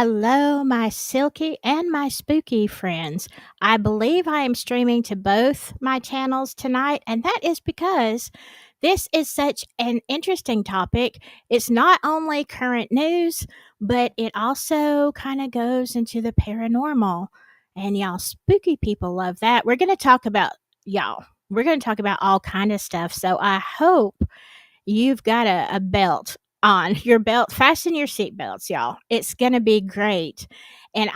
Hello, my silky and my spooky friends. I believe I am streaming to both my channels tonight, and that is because this is such an interesting topic. It's not only current news, but it also kind of goes into the paranormal. And y'all, spooky people love that. We're going to talk about all kind of stuff. So I hope you've got a belt on your belt. Fasten your seatbelts, y'all. It's gonna be great. And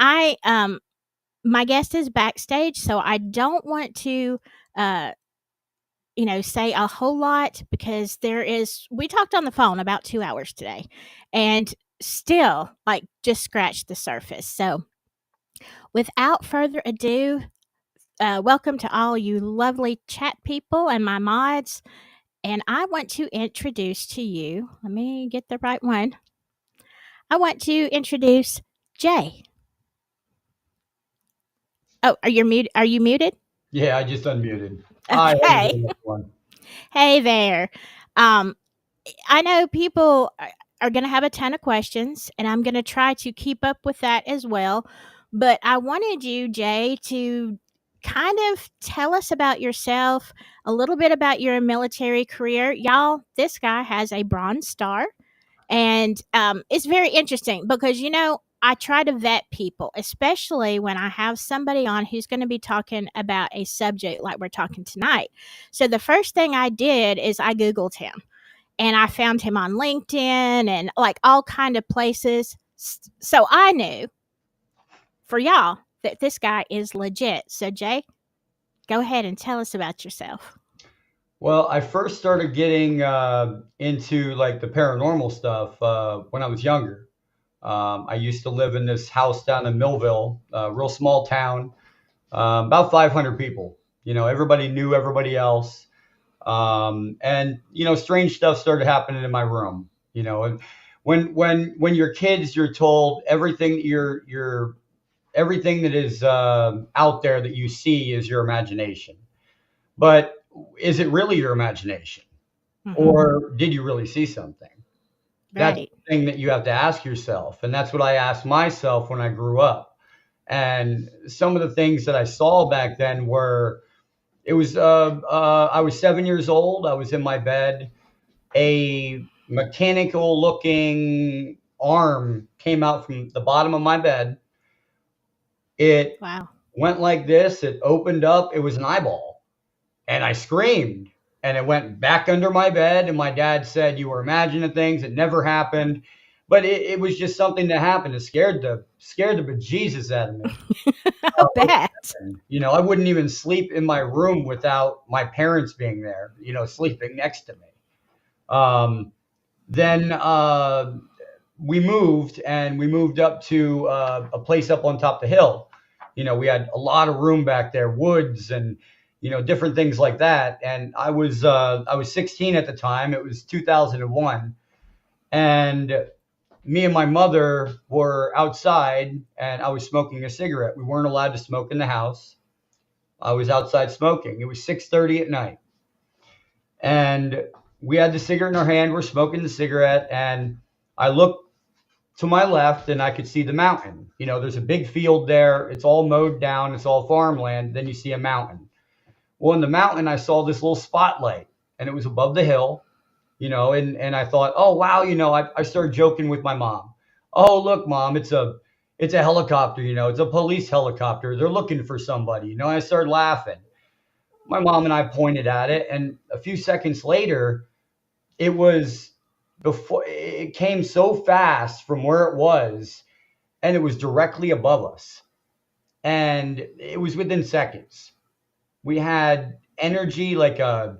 my guest is backstage, so I don't want to uh say a whole lot because we talked on the phone about 2 hours today and still like just scratched the surface. So without further ado, welcome to all you lovely chat people and my mods. And I want to introduce to you, let me get the right one. I want to introduce Jay. Oh, are you muted? Yeah, I just unmuted. Hi, how you Okay. doing, everyone? Hey there. Um, I know people are going to have a ton of questions, and I'm going to try to keep up with that as well. But I wanted you, Jay, to kind of tell us about yourself, a little bit about your military career. Y'all, this guy has a Bronze Star. And it's very interesting because, I try to vet people, especially when I have somebody on who's going to be talking about a subject like we're talking tonight. So the first thing I did is I Googled him and I found him on LinkedIn and like all kind of places. So I knew for y'all that this guy is legit. So Jay, go ahead and tell us about yourself. Well, I first started getting into like the paranormal stuff when I was younger. I used to live in this house down in Millville, a real small town, about 500 people. Everybody knew everybody else, and strange stuff started happening in my room. And when you're kids, you're told everything that is out there that you see is your imagination. But is it really your imagination? Or did you really see something? That's Right. the thing that you have to ask yourself. And that's what I asked myself when I grew up. And some of the things that I saw back then were I was 7 years old. I was in my bed. A mechanical looking arm came out from the bottom of my bed. It Wow. went like this. It opened up. It was an eyeball. And I screamed and it went back under my bed. And my dad said, "You were imagining things. It never happened." But it was just something that happened. It scared the bejesus out of me. I bet. I wouldn't even sleep in my room without my parents being there, sleeping next to me. Then we moved up to a place up on top of the hill. We had a lot of room back there, woods and different things like that. And I was 16 at the time. It was 2001, and me and my mother were outside, and I was smoking a cigarette. We weren't allowed to smoke in the house. I was outside smoking. It was 6:30 at night, and we had the cigarette in our hand. We're smoking the cigarette, and I looked to my left and I could see the mountain. There's a big field there. It's all mowed down. It's all farmland. Then you see a mountain. Well, in the mountain, I saw this little spotlight and it was above the hill, and I thought, oh, wow. I started joking with my mom. Oh, look, mom, it's a helicopter, it's a police helicopter. They're looking for somebody, and I started laughing. My mom and I pointed at it, and a few seconds later, it was before it came so fast from where it was, and it was directly above us, and it was within seconds. We had energy, like a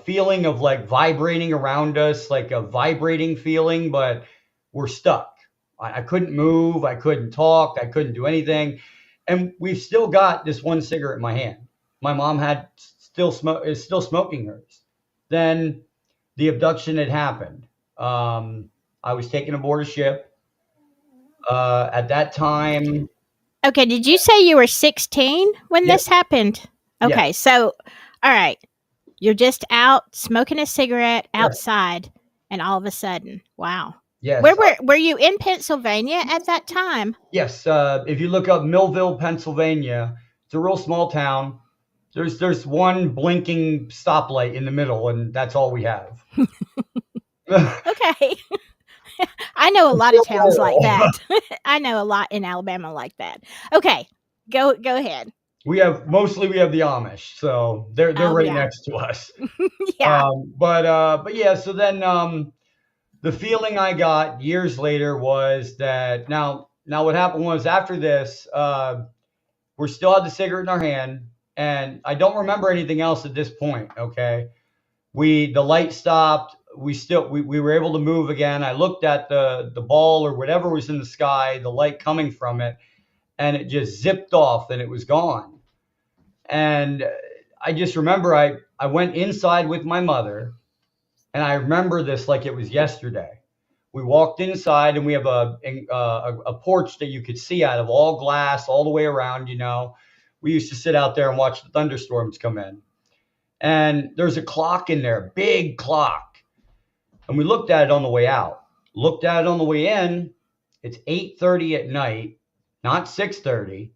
feeling of like vibrating around us, like a vibrating feeling, but we're stuck. I couldn't move, I couldn't talk, I couldn't do anything, and we've still got this one cigarette in my hand. My mom had still smoke is still smoking hers. Then the abduction had happened. I was taken aboard a ship. At that time, Okay, did you say you were 16 when yeah, this happened? yeah, Okay, so, all right, you're just out smoking a cigarette right. outside, and all of a sudden, wow. Yes. Were you in Pennsylvania at that time? Yes. If you look up Millville, Pennsylvania, it's a real small town. There's one blinking stoplight in the middle, and that's all we have. Okay. I know a It's lot of real towns like rural. that. I know a lot in Alabama like that. Okay. Go ahead. We have the Amish, so they're Oh right yeah. next to us. Yeah. But yeah, so then the feeling I got years later was that now what happened was after this, we still had the cigarette in our hand, and I don't remember anything else at this point. Okay, the light stopped. We were able to move again. I looked at the ball or whatever was in the sky, the light coming from it, and it just zipped off and it was gone. And I just remember I went inside with my mother, and I remember this like it was yesterday. We walked inside, and we have a porch that you could see out of, all glass all the way around. We used to sit out there and watch the thunderstorms come in. And there's a clock in there, big clock. And we looked at it on the way out. Looked at it on the way in. It's 8:30 at night, not 6:30.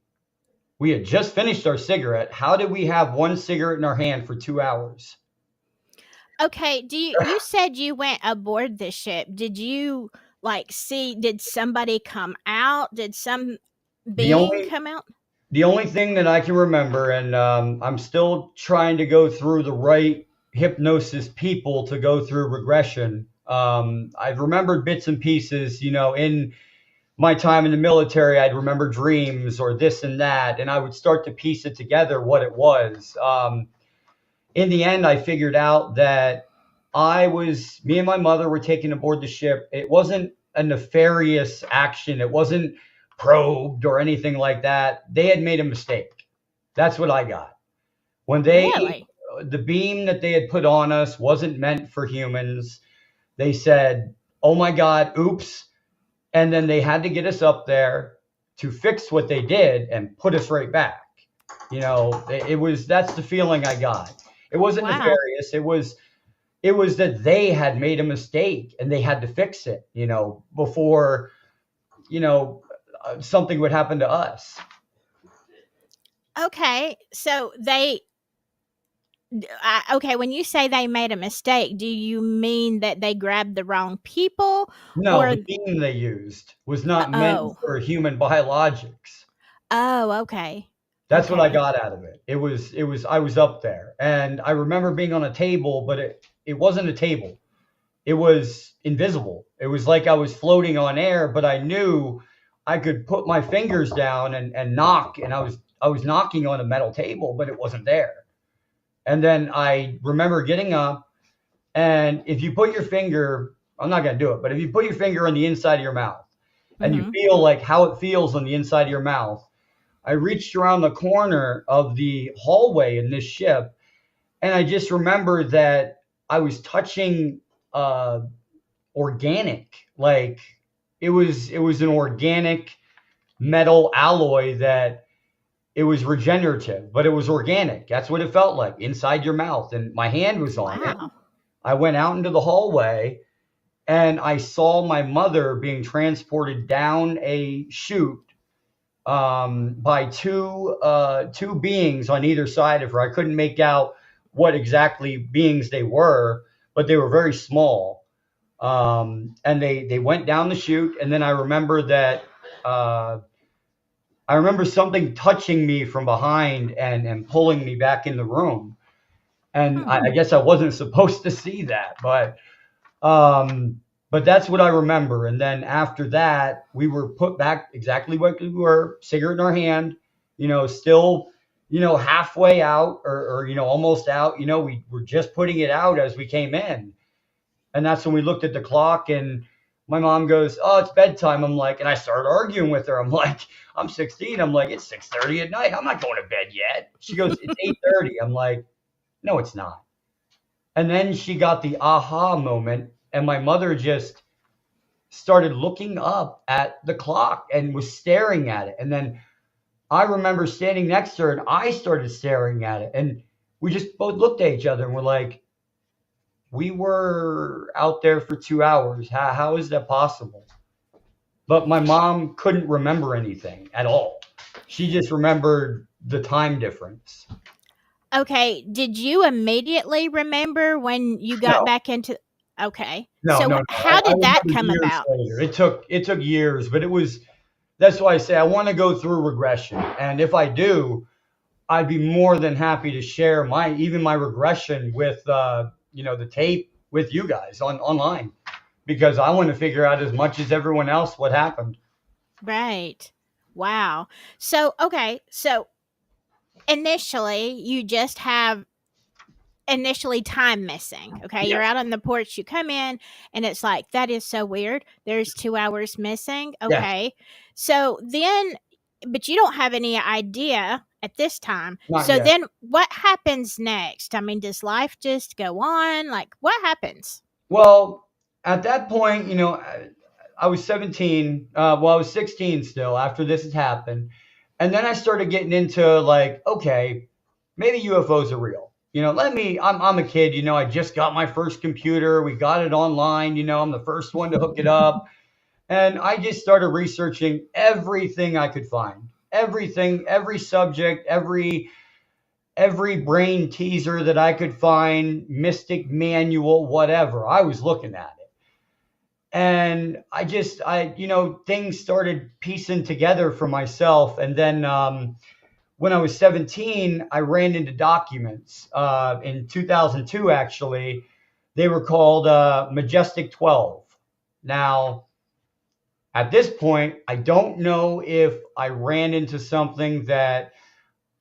We had just finished our cigarette. How did we have one cigarette in our hand for 2 hours? Okay, you said you went aboard the ship. Did you like see did somebody come out? Did some The being only come out? the only thing that I can remember, and I'm still trying to go through the right hypnosis people to go through regression. I've remembered bits and pieces, in my time in the military. I'd remember dreams or this and that, and I would start to piece it together what it was. In the end, I figured out that me and my mother were taken aboard the ship. It wasn't a nefarious action. It wasn't probed or anything like that. They had made a mistake. That's what I got. When Really? the beam that they had put on us wasn't meant for humans. They said, "Oh my God, oops." And then they had to get us up there to fix what they did and put us right back. That's the feeling I got. It wasn't Wow. nefarious. It was that they had made a mistake and they had to fix it, before, something would happen to us. Okay. So okay, when you say they made a mistake, do you mean that they grabbed the wrong people No, or the beam they used was not meant oh. for human biologics. Oh, okay. That's what I Okay. got out of it. I was up there, and I remember being on a table, but it wasn't a table. It was invisible. It was like I was floating on air, but I knew I could put my fingers down and knock, and I was knocking on a metal table, but it wasn't there. And then I remember getting up, and if you put your finger, I'm not going to do it, but if you put your finger on the inside of your mouth and you Mhm. feel like how it feels on the inside of your mouth, I reached around the corner of the hallway in this ship, and I just remember that I was touching uh, organic. Like it was an organic metal alloy that it was regenerative, but it was organic. That's what it felt like inside your mouth. And my hand was on it. Wow. I went out into the hallway, and I saw my mother being transported down a chute, by two beings on either side of her. I couldn't make out what exactly beings they were, but they were very small. And they went down the chute, and then uh, I remember something touching me from behind and pulling me back in the room. And Hmm. I guess I wasn't supposed to see that, um, but that's what I remember. And then after that, we were put back exactly what we were, cigarette in our hand, still, halfway out, or almost out. We were just putting it out as we came in. And that's when we looked at the clock, and my mom goes, "Oh, it's bedtime." I'm like, and I started arguing with her. I'm like, I'm 16. I'm like, it's 6:30 at night. I'm not going to bed yet. She goes, it's 8:30. I'm like, no, it's not. And then she got the aha moment, and my mother just started looking up at the clock and was staring at it. And then I remember standing next to her, and I started staring at it. And we just both looked at each other and we're like, We were out there for 2 hours. How is that possible? But my mom couldn't remember anything at all. She just remembered the time difference. Okay, did you immediately remember when you got No, back into Okay. no, So no, no. how I did that remember come years about? later. It took years, but it was. That's why I say I want to go through regression, and if I do, I'd be more than happy to share my regression with the tape with you guys online, because I want to figure out as much as everyone else what happened. Right. Wow. So, okay, so initially you just have initially time missing. Okay, Yeah. you're out on the porch, you come in, and it's like, that is so weird. There's 2 hours missing. Yes. Okay, so then, but you don't have any idea at this time. Not So yet. then, what happens next? I mean, does life just go on? Like, what happens? Well, at that point, I was 17. Well, I was 16 still after this had happened. And then I started getting into like, okay, maybe UFOs are real. I'm a kid, I just got my first computer. We got it online, I'm the first one to hook it up. And I just started researching everything I could find. Everything, every subject, every brain teaser that I could find, mystic manual, whatever. I was looking at it. And things started piecing together for myself. And then when I was 17, I ran into documents in 2002, actually. They were called Majestic 12. Now, at this point, I don't know if I ran into something that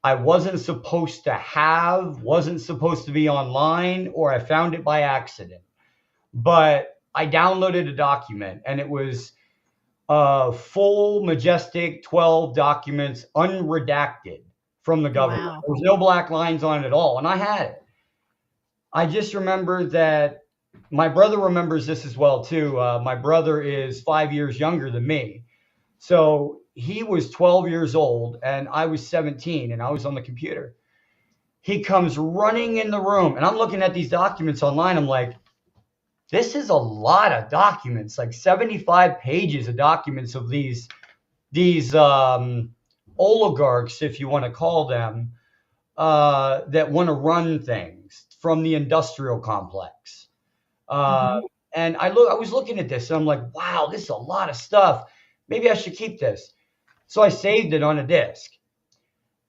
I wasn't supposed to have, wasn't supposed to be online, or I found it by accident. But I downloaded a document, and it was full Majestic 12 documents, unredacted from the government. Wow. There was no black lines on it at all, and I had it. I just remember that my brother remembers this as well too. My brother is 5 years younger than me, so he was 12 years old, and I was 17, and I was on the computer. He comes running in the room, and I'm looking at these documents online. I'm like, this is a lot of documents, like 75 pages of documents of these oligarchs, if you want to call them, that want to run things from the industrial complex. Uh, Hmm. and I was looking at this, and I'm like, wow, this is a lot of stuff. Maybe I should keep this. So I saved it on a disk.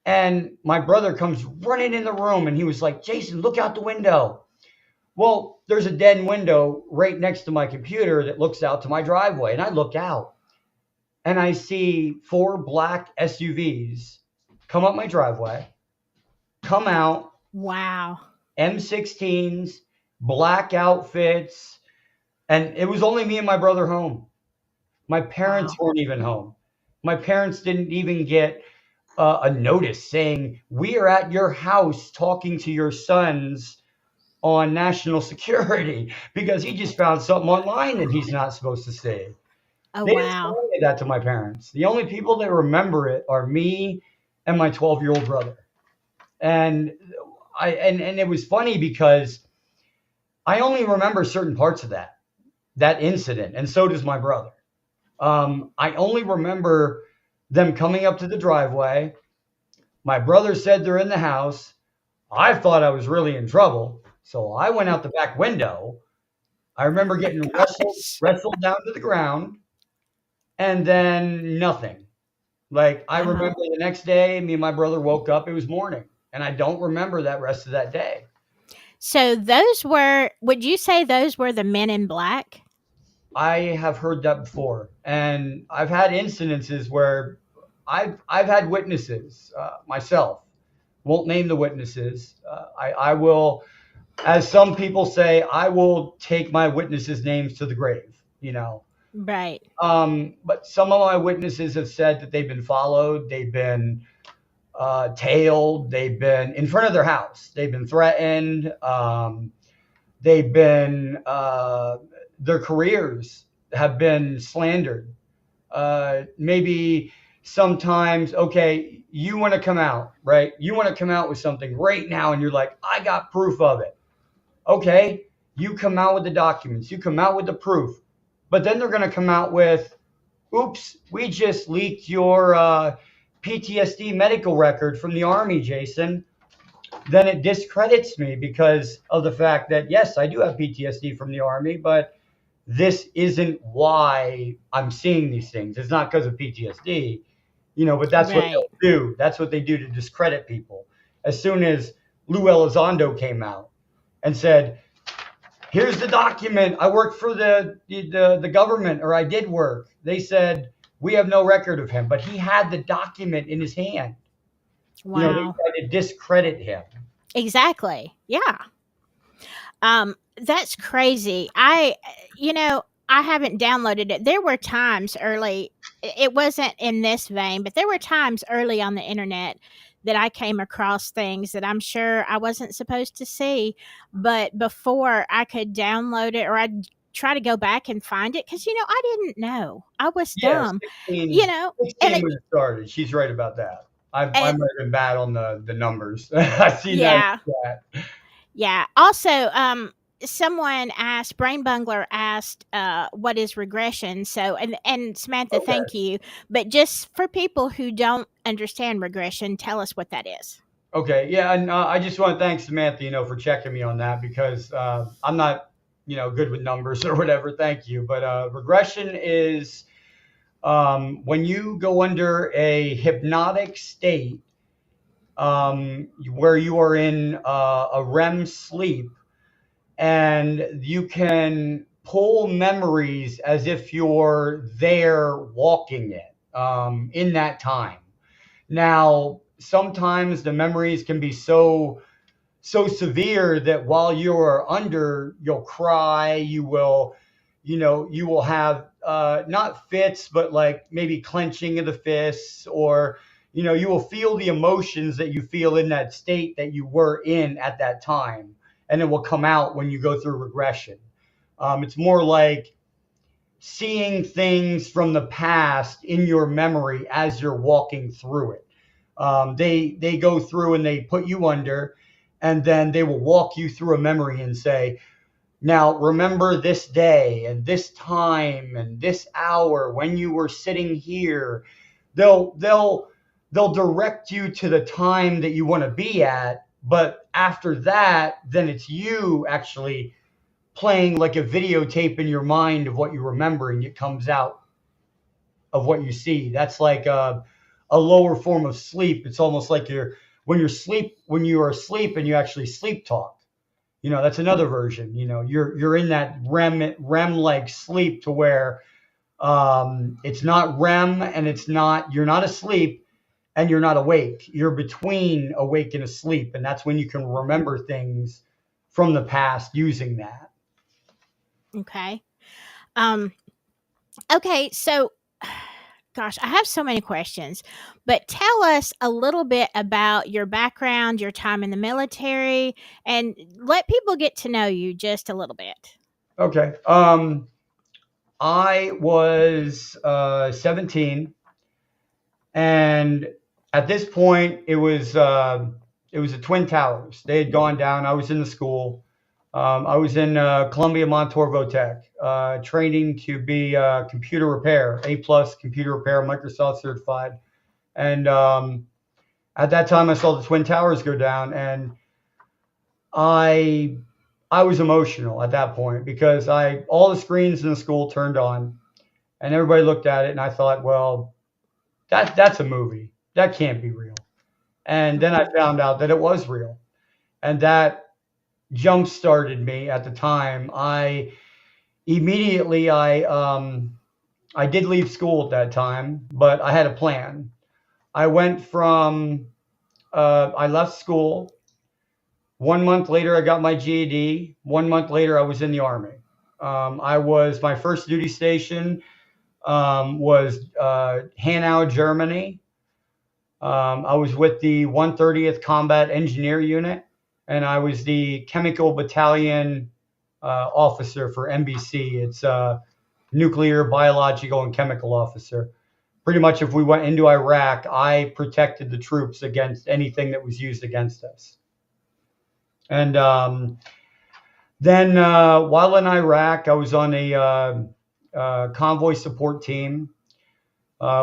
And my brother comes running in the room, and he was like, Jason, look out the window. Well, there's a dead window right next to my computer that looks out to my driveway. And I look out, and I see four black SUVs come up my driveway, come out, Wow. M16s, black outfits. And it was only me and my brother home. My parents Wow. weren't even home. My parents didn't even get a notice saying, we are at your house talking to your sons on national security, because he just found something online that he's not supposed to see. Oh, They didn't say wow. any of that to my parents. The only people that remember it are me and my 12-year-old brother. And and it was funny because I only remember certain parts of that incident, and so does my brother. I only remember them coming up to the driveway. My brother said they're in the house. I thought I was really in trouble, so I went out the back window. I remember My getting gosh. wrestled down to the ground, and then nothing. Like, I Wow. remember the next day, me and my brother woke up, it was morning, and I don't remember that rest of that day. So those were, would you say those were the men in black? I have heard that before, and I've had incidences where I've had witnesses myself. Won't name the witnesses. I will, as some people say, I will take my witnesses' names to the grave. Right. But some of my witnesses have said that they've been followed, they've been tailed, they've been in front of their house, they've been threatened, they've been their careers have been slandered. Maybe sometimes, okay, you want to come out, right? You want to come out with something right now, and you're like, I got proof of it. Okay, You come out with the documents, you come out with the proof, but then they're going to come out with, oops, we just leaked your PTSD medical record from the Army, Jason. Then it discredits me because of the fact that, yes, I do have PTSD from the Army, but this isn't why I'm seeing these things. It's not because of PTSD, but that's what Right. they'll do. That's what they do to discredit people. As soon as Lou Elizondo came out and said, here's the document. I worked for the government, or I did work. They said, we have no record of him, but he had the document in his hand. They Wow. tried to discredit him. Exactly. Yeah. That's crazy. I haven't downloaded it. There were times early, it wasn't in this vein, but there were times early on the internet that I came across things that I'm sure I wasn't supposed to see. But before I could download it, or I'd try to go back and find it, because, I didn't know. I was Yeah, dumb, 16, and 16 when it started. She's right about that. I might and have been bad on the numbers. I see that. yeah. Yeah. Also, someone asked, Brain Bungler asked, what is regression? So, and Samantha, Okay. thank you. But just for people who don't understand regression, tell us what that is. Okay. Yeah. And I just want to thank Samantha, for checking me on that because I'm not, good with numbers or whatever. Thank you. But regression is when you go under a hypnotic state where you are in a REM sleep and you can pull memories as if you're there walking it in that time. Now, sometimes the memories can be so severe that while you're under, you'll cry, you will have not fits, but like maybe clenching of the fists, or you will feel the emotions that you feel in that state that you were in at that time, and it will come out when you go through regression. It's more like seeing things from the past in your memory as you're walking through it. They go through and they put you under, and then they will walk you through a memory and say, now remember this day and this time and this hour when you were sitting here. They'll direct you to the time that you want to be at, but after that, then it's you actually playing like a videotape in your mind of what you remember, and it comes out of what you see. That's like a lower form of sleep. It's almost like when you are asleep and you actually sleep talk. That's another version. You're in that REM like sleep to where it's not REM and you're not asleep and you're not awake. You're between awake and asleep, and that's when you can remember things from the past using that. Okay. Um, okay. So, gosh, I have so many questions, but tell us a little bit about your background, your time in the military, and let people get to know you just a little bit. Okay. I was 17, and at this point, it was the Twin Towers. They had gone down. I was in the school. I was in Columbia Montour Votech, training to be computer repair, A+ computer repair, Microsoft certified. And at that time, I saw the Twin Towers go down, and I was emotional at that point because all the screens in the school turned on, and everybody looked at it, and I thought, well, that's a movie. That can't be real. And then I found out that it was real, and that jump started me at the time. I immediately I did leave school at that time, but I had a plan. I went from I left school. 1 month later, I got my GED. 1 month later, I was in the Army. My first duty station was Hanau, Germany. I was with the 130th Combat Engineer Unit, and I was the Chemical Battalion officer for NBC. It's Nuclear, Biological, and Chemical Officer. Pretty much, if we went into Iraq, I protected the troops against anything that was used against us. And Then while in Iraq, I was on a convoy support team.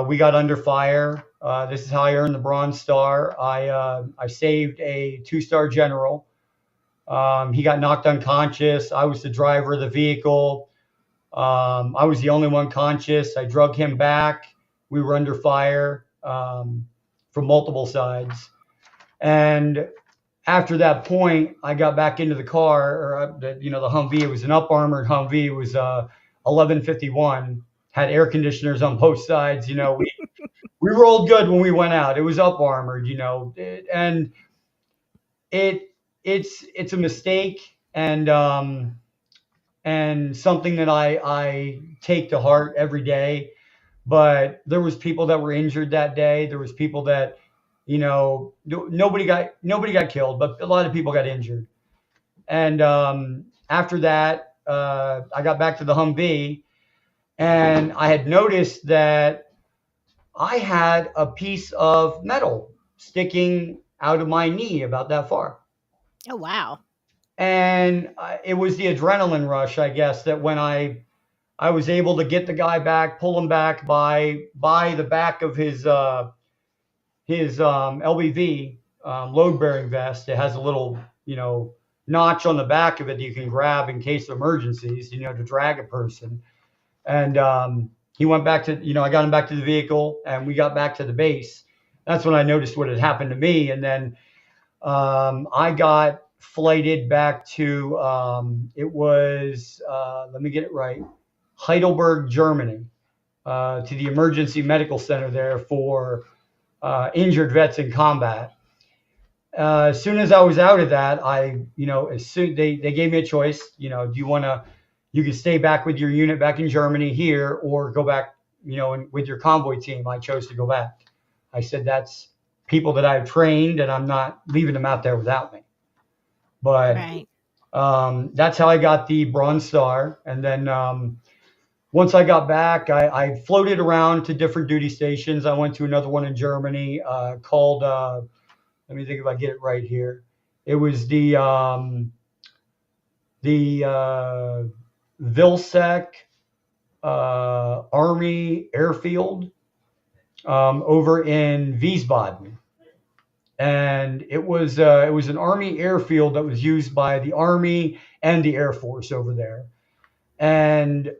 We got under fire. This is how I earned the Bronze Star. I saved a 2-star general. He got knocked unconscious. I was the driver of the vehicle. I was the only one conscious. I drug him back. We were under fire from multiple sides. And after that point, I got back into the car, or the Humvee. It was an up armored Humvee. It was 1151. Had air conditioners on both sides. We rolled good when we went out. It was up armored, and it's a mistake, and something that I take to heart every day. But there was people that were injured that day. There was people that, nobody got killed, but a lot of people got injured. And after that, I got back to the Humvee, and I had noticed that I had a piece of metal sticking out of my knee about that far. Oh, wow. And it was the adrenaline rush, I guess, that when I was able to get the guy back, pull him back by the back of his LBV load bearing vest. It has a little notch on the back of it that you can grab in case of emergencies, to drag a person. And he went back to I got him back to the vehicle, and we got back to the base. That's when I noticed what had happened to me, and then I got flighted back to it was let me get it right, Heidelberg, Germany, to the emergency medical center there for injured vets in combat. As soon as I was out of that, as soon they gave me a choice. Do you can stay back with your unit back in Germany here, or go back, with your convoy team. I chose to go back. I said that's people that I've trained, and I'm not leaving them out there without me. But Right. that's how I got the Bronze Star. And then once I got back, I floated around to different duty stations. I went to another one in Germany called, let me think if I get it right here. It was the Vilsec Army Airfield over in Wiesbaden. And it was an Army airfield that was used by the Army and the Air Force over there. And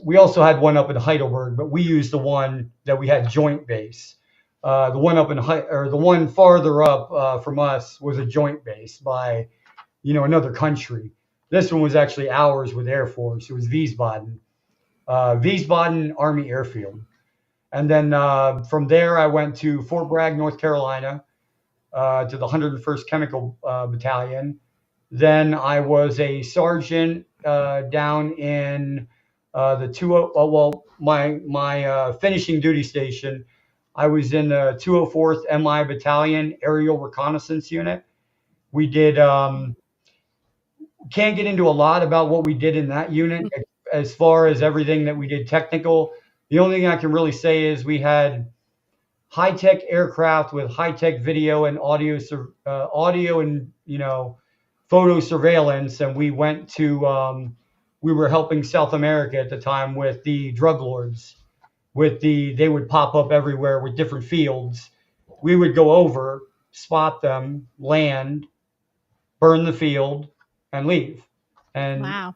we also had one up in Heidelberg, but we used the one that we had joint base. The one up in the one farther up from us was a joint base by, another country. This one was actually ours with Air Force. It was Wiesbaden, Wiesbaden Army Airfield. And then from there, I went to Fort Bragg, North Carolina, to the 101st Chemical Battalion. Then I was a sergeant down in the 20. Well, my finishing duty station, I was in the 204th MI Battalion Aerial Reconnaissance Unit. We did. Can't get into a lot about what we did in that unit as far as everything that we did technical. The only thing I can really say is we had high-tech aircraft with high-tech video and audio and photo surveillance, and we went to we were helping South America at the time with the drug lords. They would pop up everywhere with different fields. We would go over, spot them, land, burn the field, and leave. And Wow.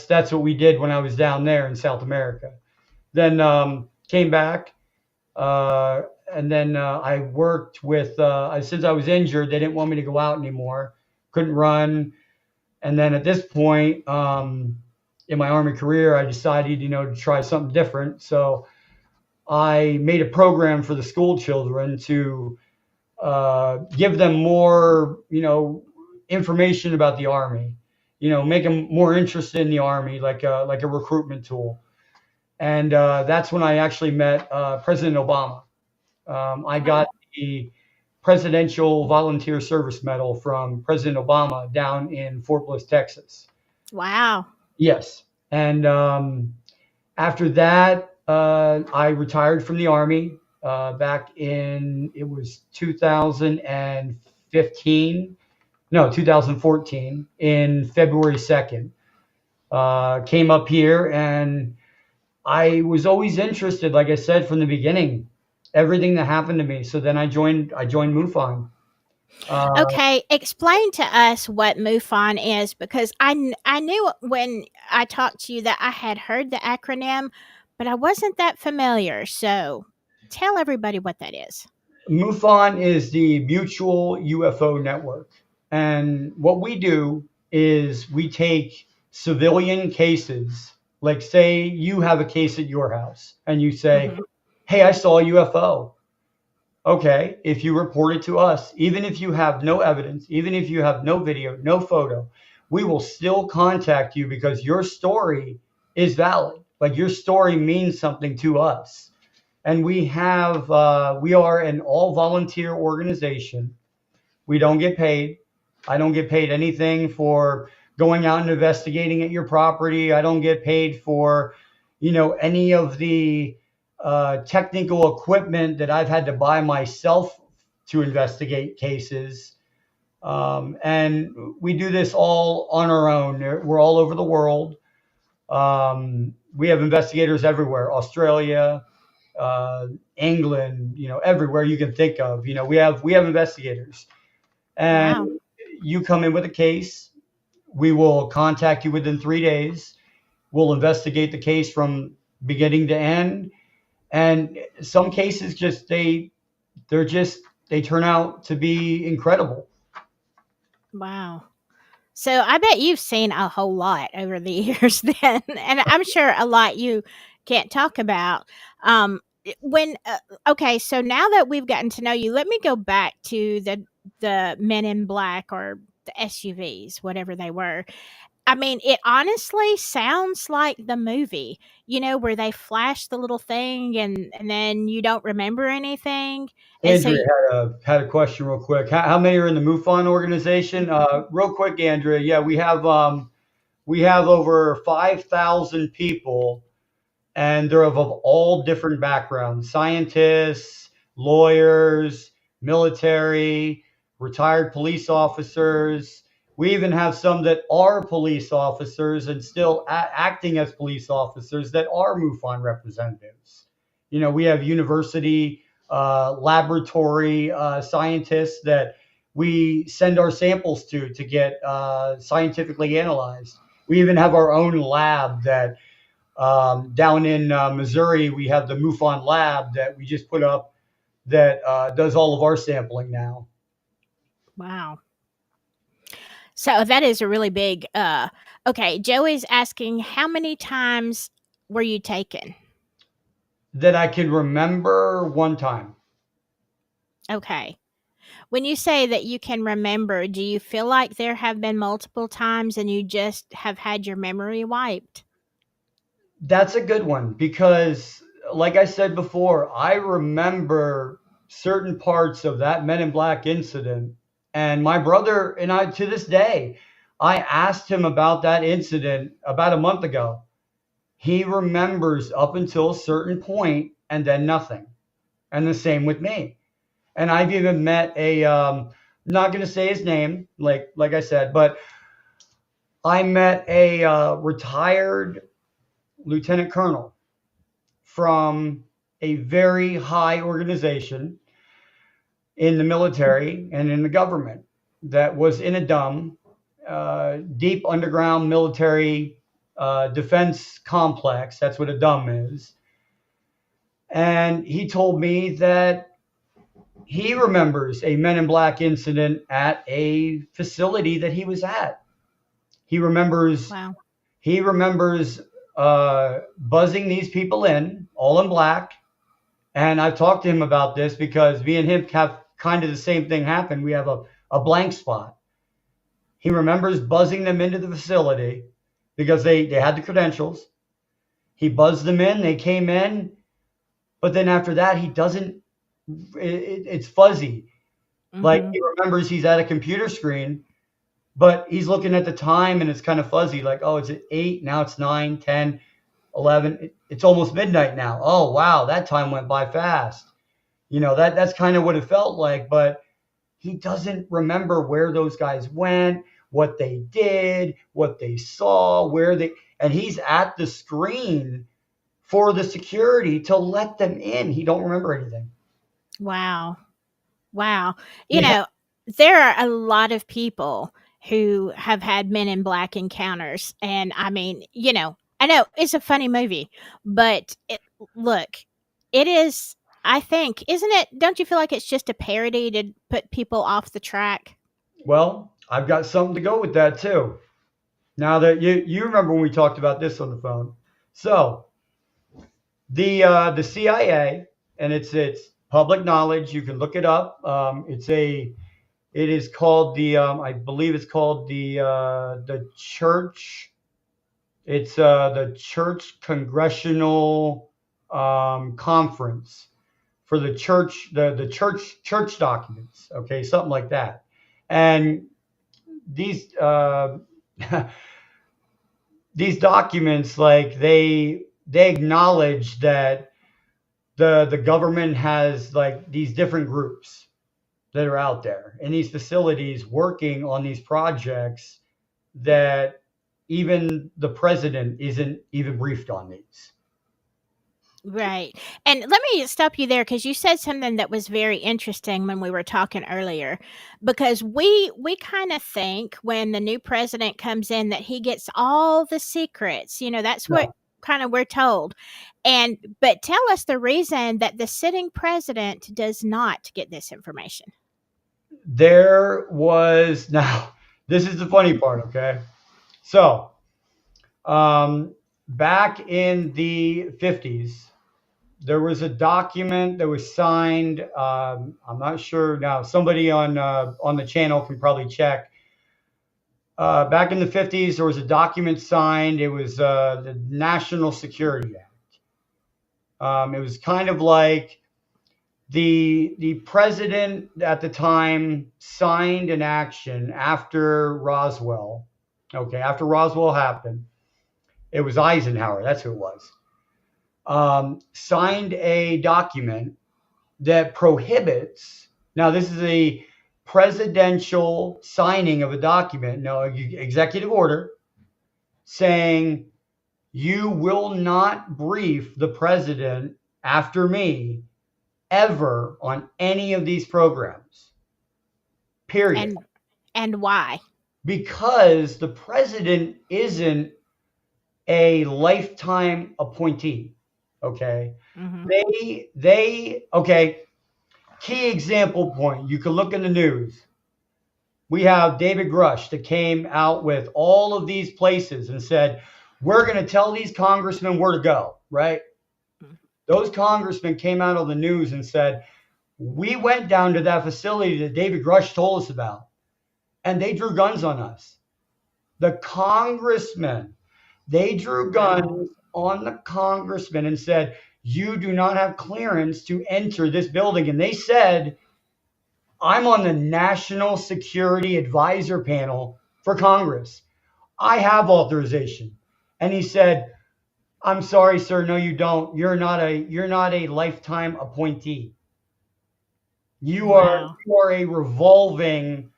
that's what we did when I was down there in South America. Then came back. And then I worked with, since I was injured, they didn't want me to go out anymore. Couldn't run. And then at this point in my Army career, I decided, to try something different. So I made a program for the school children to give them more, information about the Army, make them more interested in the Army, like a recruitment tool. And that's when I actually met President Obama. I got the Presidential Volunteer Service Medal from President Obama down in Fort Bliss, Texas. Wow. Yes. And after that, I retired from the Army back in, it was 2015. no, 2014 in February 2nd. Came up here, and I was always interested, like I said from the beginning, everything that happened to me. So then I joined MUFON. Uh, Okay, explain to us what MUFON is because I knew when I talked to you that I had heard the acronym, but I wasn't that familiar. So tell everybody what that is. MUFON is the Mutual UFO Network. And what we do is we take civilian cases, like say you have a case at your house and you say, Hmm. hey, I saw a UFO. Okay, if you report it to us, even if you have no evidence, even if you have no video, no photo, we will still contact you because your story is valid. Like your story means something to us. And we are an all volunteer organization. We don't get paid. I don't get paid anything for going out and investigating at your property. I don't get paid for, any of the technical equipment that I've had to buy myself to investigate cases. And we do this all on our own. We're all over the world. We have investigators everywhere, Australia, uh, England, everywhere you can think of. We have investigators, and Wow. you come in with a case. We will contact you within 3 days. We'll investigate the case from beginning to end. And some cases they're just they turn out to be incredible. Wow. So I bet you've seen a whole lot over the years then, and I'm sure a lot you can't talk about. When okay, so now that we've gotten to know you, let me go back to the Men in Black or the SUVs, whatever they were. I mean, it honestly sounds like the movie, where they flash the little thing and then you don't remember anything. And so Andrea had a question real quick. How many are in the MUFON organization? Real quick, Andrea. Yeah, we have over 5,000 people, and they're of all different backgrounds: scientists, lawyers, military, retired police officers. We even have some that are police officers and still acting as police officers that are MUFON representatives. We have university laboratory scientists that we send our samples to get scientifically analyzed. We even have our own lab that down in Missouri, we have the MUFON lab that we just put up that does all of our sampling now. wow. So that is a really big okay, Joey's asking how many times were you taken? That I can remember one time. Okay. When you say that you can remember, do you feel like there have been multiple times and you just have had your memory wiped? That's a good one because, like I said before, I remember certain parts of that Men in Black incident. And my brother and I, to this day, I asked him about that incident about a month ago. He remembers up until a certain point and then nothing. And the same with me. And I've even met not going to say his name, like I said, but I met a retired lieutenant colonel from a very high organization in the military and in the government that was in a deep underground military defense complex. That's what a dumb is. And he told me that he remembers a Men in Black incident at a facility that he was at. He remembers Wow. he remembers buzzing these people in, all in black. And I've talked to him about this because me and him have kind of the same thing happen. We have a blank spot. He remembers buzzing them into the facility because they had the credentials. He buzzed them in, they came in, but then after that, he doesn't, it's fuzzy. Like Mhm. he remembers he's at a computer screen, but he's looking at the time and it's kind of fuzzy. Like, oh, it's at 8, now it's 9, 10, 11. It's almost midnight now. Oh, wow, that time went by fast. That's kind of what it felt like. But he doesn't remember where those guys went, what they did, what they saw, and he's at the screen for the security to let them in. He don't remember anything. Wow. Wow. You Yeah. know, there are a lot of people who have had Men in Black encounters. And I mean, I know it's a funny movie, but look, it is, I think, isn't it? Don't you feel like it's just a parody to put people off the track? Well, I've got something to go with that too. Now that you remember when we talked about this on the phone. So the CIA, and it's public knowledge. You can look it up. It is called I believe it's called the church. It's the Church Congressional Conference for the church, the church documents. Okay, something like that. And these these documents, like they acknowledge that the government has like these different groups that are out there in these facilities working on these projects that even the president isn't even briefed on these. Right. And let me stop you there because you said something that was very interesting when we were talking earlier. Because we kind of think when the new president comes in that he gets all the secrets. That's what No, kind of we're told. And but tell us the reason that the sitting president does not get this information. there was now. This is the funny part. Okay, so um, back in the 50s, there was a document that was signed. I'm not sure now. Somebody on the channel can probably check. Back in the 50s, there was a document signed. It was the National Security Act. It was kind of like the president at the time signed an action after Roswell. Okay, after Roswell happened, it was Eisenhower. That's who it was. Signed a document that prohibits. Now, this is a presidential signing of a document, no executive order, saying you will not brief the president after me ever on any of these programs. Period. And why? Because the president isn't a lifetime appointee. Okay. Hmm. They okay. Key example point. You can look in the news. We have David Grush that came out with all of these places and said, we're going to tell these congressmen where to go, right? Those congressmen came out on the news and said, we went down to that facility that David Grush told us about, and they drew guns on us. The congressmen, they drew Wow. guns on the congressmen and said, you do not have clearance to enter this building. And they said, I'm on the National Security Advisor panel for Congress. I have authorization. And he said, I'm sorry, sir. No, you don't. You're not a lifetime appointee. You are Wow. you are a revolving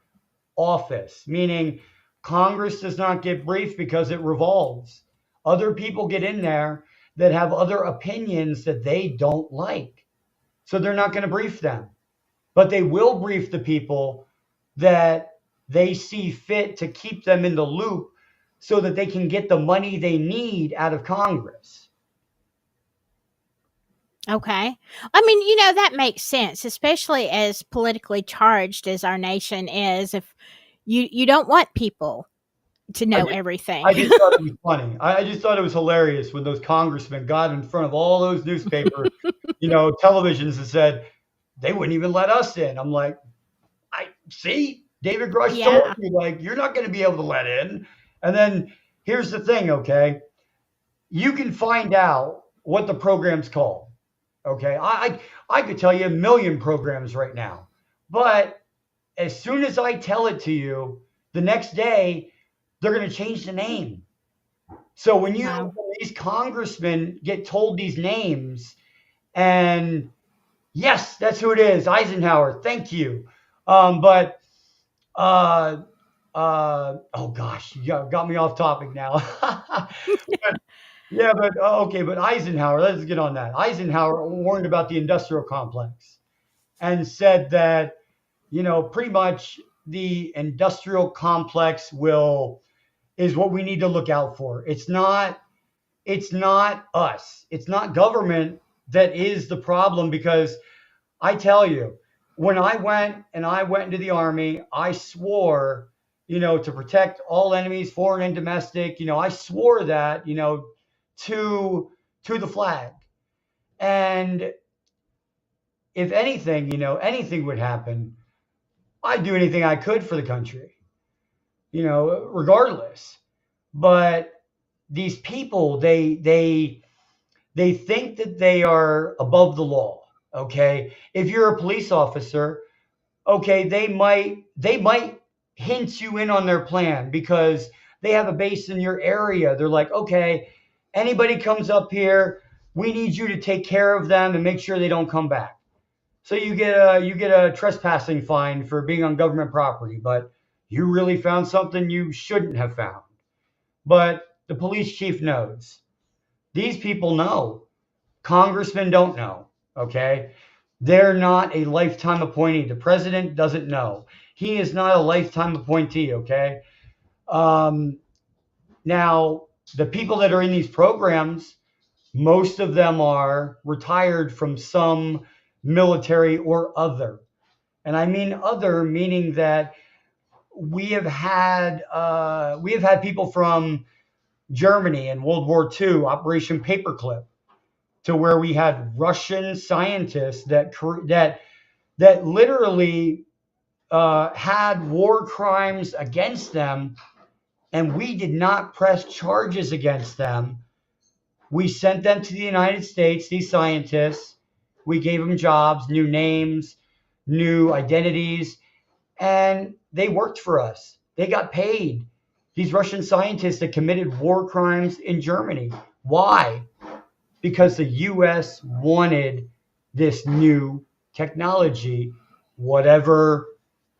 office, meaning Congress does not get briefed because it revolves. Other people get in there that have other opinions that they don't like. So they're not going to brief them. But they will brief the people that they see fit to keep them in the loop so that they can get the money they need out of Congress. Okay. I mean, that makes sense, especially as politically charged as our nation is. If you don't want people to I know just, everything. I just thought it was funny. I just thought it was hilarious when those congressmen got in front of all those newspaper, televisions and said they wouldn't even let us in. I'm like, I see. David Grush told Yeah. you, like, you're not going to be able to let in. And then here's the thing, okay? You can find out what the program's called. Okay. I could tell you a million programs right now. But as soon as I tell it to you, the next day, they're going to change the name. So Wow. when these congressmen get told these names, and yes, that's who it is, Eisenhower, thank you. But uh, oh gosh, you got me off topic now. Yeah, but okay, but Eisenhower, let's get on that. Eisenhower warned about the industrial complex and said that, pretty much the industrial complex will is what we need to look out for. It's not us. It's not government that is the problem, because I tell you, when I went into the army, I swore, to protect all enemies, foreign and domestic. I swore that, to the flag. And if anything, anything would happen, I'd do anything I could for the country, regardless. But these people, they think that they are above the law. Okay, if you're a police officer, okay, they might hint you in on their plan because they have a base in your area. They're like, okay, anybody comes up here, we need you to take care of them and make sure they don't come back. So you get a trespassing fine for being on government property, but you really found something you shouldn't have found. But the police chief knows. These people know. Congressmen don't know. Okay? They're not a lifetime appointee. The president doesn't know. He is not a lifetime appointee. Okay? Um, Now, the people that are in these programs, most of them are retired from some military or other. And I mean other, meaning that we have had people from Germany in World War II, Operation Paperclip, to where we had Russian scientists that literally had war crimes against them, and we did not press charges against them. We sent them to the United States, these scientists. We gave them jobs, new names, new identities, and they worked for us. They got paid. These Russian scientists that committed war crimes in Germany. Why? Because the US wanted this new technology, whatever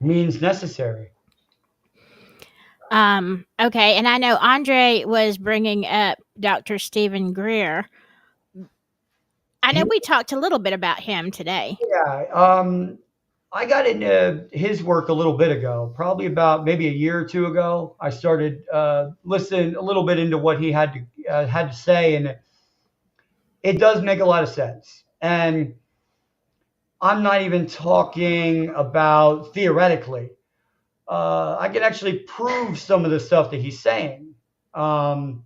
means necessary. Okay, and I know Andre was bringing up Dr. Stephen Greer. I know He- we talked a little bit about him today. yeah, I got into his work a little bit ago, probably about maybe a year or two ago. I started listening a little bit into what he had to say, and it does make a lot of sense. And I'm not even talking about theoretically. I can actually prove some of the stuff that he's saying. Um,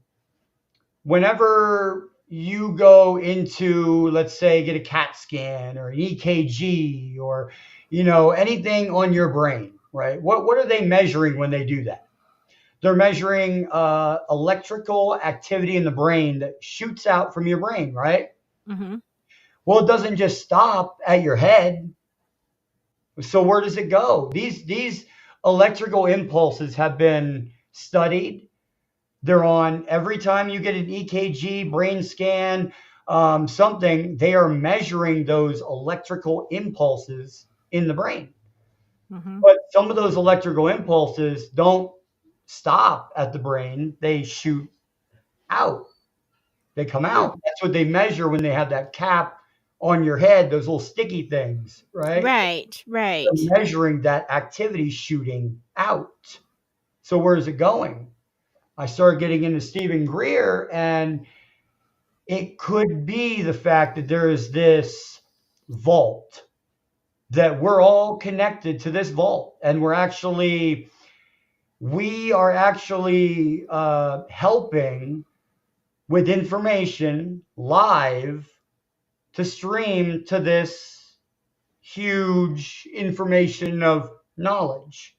Whenever you go into, let's say, get a CAT scan or an EKG or, anything on your brain, right? What are they measuring when they do that? They're measuring electrical activity in the brain that shoots out from your brain, right? Hmm. Well, it doesn't just stop at your head. So where does it go? These electrical impulses have been studied. They're on every time you get an EKG, brain scan, something. They are measuring those electrical impulses in the brain. Hmm. But some of those electrical impulses don't stop at the brain. They shoot out. They come Hmm. out. That's what they measure when they have that cap on your head, those little sticky things, right? Right, right. Measuring that activity shooting out. So where is it going? I started getting into Stephen Greer, and it could be the fact that there is this vault, that we're all connected to this vault, and we are actually helping with information live to stream to this huge information of knowledge.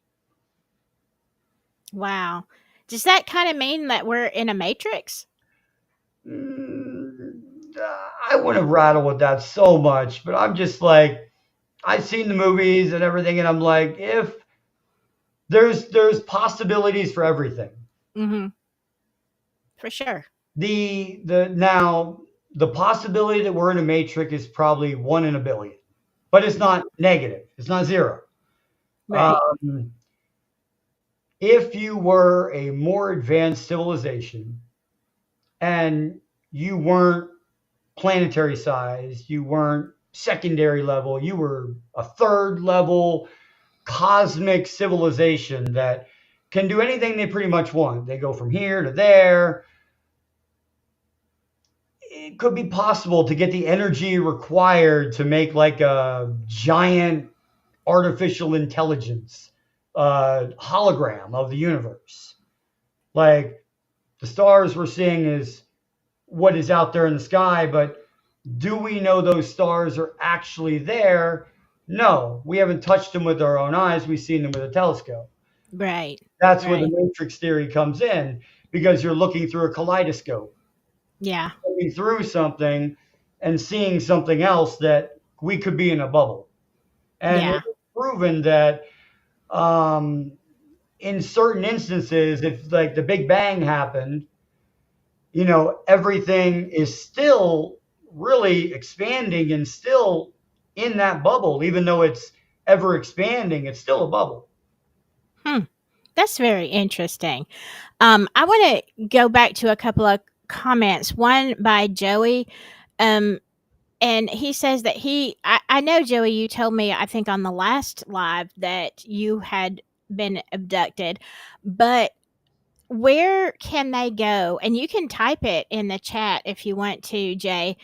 Wow. Does that kind of mean that we're in a matrix? Mm, I wouldn't rattle with that so much, but I'm just like, I've seen the movies and everything, and I'm like, if there's possibilities for everything. Hmm. For sure. The possibility that we're in a matrix is probably one in a billion, but it's not negative. It's not zero. Right. If you were a more advanced civilization and you weren't planetary size, you weren't secondary level, you were a third level cosmic civilization that can do anything they pretty much want. They go from here to there. It could be possible to get the energy required to make like a giant artificial intelligence hologram of the universe. Like the stars we're seeing is what is out there in the sky, but do we know those stars are actually there? No, we haven't touched them with our own eyes. We've seen them with a telescope. Right. That's where the Right. matrix theory comes in because you're looking through a kaleidoscope, Yeah. looking through something and seeing something else that we could be in a bubble. And Yeah. it's proven that um, in certain instances, if like the Big Bang happened, everything is still really expanding and still in that bubble, even though it's ever expanding, it's still a bubble. Hmm. That's very interesting. I want to go back to a couple of comments. One by Joey. Um, and he says that I know, Joey, you told me, I think on the last live, that you had been abducted, but where can they go? And you can type it in the chat if you want to, Jay.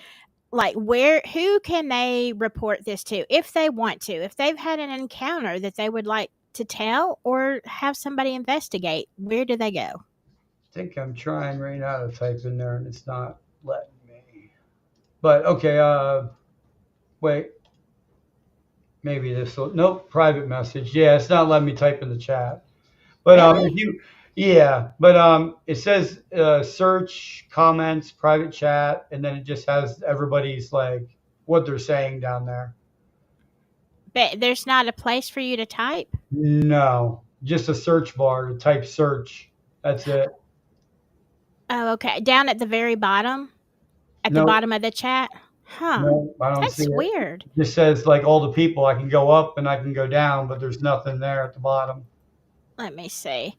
Like, who can they report this to if they want to? If they've had an encounter that they would like to tell or have somebody investigate, where do they go? I think I'm trying right now to type in there and it's not letting me. But okay, wait, maybe this will, nope, private message. Yeah, it's not letting me type in the chat. But if Really? you, yeah, but it says search comments, private chat, and then it just has everybody's like what they're saying down there. But there's not a place for you to type? No, just a search bar to type search. That's it. Oh, okay. Down at the very bottom? At the No, bottom of the chat? Huh. no, I don't see That's it. weird. It just says like all the people. I can go up and I can go down, but there's nothing there at the bottom. Let me see.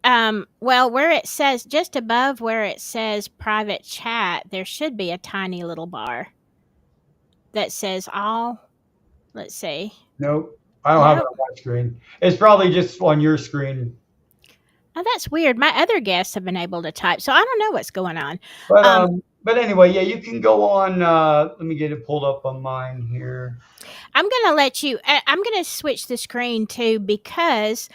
Well, where it says, just above where it says private chat, there should be a tiny little bar that says all. Let's see. Nope, I don't have it Nope. on my screen. It's probably just on your screen. Oh, that's weird. My other guests have been able to type, so I don't know what's going on. But Um, anyway, yeah, you can go on. Let me get it pulled up on mine here. I'm gonna let you. I'm gonna switch the screen too because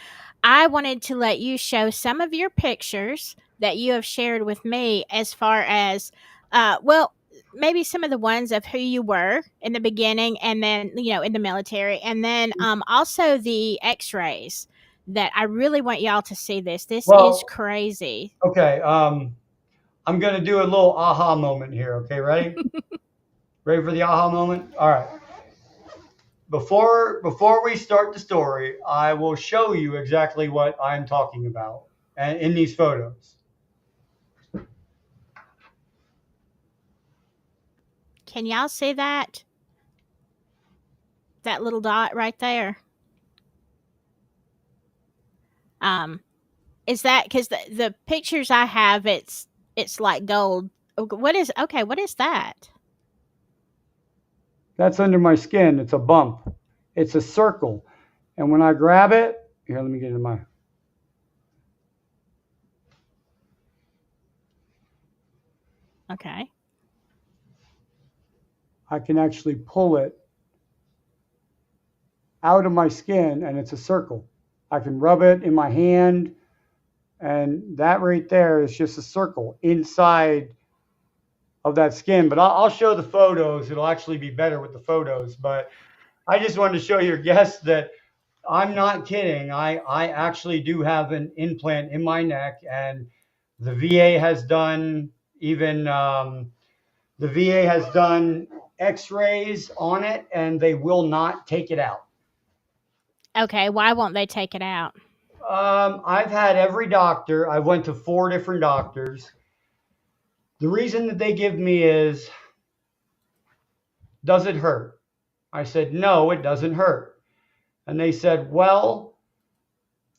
I wanted to let you show some of your pictures that you have shared with me, as far as, well, maybe some of the ones of who you were in the beginning, and then in the military, and then also the X-rays. That I really want y'all to see this. This is Well, crazy. okay. I'm gonna do a little aha moment here. Okay, ready? Ready for the aha moment? All right. Before we start the story, I will show you exactly what I'm talking about, and in these photos. Can y'all see that? That little dot right there. Um, Is that because the pictures I have, it's like gold. What is, okay? What is that? That's under my skin. It's a bump. It's a circle, and when I grab it, here, let me get into my. Okay. I can actually pull it out of my skin, and it's a circle. I can rub it in my hand, and that right there is just a circle inside of that skin. But I'll show the photos. It'll actually be better with the photos. But I just wanted to show your guests that I'm not kidding. I actually do have an implant in my neck, and the VA has done even the VA has done X-rays on it, and they will not take it out. Okay. Why won't they take it out? I've had every doctor. I went to 4 different doctors. The reason that they give me is, does it hurt? I said, no, it doesn't hurt. And they said, well,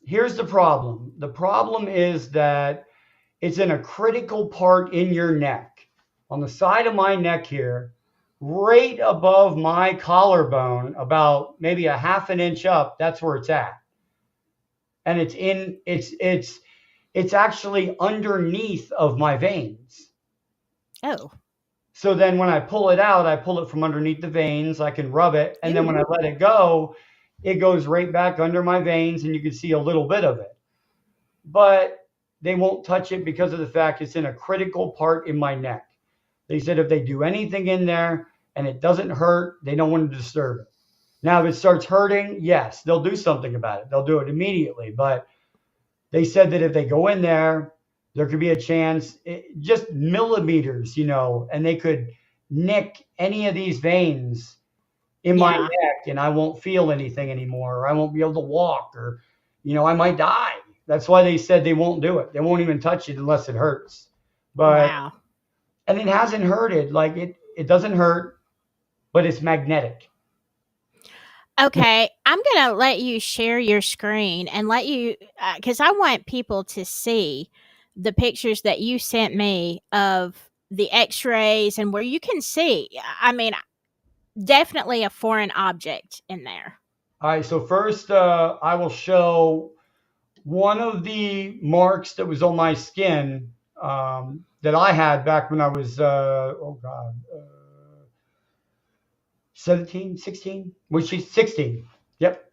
here's the problem. The problem is that it's in a critical part in your neck, on the side of my neck here, right above my collarbone, about maybe a half an inch up. That's where it's at. And it's actually underneath of my veins. Oh. So then when I pull it out, I pull it from underneath the veins. I can rub it. And then when Ew. I let it go, it goes right back under my veins and you can see a little bit of it. But they won't touch it because of the fact it's in a critical part in my neck. They said if they do anything in there and it doesn't hurt, they don't want to disturb it. Now, if it starts hurting, yes, they'll do something about it. They'll do it immediately. But they said that if they go in there, there could be a chance, just millimeters, and they could nick any of these veins in my Yeah. neck and I won't feel anything anymore, or I won't be able to walk, or, I might die. That's why they said they won't do it. They won't even touch it unless it hurts. But, Wow. and it hasn't hurted. Like it doesn't hurt, but it's magnetic. Okay, I'm gonna let you share your screen and let you, because I want people to see the pictures that you sent me of the X-rays and where you can see. I mean, definitely a foreign object in there. All right. So first, I will show one of the marks that was on my skin that I had back when I was, 17, 16. Was she 16? Yep.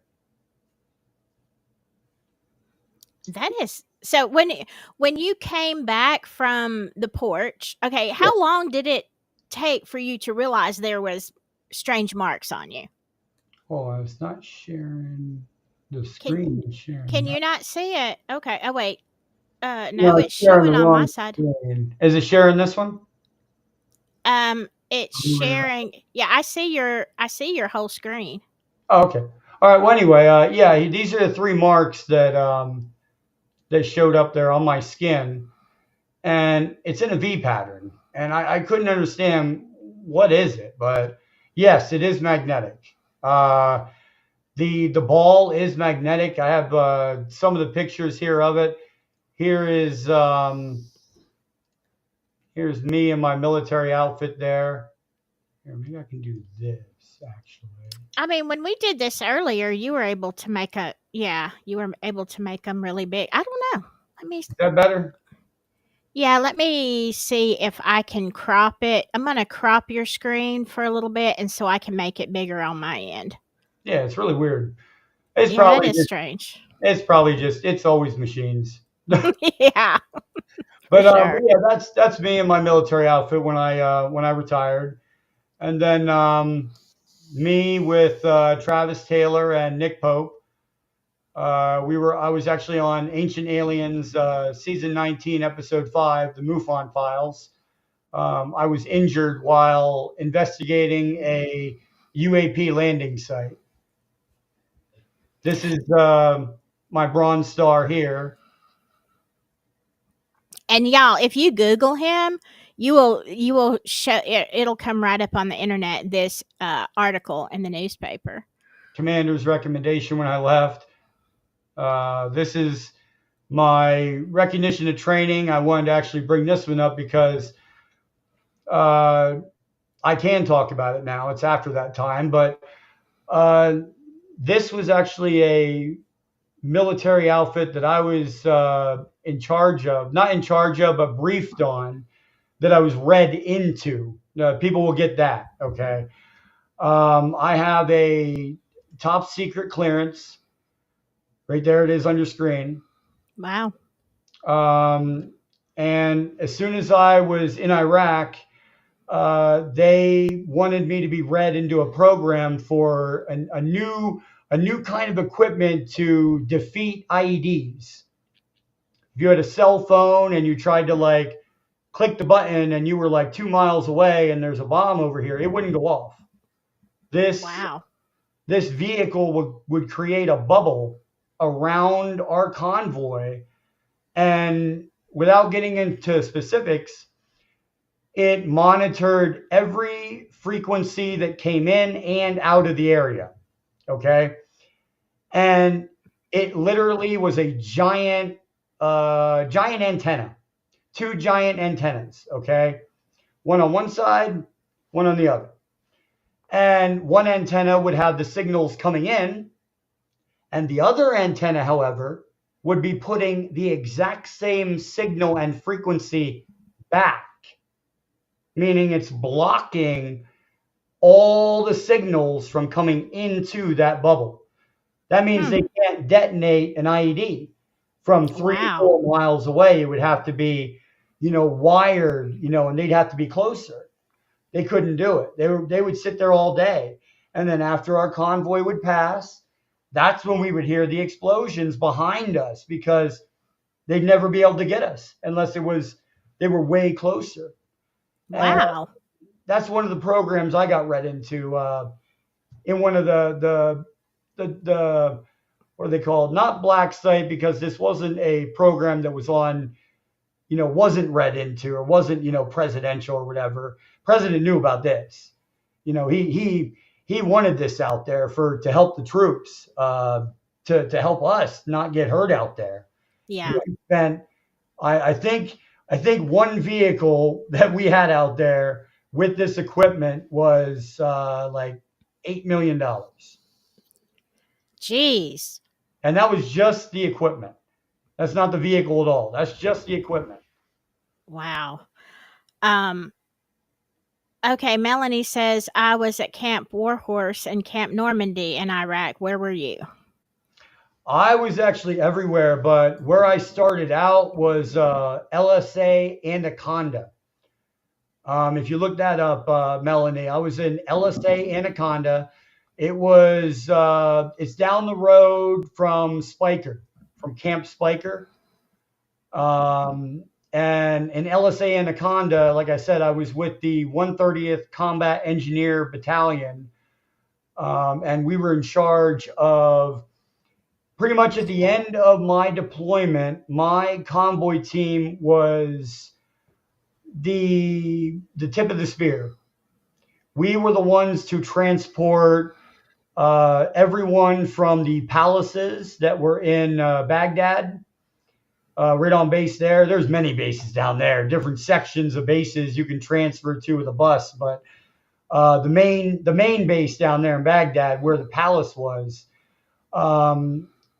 That is so. When you came back from the porch, okay, Yeah. how long did it take for you to realize there was strange marks on you? Oh, I was not sharing the Can screen. Sharing can that. you not see it? Okay. Oh wait. No, No, it's it's sharing the showing on my wrong side. screen. Is it sharing this one? It's sharing. Yeah, I see your whole screen. Oh, okay. All right. Well, anyway, yeah, these are the three marks that showed up there on my skin, and it's in a V pattern, and I couldn't understand what is it, but yes, it is magnetic. The ball is magnetic. I have some of the pictures here of it. Here is here's me in my military outfit there. Here, maybe I can do this actually. I mean, when we did this earlier, you were able to make a yeah, you were able to make them really big. I don't know. Let me Is that better? Yeah, let me see if I can crop it. I'm gonna crop your screen for a little bit, and so I can make it bigger on my end. Yeah, it's really weird. It's Yeah, that probably is just strange. it's always machines. Yeah, for But sure. yeah, that's me in my military outfit when I retired, and then me with Travis Taylor and Nick Pope. I was actually on Ancient Aliens season 19, episode 5, the MUFON files. I was injured while investigating a UAP landing site. This is my Bronze Star here. And y'all, if you Google him, you will show it'll come right up on the internet. This article in the newspaper. Commander's recommendation when I left. This is my recognition of training. I wanted to actually bring this one up because I can talk about it now. It's after that time, but this was actually a military outfit that I was in charge of, not in charge of, but briefed on, that I was read into. People will get that, okay? I have a top secret clearance. Right there it is on your screen. Wow. And as soon as I was in Iraq, they wanted me to be read into a program for a new kind of equipment to defeat IEDs. If you had a cell phone and you tried to like click the button and you were like 2 miles away and there's a bomb over here, it wouldn't go off. This Wow. this vehicle would create a bubble around our convoy, and without getting into specifics, it monitored every frequency that came in and out of the area. Okay. And it literally was a giant antenna, two giant antennas. Okay, one on one side, one on the other. And one antenna would have the signals coming in, and the other antenna, however, would be putting the exact same signal and frequency back, meaning it's blocking all the signals from coming into that bubble. That means Hmm. they can't detonate an IED from Wow. 3 or 4 miles away. It would have to be, wired, and they'd have to be closer. They couldn't do it. They would sit there all day. And then after our convoy would pass, that's when we would hear the explosions behind us because they'd never be able to get us unless they were way closer. And Wow. that's one of the programs I got read into in one of the what are they called? Not black site, because this wasn't a program that was on, wasn't read into or wasn't, presidential or whatever. President knew about this. He wanted this out there to help the troops, to help us not get hurt out there. Yeah. He spent, I think one vehicle that we had out there with this equipment was like $8 million, Jeez. and that was just the equipment. That's not the vehicle at all. That's just the equipment. Wow. Um, okay, Melanie says, I was at Camp Warhorse and Camp Normandy in Iraq. Where were you? I was actually everywhere, but where I started out was LSA Anaconda. If you look that up, Melanie, I was in LSA Anaconda. It's down the road from Spiker, from Camp Spiker. Um, and in LSA Anaconda, like I said, I was with the 130th Combat Engineer Battalion, and we were in charge of pretty much at the end of my deployment. My convoy team was the tip of the spear. We were the ones to transport everyone from the palaces that were in Baghdad, right on base there. There's many bases down there, different sections of bases you can transfer to with a bus, but the main base down there in Baghdad, where the palace was,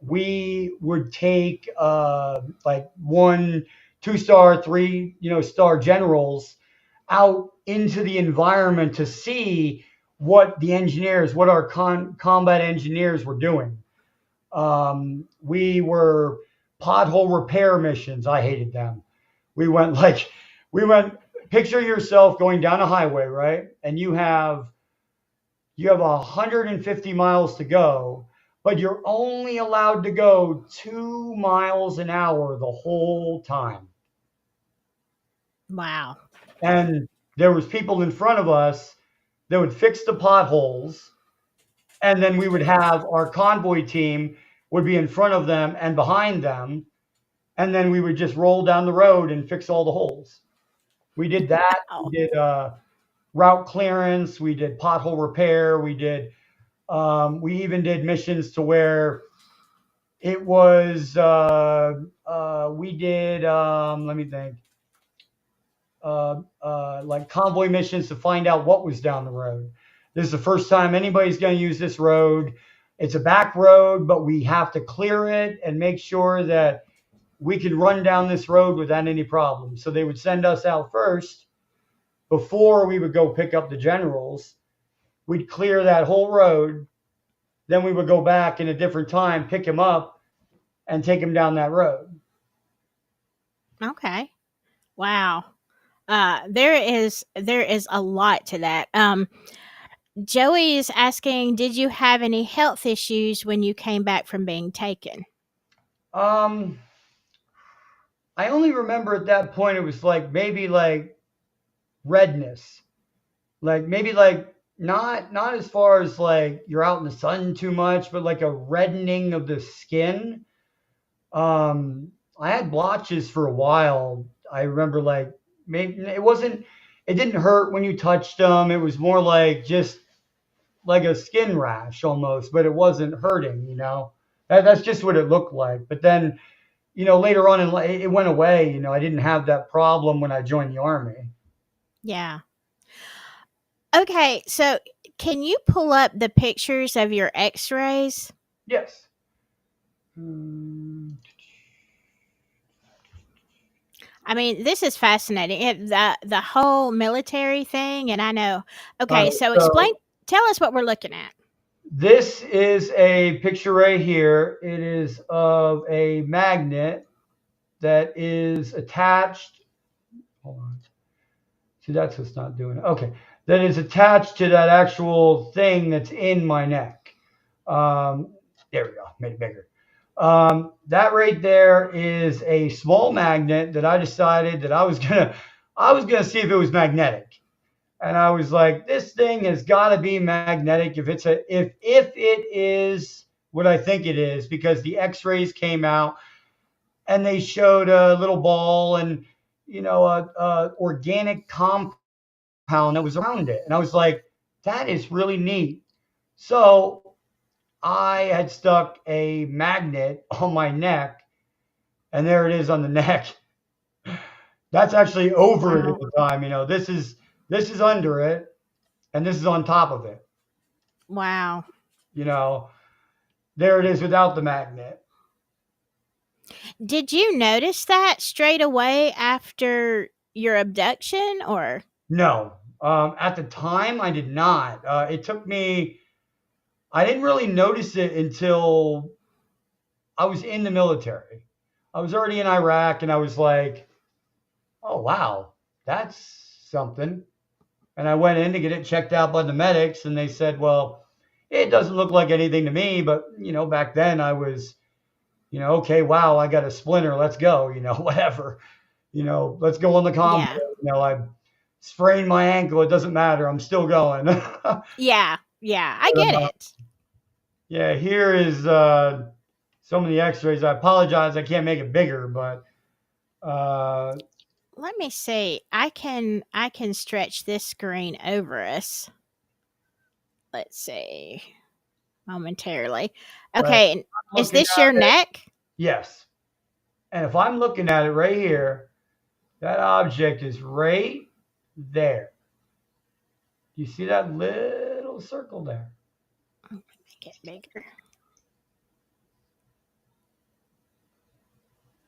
we would take like 1, 2-star, 3 star generals out into the environment to see what our combat engineers were doing. We were pothole repair missions. I hated them. We went like, picture yourself going down a highway, right? And you have 150 miles to go, but you're only allowed to go 2 miles an hour the whole time. Wow. And there was people in front of us that would fix the potholes, and then we would have our convoy team would be in front of them and behind them, and then we would just roll down the road and fix all the holes. We did that. We Oh, did route clearance. We did pothole repair. We even did missions to where it was. We did. Let me think. Like convoy missions to find out what was down the road. This is the first time anybody's going to use this road. It's a back road, but we have to clear it and make sure that we can run down this road without any problems. So they would send us out first before we would go pick up the generals. We'd clear that whole road. Then we would go back in a different time, pick him up, and take him down that road. okay. Wow. There is a lot to that. Joey is asking, did you have any health issues when you came back from being taken? Um, I only remember at that point it was like maybe like redness, like maybe like not as far as like you're out in the sun too much, but like a reddening of the skin. I had blotches for a while. I remember like maybe it didn't hurt when you touched them. It was more like just like a skin rash almost, but it wasn't hurting. That's just what it looked like. But then, later on in life, it went away. I didn't have that problem when I joined the army. Yeah. Okay, so can you pull up the pictures of your X-rays? Yes. Hmm. I mean, this is fascinating. The whole military thing, and I know. All Okay, right. so explain. So Tell us what we're looking at. this is a picture right here. It is of a magnet that is attached. Hold on. See, that's what's not doing it. Okay. That is attached to that actual thing that's in my neck. There we go. Made it bigger. That right there is a small magnet that I decided that I was gonna see if it was magnetic. And I was like, this thing has got to be magnetic if it is what I think it is, because the X-rays came out and they showed a little ball and a organic compound that was around it, and I was like, that is really neat. So I had stuck a magnet on my neck, and there it is on the neck. That's actually over it at Wow. the time. This is under it, and this is on top of it. Wow. You know, there it is without the magnet. Did you notice that straight away after your abduction, or? No, at the time I did not. It took me. I didn't really notice it until I was in the military. I was already in Iraq, and I was like, "Oh wow, that's something." And I went in to get it checked out by the medics, and they said, "Well, it doesn't look like anything to me, but back then I was, okay, wow, I got a splinter. Let's go. Whatever. Let's go on the combat. Yeah. I sprained my ankle. It doesn't matter. I'm still going." Yeah. Yeah. I get Uh, it. yeah, here is some of the X-rays. I apologize, I can't make it bigger, but uh, Let me see. I can stretch this screen over us. Let's see. Momentarily. right. Okay, and I'm is looking this your at it. neck? Yes, and if I'm looking at it right here, that object is right there. You see that little circle there? Make it bigger.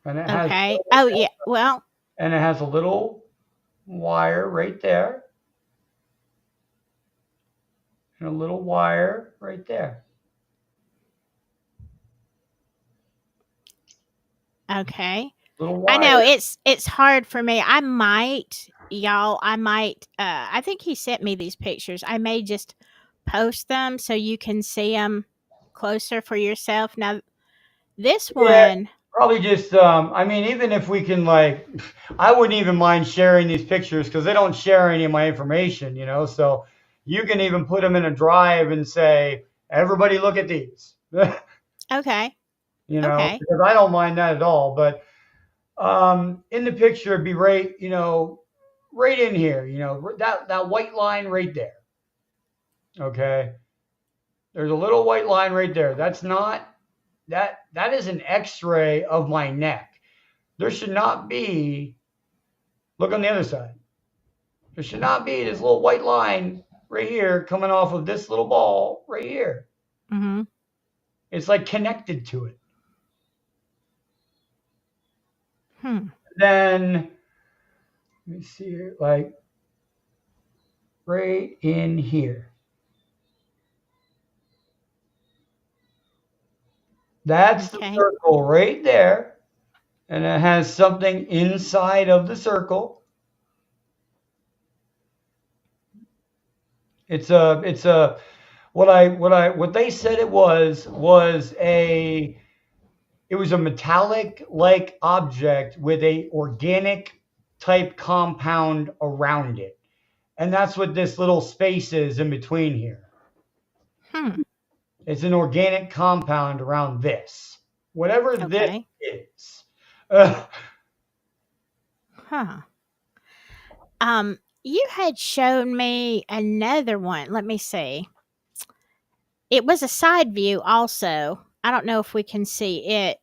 And it has Okay. Oh yeah. Well, and it has a little wire right there, and a little wire right there. okay. Little I know wire. it's hard for me. I might, y'all, I think he sent me these pictures. I may just post them so you can see them closer for yourself. Now, this Yeah, one, probably just. I mean, even if we can, like, I wouldn't even mind sharing these pictures because they don't share any of my information. So you can even put them in a drive and say, "Everybody, look at these." okay. Okay. Because I don't mind that at all. But in the picture, it'd be right, right in here. That white line right there. Okay, there's a little white line right there. That's not that is an X-ray of my neck. There should not be. Look on the other side. There should not be this little white line right here coming off of this little ball right here. Mhm. It's like connected to it. Hmm. Then let me see here, like right in here. That's the Okay. circle right there, and it has something inside of the circle. It's a what they said it was a metallic like object with a organic type compound around it. And that's what this little space is in between here. Hmm. It's an organic compound around this. Whatever this Okay. is. Uh, Huh. You had shown me another one. Let me see. It was a side view also. I don't know if we can see it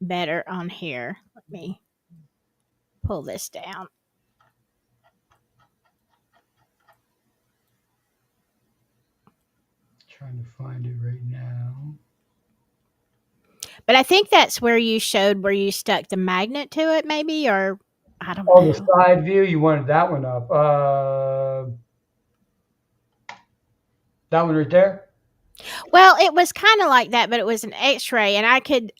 better on here. Let me pull this down. Trying to find it right now. But I think that's where you showed where you stuck the magnet to it, maybe, or I don't Oh, the know. side view. You wanted that one up. That one right there. Well, it was kind of like that, but it was an X-ray, and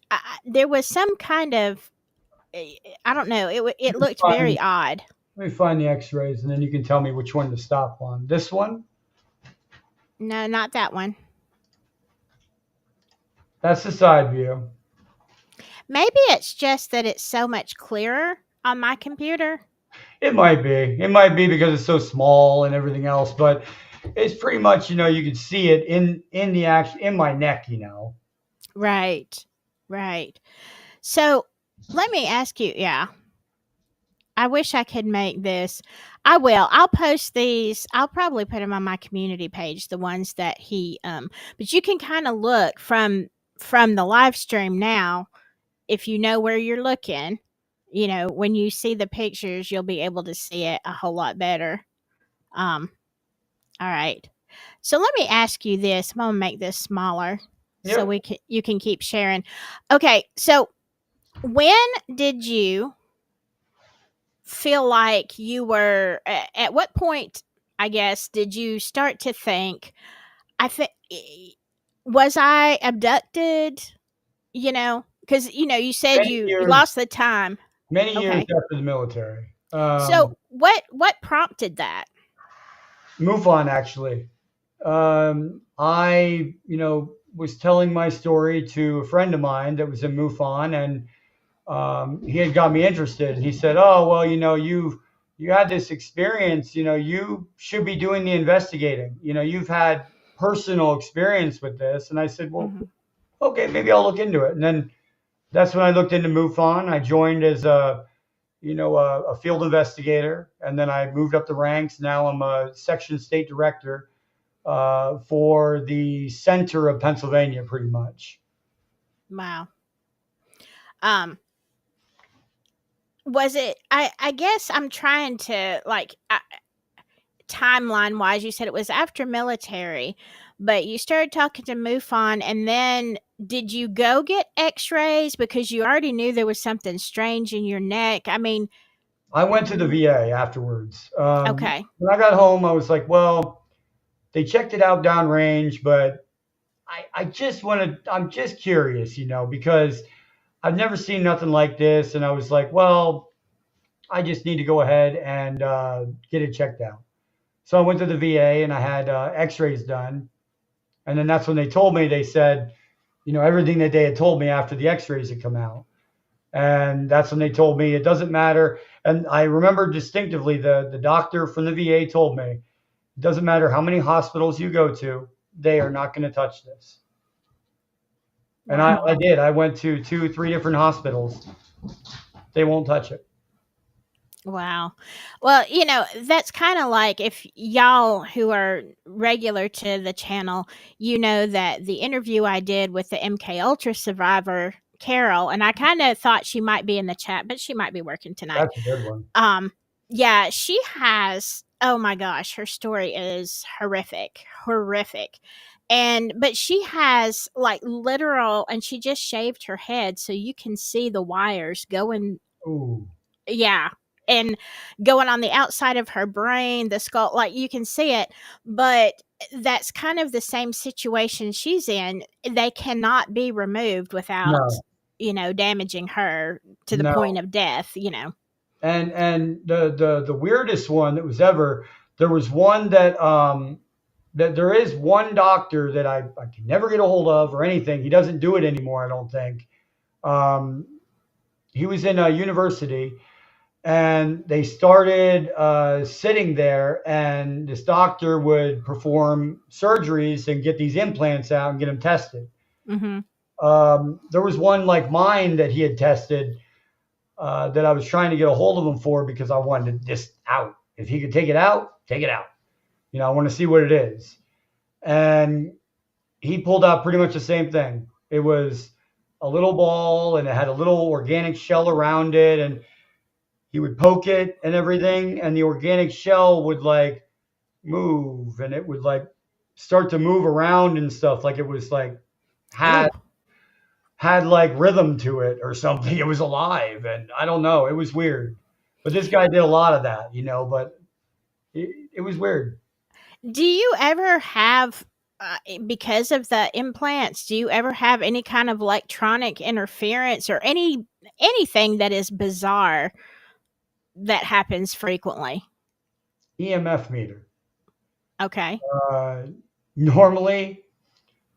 there was some kind of I don't know. It Let me looked find, very odd. let me find the X-rays, and then you can tell me which one to stop on. This one. No, not that one. That's the side view. Maybe it's just that it's so much clearer on my computer. It might be. It might be because it's so small and everything else, but it's pretty much, you can see it in the action in my neck, Right. Right. So, let me ask you, yeah. I wish I could make this. I will. I'll post these. I'll probably put them on my community page, the ones that but you can kind of look from the live stream now if you know where you're looking. When you see the pictures, you'll be able to see it a whole lot better. Um all right. So let me ask you this. I'm going to make this smaller so Yep. you can keep sharing. Okay, so when did you feel like you were at what point, I guess, did you start to think, I think, was I abducted? Because you said Many you years, lost the time. many years Okay. after the military. So what prompted that? MUFON actually. I, was telling my story to a friend of mine that was in MUFON, and he had got me interested. And he said, "Oh, well, you had this experience. You should be doing the investigating. You've had personal experience with this." And I said, "Well, Hmm. okay, maybe I'll look into it." And then that's when I looked into MUFON. I joined as a field investigator, and then I moved up the ranks. Now I'm a section state director for the center of Pennsylvania, pretty much. Wow. Um, was it? I guess I'm trying to timeline wise. You said it was after military, but you started talking to MUFON, and then did you go get X-rays because you already knew there was something strange in your neck? I mean, I went to the VA afterwards. okay. When I got home, I was like, well, they checked it out downrange, but I'm just curious, because I've never seen nothing like this. And I was like, well, I just need to go ahead and get it checked out. So I went to the VA and I had x-rays done. And then that's when they said, everything that they had told me after the x-rays had come out. And that's when they told me it doesn't matter. And I remember distinctively the doctor from the VA told me, it doesn't matter how many hospitals you go to, they are not going to touch this. And I Wow. did. I went to 3 different hospitals. They won't touch it. Wow. Well, that's kind of like if y'all who are regular to the channel, you know that the interview I did with the MK Ultra survivor, Carol, and I kind of thought she might be in the chat, but she might be working tonight. That's a good one. Yeah, she has, oh my gosh, her story is horrific, horrific. But she has like literal, and she just shaved her head so you can see the wires going. Ooh. Yeah. And going on the outside of her brain, the skull, like you can see it, but that's kind of the same situation she's in. They cannot be removed without, No, damaging her to the point no. of death. And the weirdest one that was ever, there was one that there is one doctor that I can never get a hold of or anything. He doesn't do it anymore, I don't think. Um, he was in a university, and they started sitting there, and this doctor would perform surgeries and get these implants out and get them tested. Hmm. There was one like mine that he had tested that I was trying to get a hold of him for because I wanted this out. If he could take it out, take it out. I want to see what it is. And he pulled out pretty much the same thing. It was a little ball and it had a little organic shell around it, and he would poke it and everything, and the organic shell would like move, and it would like start to move around and stuff, like it was like had Ooh. had like rhythm to it or something. It was alive, and I don't know. It was weird. But this guy did a lot of that, but it was weird. Do you ever have, because of the implants, do you ever have any kind of electronic interference or anything that is bizarre that happens frequently? EMF meter. Okay. Uh, Normally,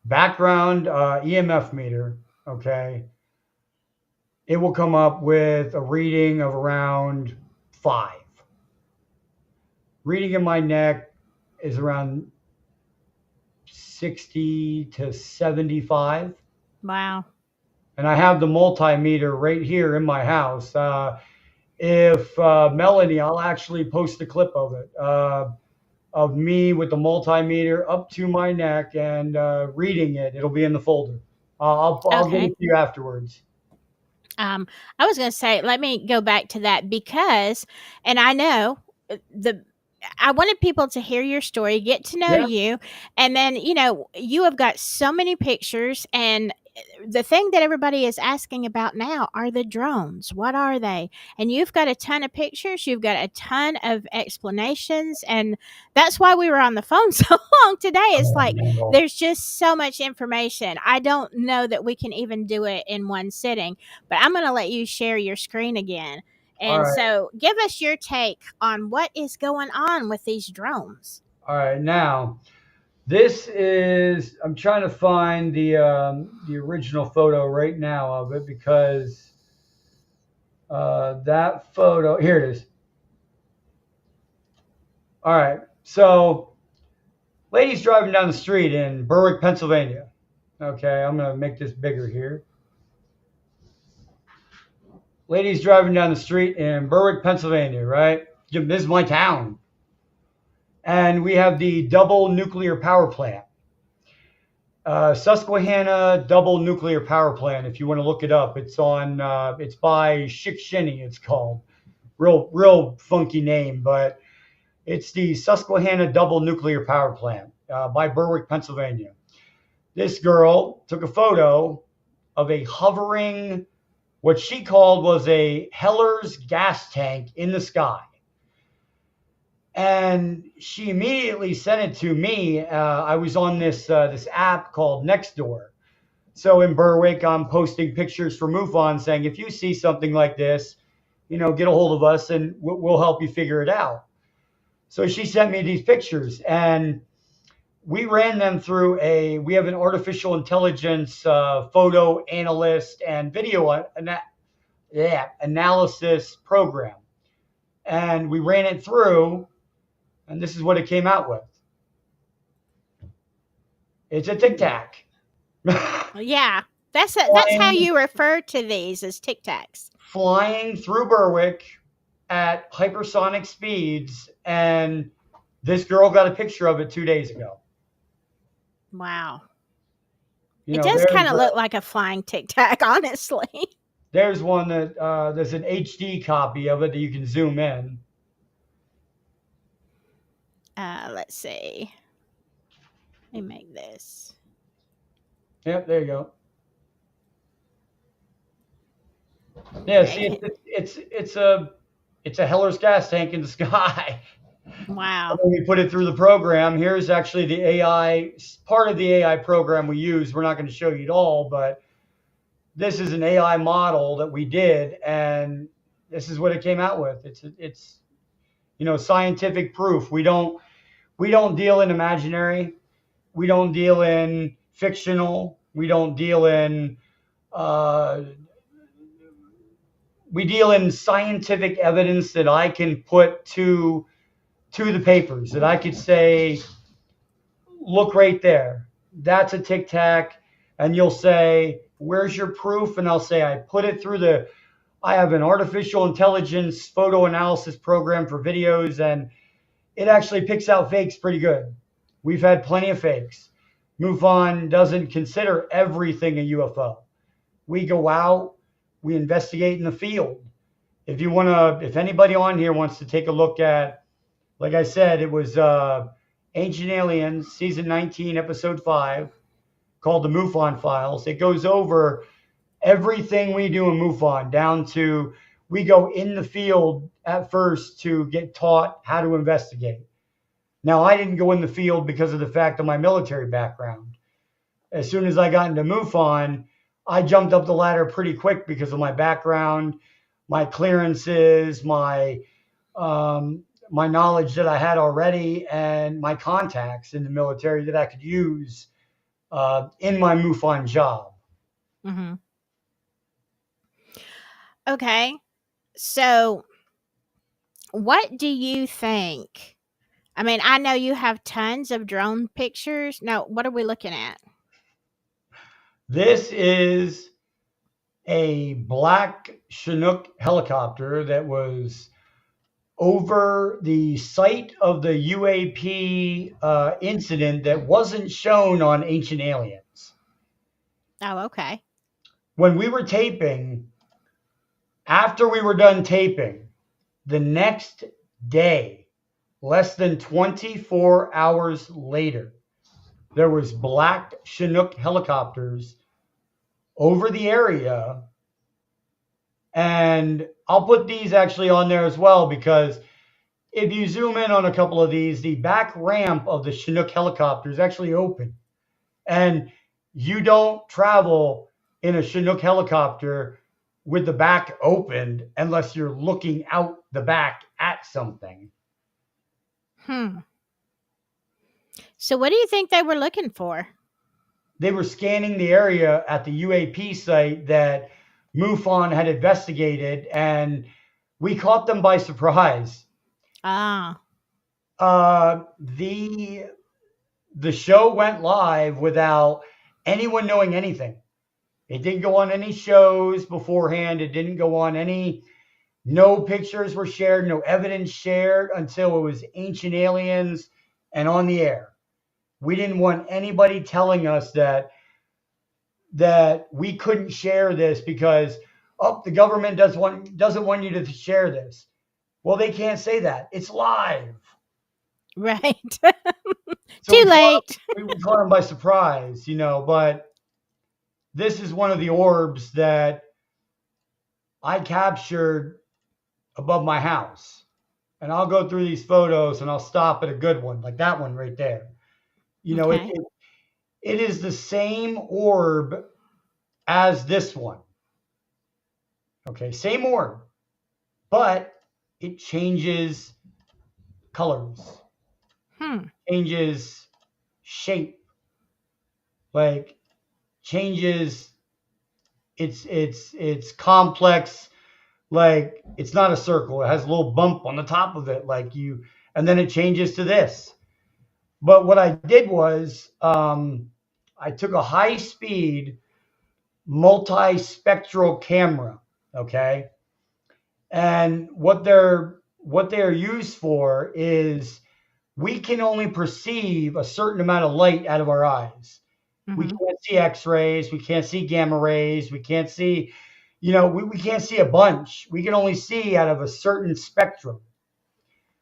background EMF meter, okay, it will come up with a reading of around 5. Reading in my neck is around 60 to 75. Wow. And I have the multimeter right here in my house. If Melanie, I'll actually post a clip of it, of me with the multimeter up to my neck and reading it. It'll be in the folder. I'll get it Okay. to you afterwards. I was going to say, let me go back to that because, and I know the, I wanted people to hear your story, get to know Yeah. you, and then, you have got so many pictures. And the thing that everybody is asking about now are the drones. What are they? And you've got a ton of pictures, you've got a ton of explanations, and that's why we were on the phone so long today. It's Oh, like no. there's just so much information. I don't know that we can even do it in one sitting, but I'm going to let you share your screen again. All And right. so give us your take on what is going on with these drones. All right. Now, this is, I'm trying to find the original photo right now of it because that photo, here it is. All right. So, ladies driving down the street in Berwick, Pennsylvania. Okay, I'm going to make this bigger here. Ladies driving down the street in Berwick, Pennsylvania, right? This is my town. And we have the double nuclear power plant. Susquehanna double nuclear power plant. If you want to look it up, it's on. It's by Shikshinny. It's called. Real funky name, but it's the Susquehanna double nuclear power plant by Berwick, Pennsylvania. This girl took a photo of a hovering, what she called was a Heller's gas tank in the sky. And she immediately sent it to me. I was on this app called Nextdoor. So in Berwick, I'm posting pictures for MUFON saying, if you see something like this, get a hold of us and we'll help you figure it out. So she sent me these pictures, and we ran them through we have an artificial intelligence photo analyst and video analysis program. And we ran it through, and this is what it came out with. It's a Tic Tac. Yeah, that's how flying, you refer to these, as Tic Tacs. flying through Berwick at hypersonic speeds, and this girl got a picture of it 2 days ago. Wow. You It know, does kind there's of look like a flying Tic Tac, honestly. there's one that there's an HD copy of it that you can zoom in. Let's see. Let me make this. Yep, there you go. Yeah, see, Okay. it's a Heller's gas tank in the sky. Wow. When we put it through the program, here's actually the AI, part of the AI program we use. We're not going to show you it all, but this is an AI model that we did, and this is what it came out with. It's scientific proof. We don't deal in imaginary. We don't deal in fictional. We don't deal in we deal in scientific evidence that I can put to the papers, that I could say, look right there. That's a Tic Tac. And you'll say, where's your proof? And I'll say, I have an artificial intelligence photo analysis program for videos, and it actually picks out fakes pretty good. We've had plenty of fakes. MUFON doesn't consider everything a UFO. We go out, we investigate in the field. If anybody on here wants to take a look at, like I said, it was Ancient Aliens, season 19, episode 5, called the MUFON Files. It goes over everything we do in MUFON, down to we go in the field at first to get taught how to investigate. Now, I didn't go in the field because of the fact of my military background. As soon as I got into MUFON, I jumped up the ladder pretty quick because of my background, my clearances, my knowledge that I had already, and my contacts in the military that I could use in my MUFON job. Mm-hmm. Okay. So, what do you think? I mean, I know you have tons of drone pictures. Now, what are we looking at? This is a black Chinook helicopter that was over the site of the UAP incident that wasn't shown on Ancient Aliens. Oh, okay. When we were taping, after we were done taping, the next day, less than 24 hours later, there was black Chinook helicopters over the area. And I'll put these actually on there as well, because if you zoom in on a couple of these, the back ramp of the Chinook helicopter is actually open. And you don't travel in a Chinook helicopter with the back opened unless you're looking out the back at something. So, what do you think they were looking for? They were scanning the area at the UAP site that MUFON had investigated, and we caught them by surprise. Ah. The show went live without anyone knowing anything. It didn't go on any shows beforehand. It didn't go on any, no pictures were shared, no evidence shared until it was Ancient Aliens and on the air. We didn't want anybody telling us that we couldn't share this because, the government doesn't want you to share this. Well, they can't say that. It's live. Right. So Too late. We caught them by surprise, but this is one of the orbs that I captured above my house. And I'll go through these photos and I'll stop at a good one, like that one right there. Okay. It is the same orb as this one. Okay, same orb, but it changes colors, changes shape, like changes it's complex. Like, it's not a circle, it has a little bump on the top of it, and then it changes to this. But what I did was I took a high-speed multi-spectral camera, okay? And what they're used for is we can only perceive a certain amount of light out of our eyes. We can't see X-rays, we can't see gamma rays, we can't see, we can't see a bunch. We can only see out of a certain spectrum.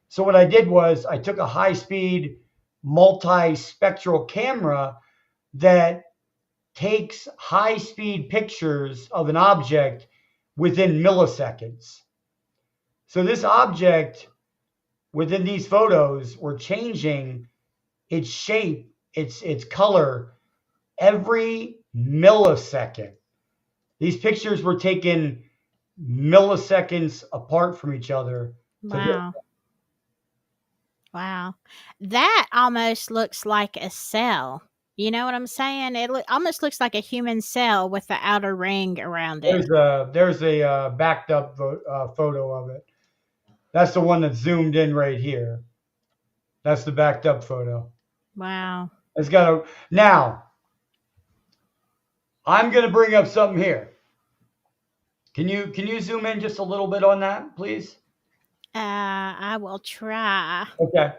So what I did was I took a high-speed multi-spectral camera that takes high-speed pictures of an object within milliseconds. So this object within these photos were changing its shape, its color every millisecond. These pictures were taken milliseconds apart from each other. Wow. Wow. That almost looks like a cell. You know what I'm saying? It almost looks like a human cell with the outer ring around it. There's a backed up photo of it. That's the one that's zoomed in right here. That's the backed up photo. Wow. Now, I'm going to bring up something here. Can you zoom in just a little bit on that, please? I will try. Okay.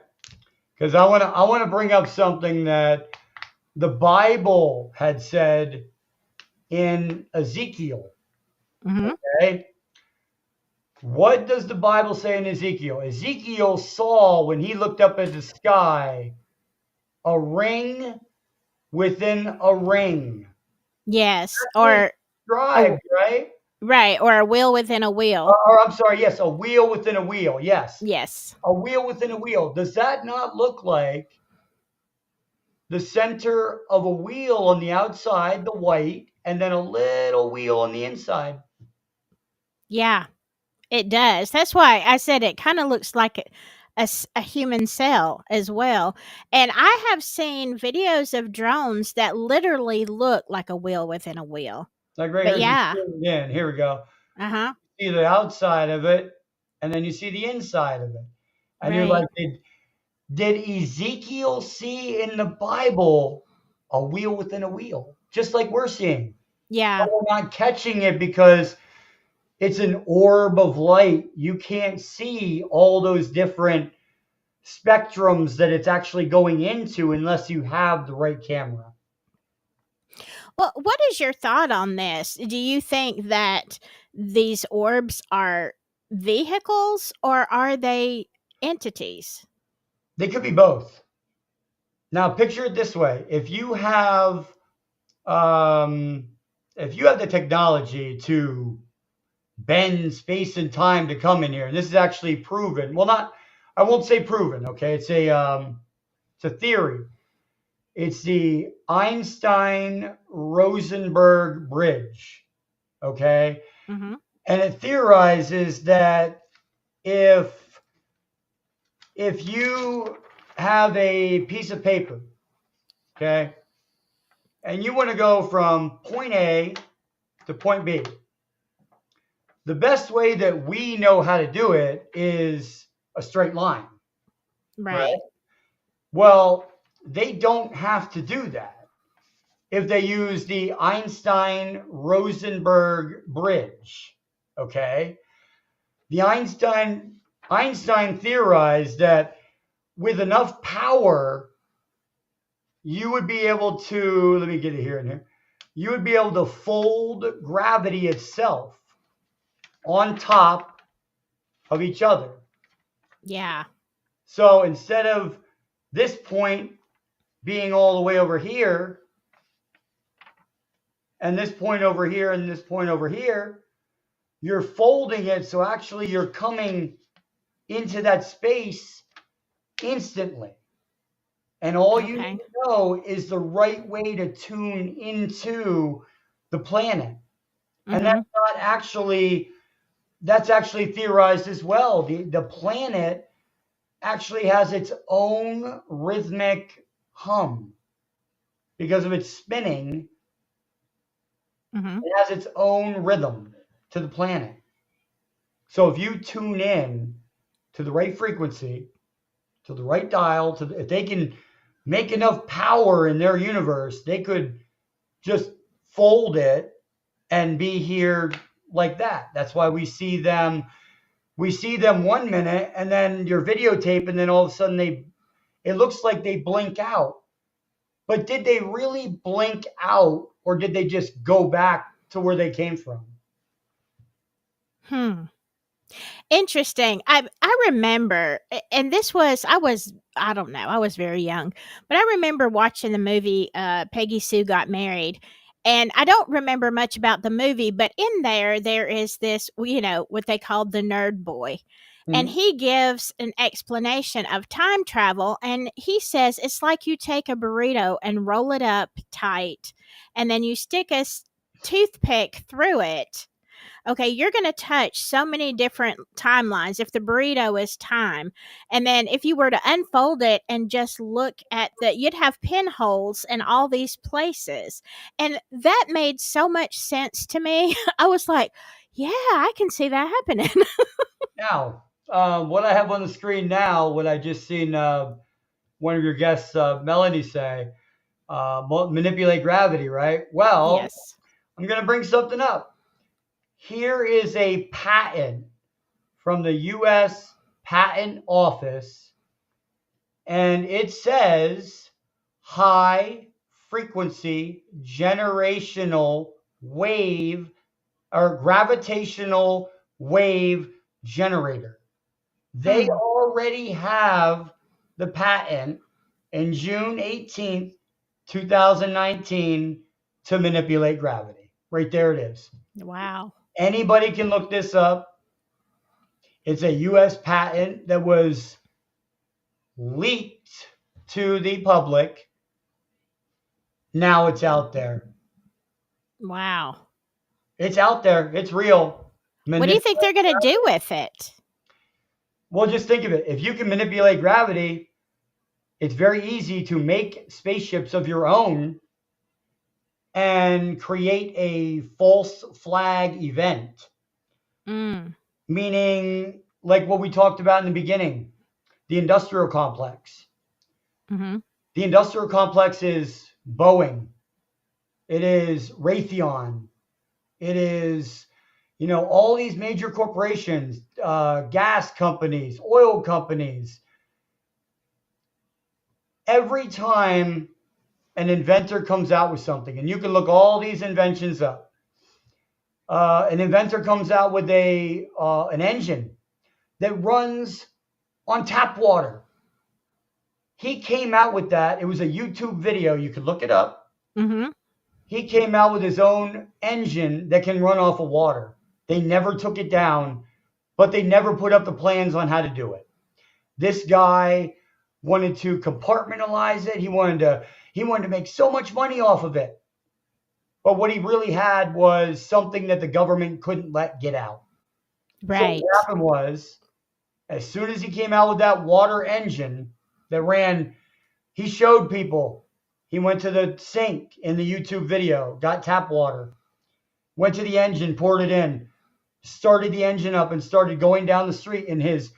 Because I want to bring up something that the Bible had said in Ezekiel. Mm-hmm. Okay. What does the Bible say in Ezekiel? Ezekiel saw, when he looked up at the sky, a ring within a ring. Yes. That's what it A described, right? right, or a wheel within a wheel. Or I'm sorry, yes, a wheel within a wheel. Yes, Yes. a wheel within a wheel. Does that not look like the center of a wheel on the outside, the white, and then a little wheel on the inside? Yeah, it does. That's why I said it kind of looks like a human cell as well. And I have seen videos of drones that literally look like a wheel within a wheel. Like right But here, just yeah. zoom it in. Here we go. Uh-huh. See the outside of it, and then you see the inside of it. And you're like, Right. did Ezekiel see in the Bible a wheel within a wheel? Just like we're seeing. But Yeah. we're not catching it because it's an orb of light. You can't see all those different spectrums that it's actually going into unless you have the right camera. Well, what is your thought on this? Do you think that these orbs are vehicles or are they entities? They could be both. Now, picture it this way: um, if you have the technology to bend space and time to come in here, and this is actually proven. Well, not, I won't say proven. Okay, it's a theory. It's the Einstein-Rosenberg bridge. Okay, Mhm. and it theorizes that if you have a piece of paper, okay, and you want to go from point A to point B, the best way that we know how to do it is a straight line, right? Right. Well, they don't have to do that if they use the Einstein-Rosenberg bridge, okay? The Einstein theorized that with enough power, you would be able to, let me get it here and here. You would be able to fold gravity itself on top of each other. Yeah. So instead of this point being all the way over here, and this point over here, and this point over here, you're folding it. So actually, you're coming into that space instantly. And all you need Okay. to know is the right way to tune into the planet. And Mhm. that's actually theorized as well. The planet actually has its own rhythmic hum because of its spinning. Mhm. It has its own rhythm to the planet. So if you tune in to the right frequency, to the right dial, if they can make enough power in their universe, they could just fold it and be here like that. That's why we see them. We see them 1 minute, and then your videotape, and then all of a sudden it looks like they blink out. But did they really blink out, or did they just go back to where they came from? Hmm. Interesting. I remember, and this was I don't know, I was very young, but I remember watching the movie Peggy Sue Got Married, and I don't remember much about the movie, but in there is this, what they called the nerd boy, and Mhm. he gives an explanation of time travel, and he says it's like you take a burrito and roll it up tight, and then you stick toothpick through it. Okay, you're going to touch so many different timelines if the burrito is time. And then if you were to unfold it and just look at you'd have pinholes in all these places. And that made so much sense to me. I was like, yeah, I can see that happening. Now, what I have on the screen now, what I just seen one of your guests, Melanie, say, manipulate gravity, right? Well, Yes. I'm going to bring something up. Here is a patent from the U.S. Patent Office, and it says high frequency generational wave or gravitational wave generator. They Mm. already have the patent in June 18th, 2019 to manipulate gravity. Right there it is. Wow. Anybody can look this up. It's a US patent that was leaked to the public. Now it's out there. Wow. It's out there. It's real. What do you think they're going to do with it? Well, just think of it. If you can manipulate gravity, it's very easy to make spaceships of your own and create a false flag event. Mm. Meaning, like what we talked about in the beginning, the industrial complex. Mm-hmm. The industrial complex is Boeing. It is Raytheon. It is, all these major corporations, gas companies, oil companies. Every time an inventor comes out with something, and you can look all these inventions up, an inventor comes out with an engine that runs on tap water. He came out with that. It was a YouTube video. You could look it up. Mm-hmm. He came out with his own engine that can run off of water. They never took it down, but they never put up the plans on how to do it. This guy wanted to compartmentalize it. He wanted to make so much money off of it. But what he really had was something that the government couldn't let get out. So Right. what happened was, as soon as he came out with that water engine that ran, he showed people. He went to the sink in the YouTube video, got tap water, went to the engine, poured it in, started the engine up, and started going down the street in his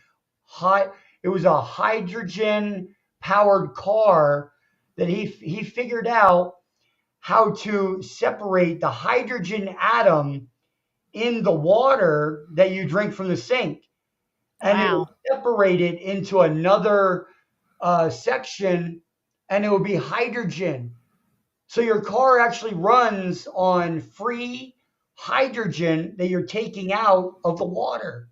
it was a hydrogen powered car that he figured out how to separate the hydrogen atom in the water that you drink from the sink. And it would Wow. separate it into another section, and it would be hydrogen. So your car actually runs on free hydrogen that you're taking out of the water.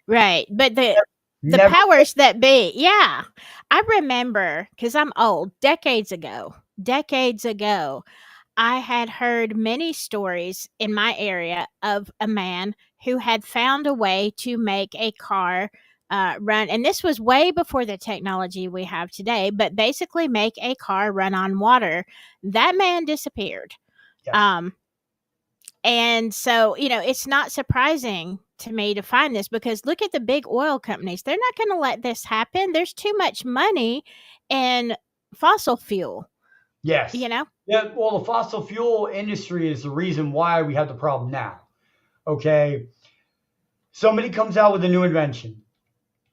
Right. But the Never. powers that be, yeah. I remember, because I'm old, decades ago, I had heard many stories in my area of a man who had found a way to make a car run. And this was way before the technology we have today, but basically make a car run on water. That man disappeared. Yes. And so, it's not surprising to me to find this, because look at the big oil companies. They're not going to let this happen. There's too much money in fossil fuel, Yes. you know? Yeah, well, the fossil fuel industry is the reason why we have the problem now. Okay. Somebody comes out with a new invention.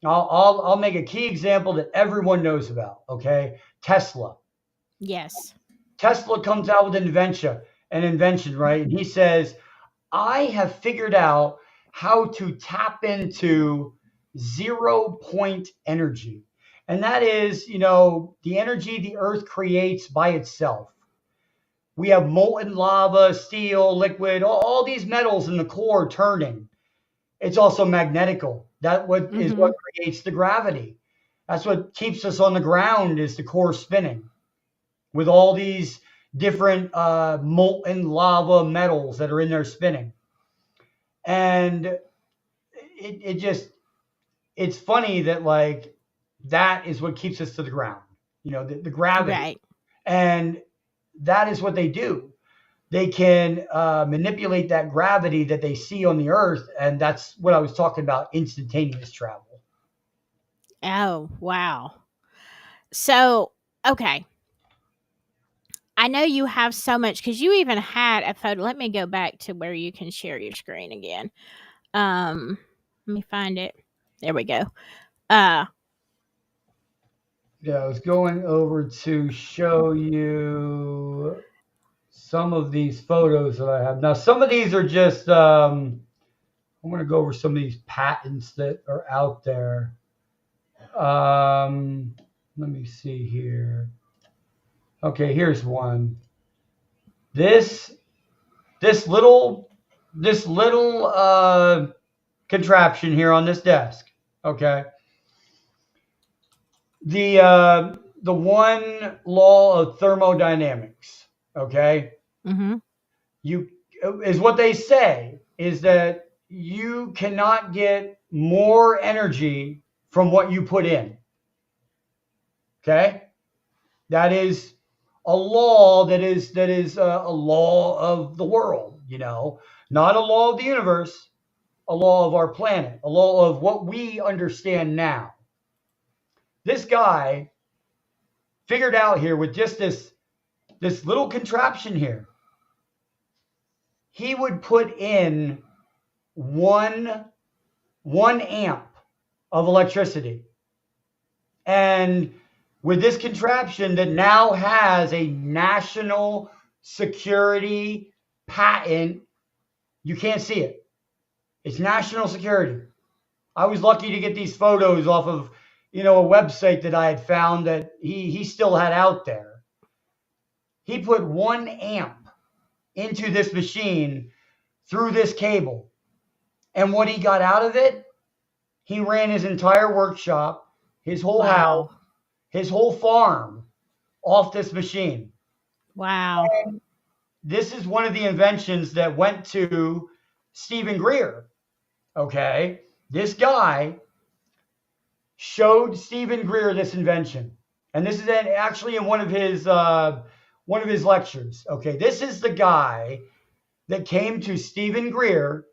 I'll make a key example that everyone knows about. Okay. Tesla. Yes. Tesla comes out with an invention, right? And he says, I have figured out how to tap into 0 point energy. And that is, the energy the earth creates by itself. We have molten lava, steel, liquid, all these metals in the core turning. It's also magnetical. That is what creates the gravity. That's what keeps us on the ground, is the core spinning with all these different molten lava metals that are in there spinning. And it's funny that, like, that is what keeps us to the ground, the gravity. Right. And that is what they do. They can manipulate that gravity that they see on the earth. And that's what I was talking about, instantaneous travel. Oh, wow. So, okay. I know you have so much, because you even had a photo. Let me go back to where you can share your screen again. Let me find it. There we go. Yeah, I was going over to show you some of these photos that I have. Now, some of these are just, I'm going to go over some of these patents that are out there. Let me see here. Okay, here's one. This this little this little contraption here on this desk. Okay, the one law of thermodynamics. Okay, Mm-hmm. you is what they say is that you cannot get more energy from what you put in. Okay, that is a law that is a law of the world. Not a law of the universe, a law of our planet, a law of what we understand now. This guy figured out here with just this little contraption here. He would put in one amp of electricity. And with this contraption that now has a national security patent, you can't see it. It's national security. I was lucky to get these photos off of, a website that I had found that he still had out there. He put 1 amp into this machine through this cable. And what he got out of it, he ran his entire workshop, his whole house, Wow. his whole farm off this machine. Wow. And this is one of the inventions that went to Stephen Greer. Okay. This guy showed Stephen Greer this invention. And this is actually in one of his lectures. Okay. This is the guy that came to Stephen Greer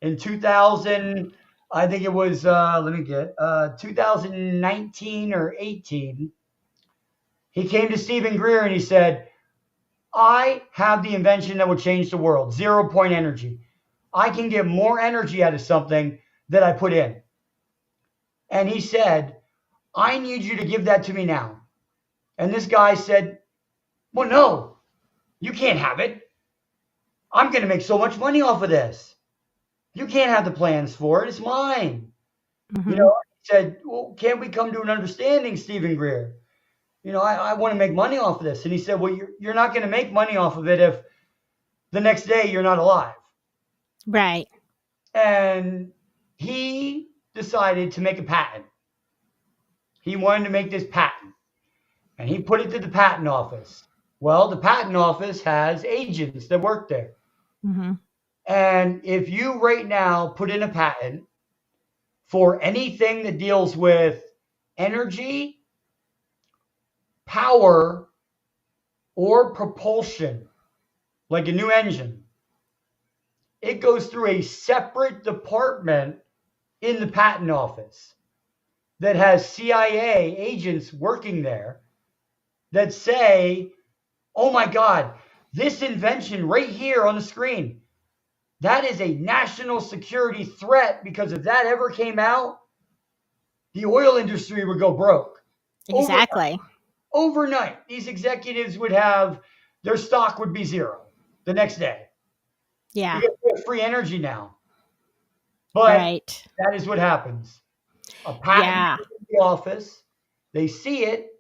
in 2000. I think it was 2019 or 18. He came to Stephen Greer and he said, I have the invention that will change the world, 0 point energy. I can get more energy out of something that I put in. And he said, I need you to give that to me now. And this guy said, well, no, you can't have it. I'm going to make so much money off of this. You can't have the plans for it. It's mine. Mm-hmm. He said, well, can't we come to an understanding, Stephen Greer? I want to make money off of this. And he said, well, you're not going to make money off of it if the next day you're not alive. Right. And he decided to make a patent. He wanted to make this patent. And he put it to the patent office. Well, the patent office has agents that work there. Mm-hmm. And if you right now put in a patent for anything that deals with energy, power, or propulsion, like a new engine, it goes through a separate department in the patent office that has CIA agents working there that say, oh my God, this invention right here on the screen, that is a national security threat, because if that ever came out, the oil industry would go broke. Exactly. Overnight, these executives would have, their stock would be zero the next day. Yeah. Because we have free energy now. But Right. that is what happens. A patent in the office, they see it,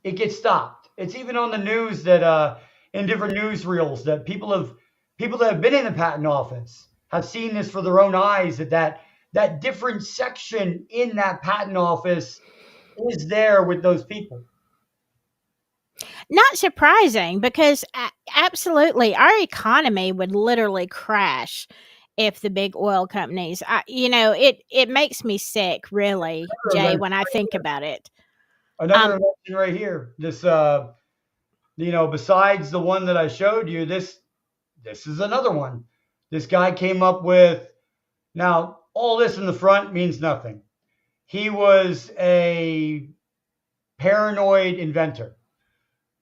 it gets stopped. It's even on the news that in different newsreels that people that have been in the patent office have seen this for their own eyes, that different section in that patent office is there with those people. Not surprising, because absolutely our economy would literally crash if the big oil companies, it makes me sick, really, Jay, when I think about it. Another invention right here. This, besides the one that I showed you, this is another one. This guy came up with, now all this in the front means nothing. He was a paranoid inventor.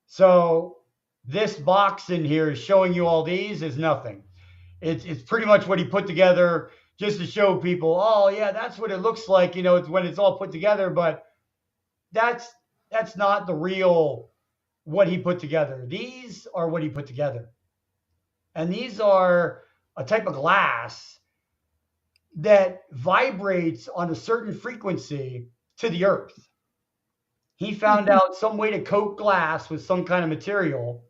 So this box in here is showing you all these is nothing. It's pretty much what he put together just to show people, oh yeah, that's what it looks like, it's when it's all put together, but that's not the real what he put together. These are what he put together. And these are a type of glass that vibrates on a certain frequency to the earth. He found out some way to coat glass with some kind of material.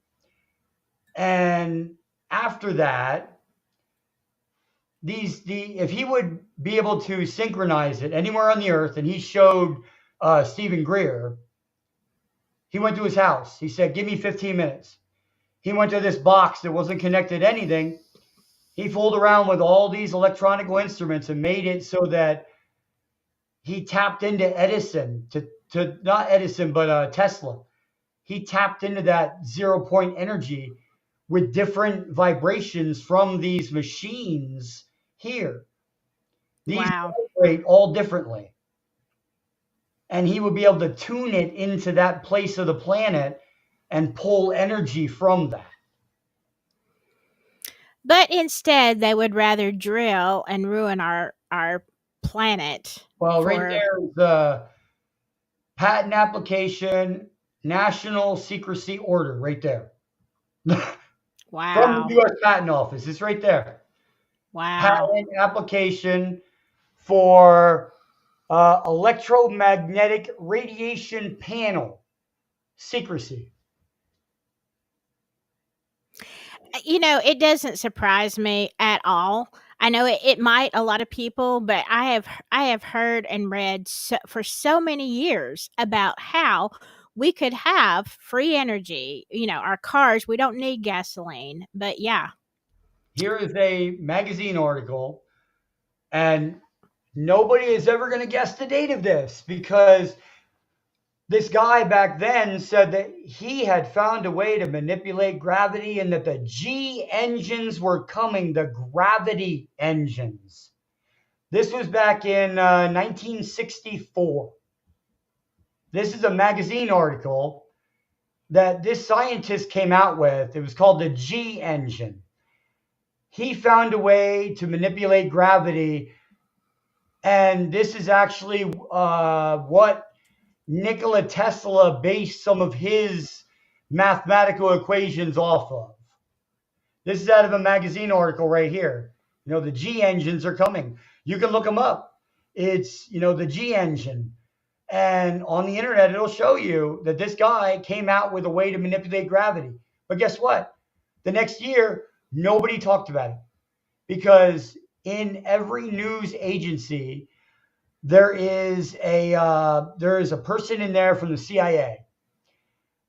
And after that, if he would be able to synchronize it anywhere on the earth, and he showed Stephen Greer, he went to his house. He said, "Give me 15 minutes." He went to this box that wasn't connected to anything. He fooled around with all these electronical instruments and made it so that he tapped into Edison, to not Edison, but Tesla. He tapped into that 0 point energy with different vibrations from these machines here. These Wow. vibrate all differently. And he would be able to tune it into that place of the planet and pull energy from that. But instead, they would rather drill and ruin our planet Well, right for there is the patent application, national secrecy order, right there. From the wow. U.S. Patent Office. It's right there. Wow. Patent application for electromagnetic radiation panel secrecy. It doesn't surprise me at all. I know it might a lot of people, but I have heard and read for so many years about how we could have free energy. Our cars, we don't need gasoline. But yeah. Here is a magazine article, and nobody is ever going to guess the date of this, because this guy back then said that he had found a way to manipulate gravity and that the G engines were coming, the gravity engines. This was back in 1964. This is a magazine article that this scientist came out with. It was called the G engine. He found a way to manipulate gravity, and this is actually what Nikola Tesla based some of his mathematical equations off of. This is out of a magazine article right here. The G engines are coming. You can look them up. It's, the G engine. And on the internet, it'll show you that this guy came out with a way to manipulate gravity. But guess what? The next year, nobody talked about it, because in every news agency, there is a person in there from the CIA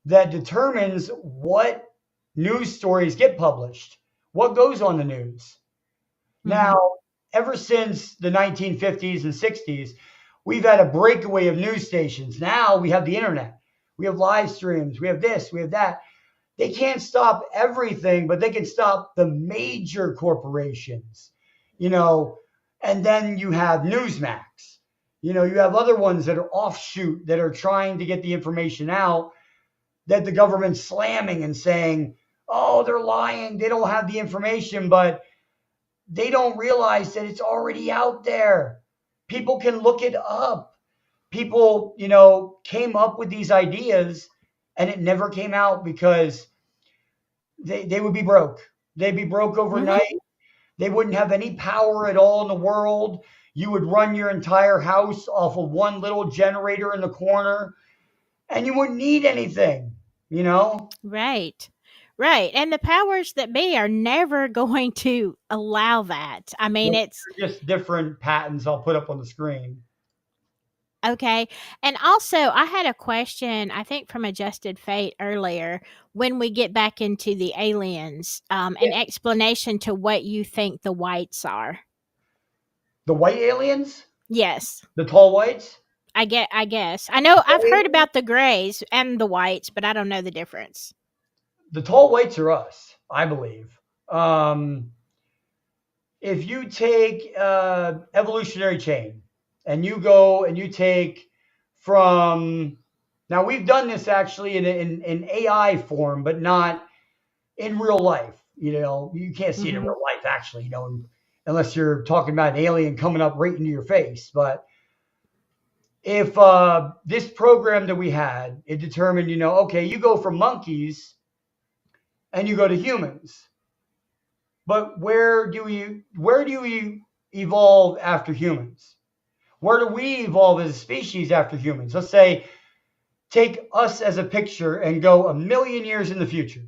that determines what news stories get published, what goes on the news. Mhm. Now, ever since the 1950s and 60s, we've had a breakaway of news stations. Now we have the internet. We have live streams. We have this, we have that. They can't stop everything, but they can stop the major corporations, and then you have Newsmax. You have other ones that are offshoot that are trying to get the information out, that the government's slamming and saying, "Oh, they're lying. They don't have the information," but they don't realize that it's already out there. People can look it up. People, came up with these ideas, and it never came out because they would be broke. They'd be broke Mhm. overnight. They wouldn't have any power at all in the world. You would run your entire house off of one little generator in the corner, and you wouldn't need anything, Right. Right. And the powers that be are never going to allow that. I mean, it's Just different patents I'll put up on the screen. okay. And also, I had a question, I think from Adjusted Fate earlier, when we get back into the aliens, an explanation to what you think the whites are. The white aliens? Yes. The tall whites? I guess. I know I've heard about the grays and the whites, but I don't know the difference. The tall whites are us, I believe. If you take evolutionary chain and you go and you take from, now we've done this actually in AI form, but not in real life. You can't see it in Mhm. real life actually, unless you're talking about an alien coming up right into your face. But if this program that we had, it determined, okay, you go from monkeys and you go to humans. But where do you evolve after humans? Where do we evolve as a species after humans? Let's say take us as a picture and go a million years in the future.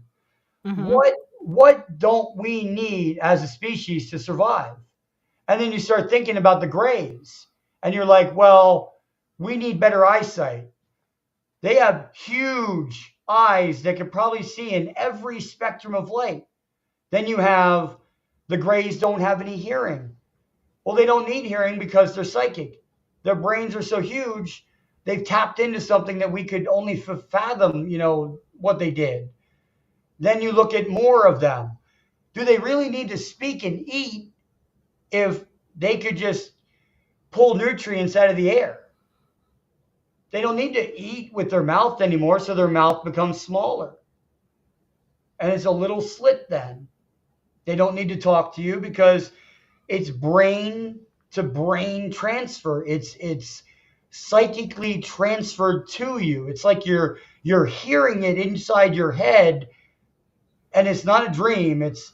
Mhm. What don't we need as a species to survive? And then you start thinking about the grays, and you're like, well, we need better eyesight. They have huge eyes that can probably see in every spectrum of light. Then you have the grays don't have any hearing. Well, they don't need hearing because they're psychic. Their brains are so huge, they've tapped into something that we could only fathom, what they did. Then you look at more of them. Do they really need to speak and eat if they could just pull nutrients out of the air? They don't need to eat with their mouth anymore, so their mouth becomes smaller. And it's a little slit then. They don't need to talk to you because it's brain to brain transfer. It's psychically transferred to you. It's like you're hearing it inside your head, and it's not a dream. It's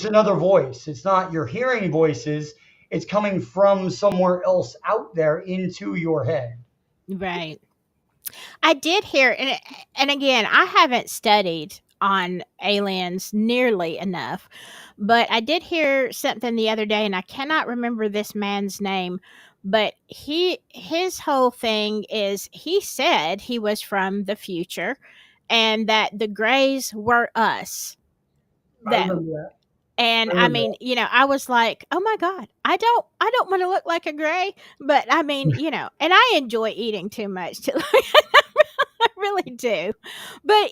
another voice. It's not your hearing voices. It's coming from somewhere else out there into your head. Right. I did hear, and again, I haven't studied on aliens nearly enough, but I did hear something the other day, and I cannot remember this man's name, but his whole thing is he said he was from the future, and that the Greys were us. I That remember that. and I I remember mean, I was like, "Oh my god, I don't want to look like a gray," but I mean, and I enjoy eating too much to I really do. But,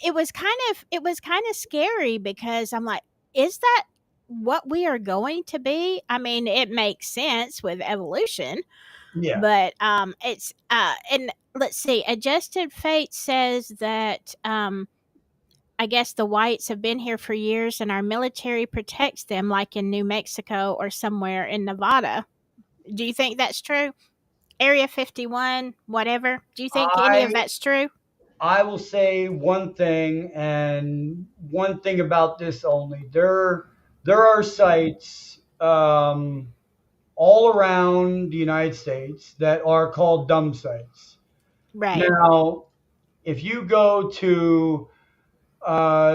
it was kind of scary because I'm like, is that what we are going to be? I mean, it makes sense with evolution, Yeah. but it's and let's see, Adjusted Fate says that I guess the whites have been here for years and our military protects them like in New Mexico or somewhere in Nevada. Do you think that's true? Area 51, whatever. Do you think any of I that's true? I will say one thing, and one thing about this only. There are sites all around the United States that are called dumb sites. Right. Now, if you go to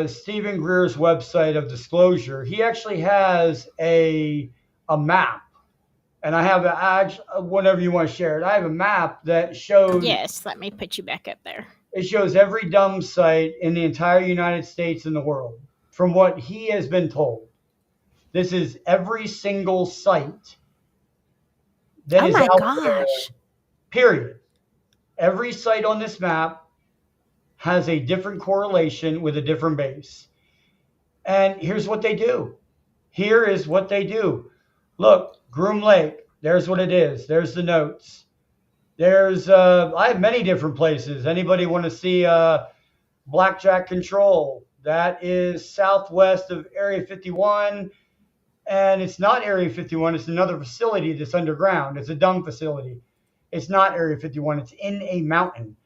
Stephen Greer's website of disclosure, he actually has a map, and I have whatever you want to share it. I have a map that shows Yes, let me put you back up there. it shows every dumb site in the entire United States and the world, from what he has been told. This is every single site that Oh is my out there, gosh. period. Every site on this map has a different correlation with a different base. And here's what they do. Here is what they do. Look, Groom Lake, there's what it is. There's the notes. I have many different places. Anybody want to see Blackjack Control? That is southwest of Area 51. And it's not Area 51. It's another facility that's underground. It's a dumb facility. It's not Area 51. It's in a mountain.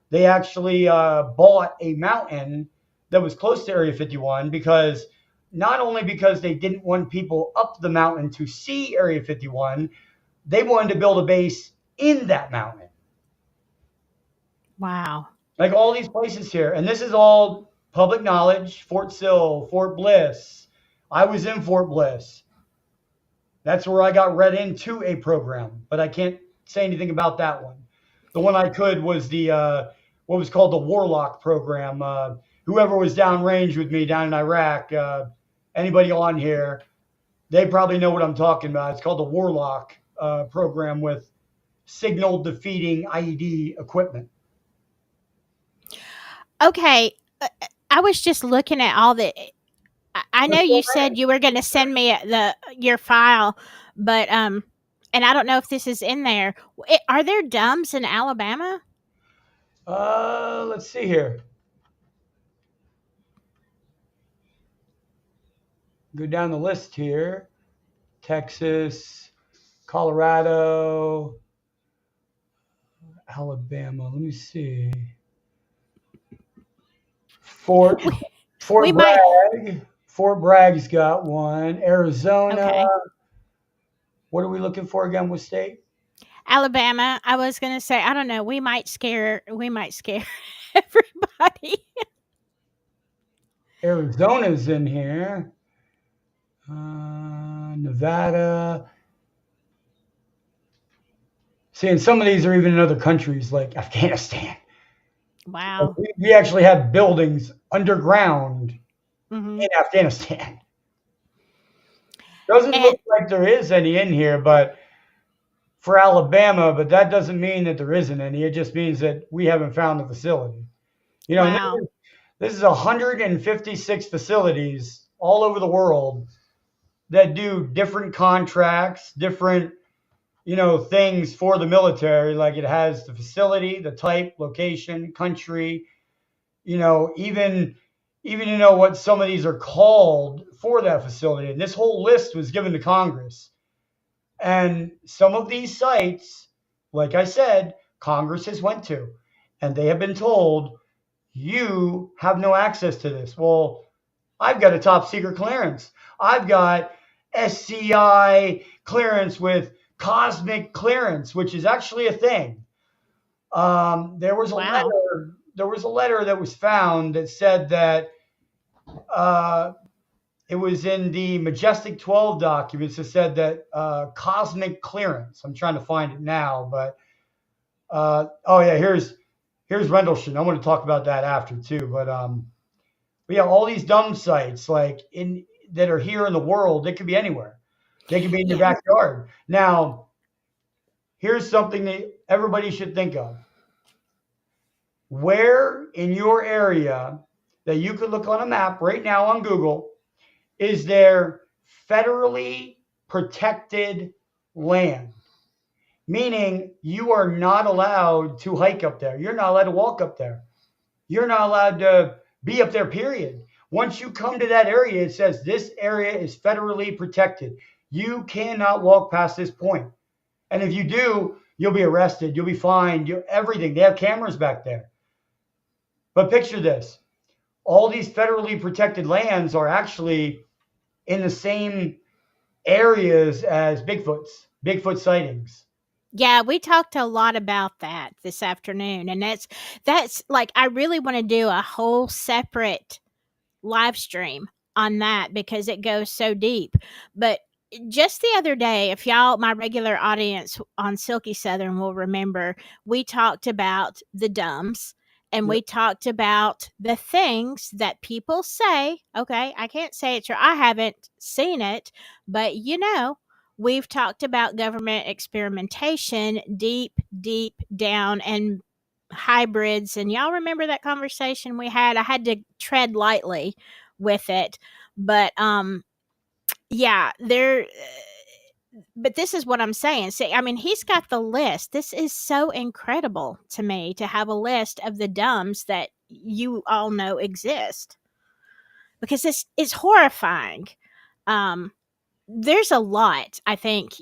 They actually bought a mountain that was close to Area 51 not only because they didn't want people up the mountain to see Area 51, they wanted to build a base in that mountain. Wow. Like all these places here. And this is all public knowledge. Fort Sill, Fort Bliss. I was in Fort Bliss. That's where I got read into a program, but I can't say anything about that one. The one I could was the what was called the Warlock program. Whoever was downrange with me down in Iraq, anybody on here, they probably know what I'm talking about. It's called the Warlock program with signal defeating IED equipment. Okay. I was just looking at all the I know Let's go you back. said you were going to send me your file, but and I don't know if this is in there. Are there dumbs in Alabama? Let's see here. Go down the list here. Texas, Colorado, Alabama. Let me see. Fort We, we Fort might Bragg. Fort Bragg's got one. Arizona. okay. What are we looking for again? What state? Alabama. I was gonna say, I don't know. We might scare everybody. Arizona's in here. Nevada. See, and some of these are even in other countries like Afghanistan. So Wow. we actually have buildings underground Hmm. in Afghanistan. Doesn't And look like there is any in here, but for Alabama, but that doesn't mean that there isn't any. It just means that we haven't found the facility. And wow. this is 156 facilities all over the world that do different contracts, different things for the military. Like it has the facility, the type, location, country. Even what some of these are called for that facility. And this whole list was given to Congress. And some of these sites, like I said, Congress has went to, and they have been told you have no access to this. Well, I've got a top secret clearance. I've got SCI clearance with cosmic clearance, which is actually a thing. There was a Wow. letter. There was a letter that was found that said that uh, it was in the Majestic 12 documents. It said that cosmic clearance. I'm trying to find it now, but oh yeah, here's Rendlesham. I want to talk about that after too. But yeah, all these dumb sites like in that are here in the world, they could be anywhere. They could be in your Yeah. backyard. Now, here's something that everybody should think of. Where in your area that you could look on a map right now on Google is there federally protected land? Meaning you are not allowed to hike up there. You're not allowed to walk up there. You're not allowed to be up there, period. Once you come to that area, it says this area is federally protected. You cannot walk past this point. And if you do, you'll be arrested. You'll be fined. Everything. They have cameras back there. But picture this. All these federally protected lands are actually in the same areas as Bigfoot sightings. Yeah, we talked a lot about that this afternoon, and that's like I really want to do a whole separate live stream on that because it goes so deep. But just the other day, if y'all, my regular audience on Silky Southern, will remember, we talked about the dumbs and Yep. we talked about the things that people say. Okay, I can't say it's true. I haven't seen it, but we've talked about government experimentation deep, deep down and hybrids. And y'all remember that conversation we had? I had to tread lightly with it, but yeah, but this is what I'm saying. See, I mean, he's got the list. This is so incredible to me to have a list of the dumbs that you all know exist because it's horrifying. Um, there's a lot, I think,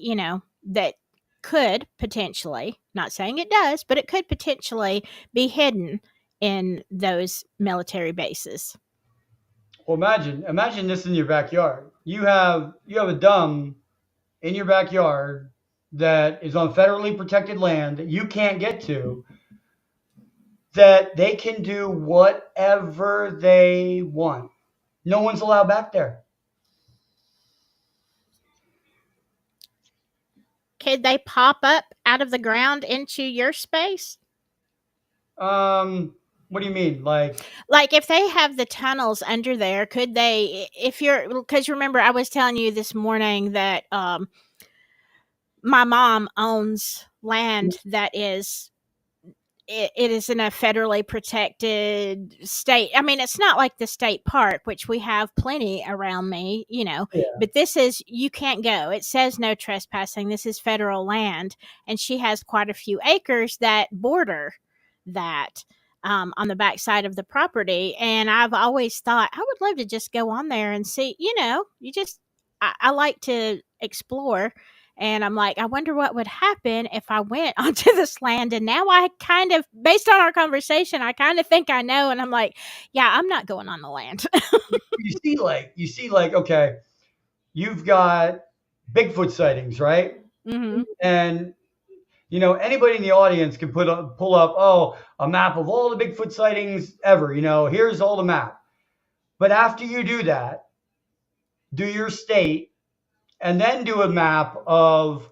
that could potentially, not saying it does, but it could potentially be hidden in those military bases. Well, imagine this in your backyard. You have a dumb in your backyard that is on federally protected land that you can't get to, that they can do whatever they want. No one's allowed back there. Could they pop up out of the ground into your space? What do you mean? Like, Like if they have the tunnels under there, could they, if you're, because remember, I was telling you this morning that my mom owns land that is it is in a federally protected state. I mean, it's not like the state park, which we have plenty around me, yeah, but this is, you can't go. It says no trespassing. This is federal land. And she has quite a few acres that border that on the backside of the property. And I've always thought I would love to just go on there and see, I like to explore, and I'm like, I wonder what would happen if I went onto this land. And now I kind of, based on our conversation, I kind of think I know. And I'm like, yeah, I'm not going on the land. you see, okay, you've got Bigfoot sightings, right? Hmm. And Anybody in the audience can pull up, oh, a map of all the Bigfoot sightings ever. Here's all the map. But after you do that, do your state, and then do a map of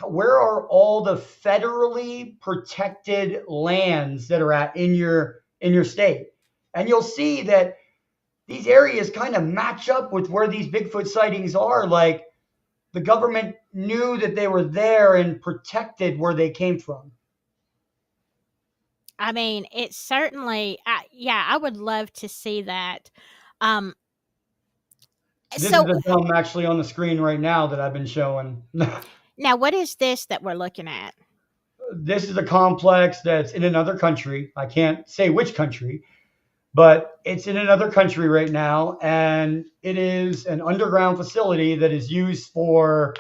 where are all the federally protected lands that are in your state. And you'll see that these areas kind of match up with where these Bigfoot sightings are. Like, the government knew that they were there and protected where they came from. I mean, it's certainly, yeah, I would love to see that. Um, This is so the film actually on the screen right now that I've been showing. now, what is this that we're looking at? This is a complex that's in another country. I can't say which country, but it's in another country right now, and it is an underground facility that is used for.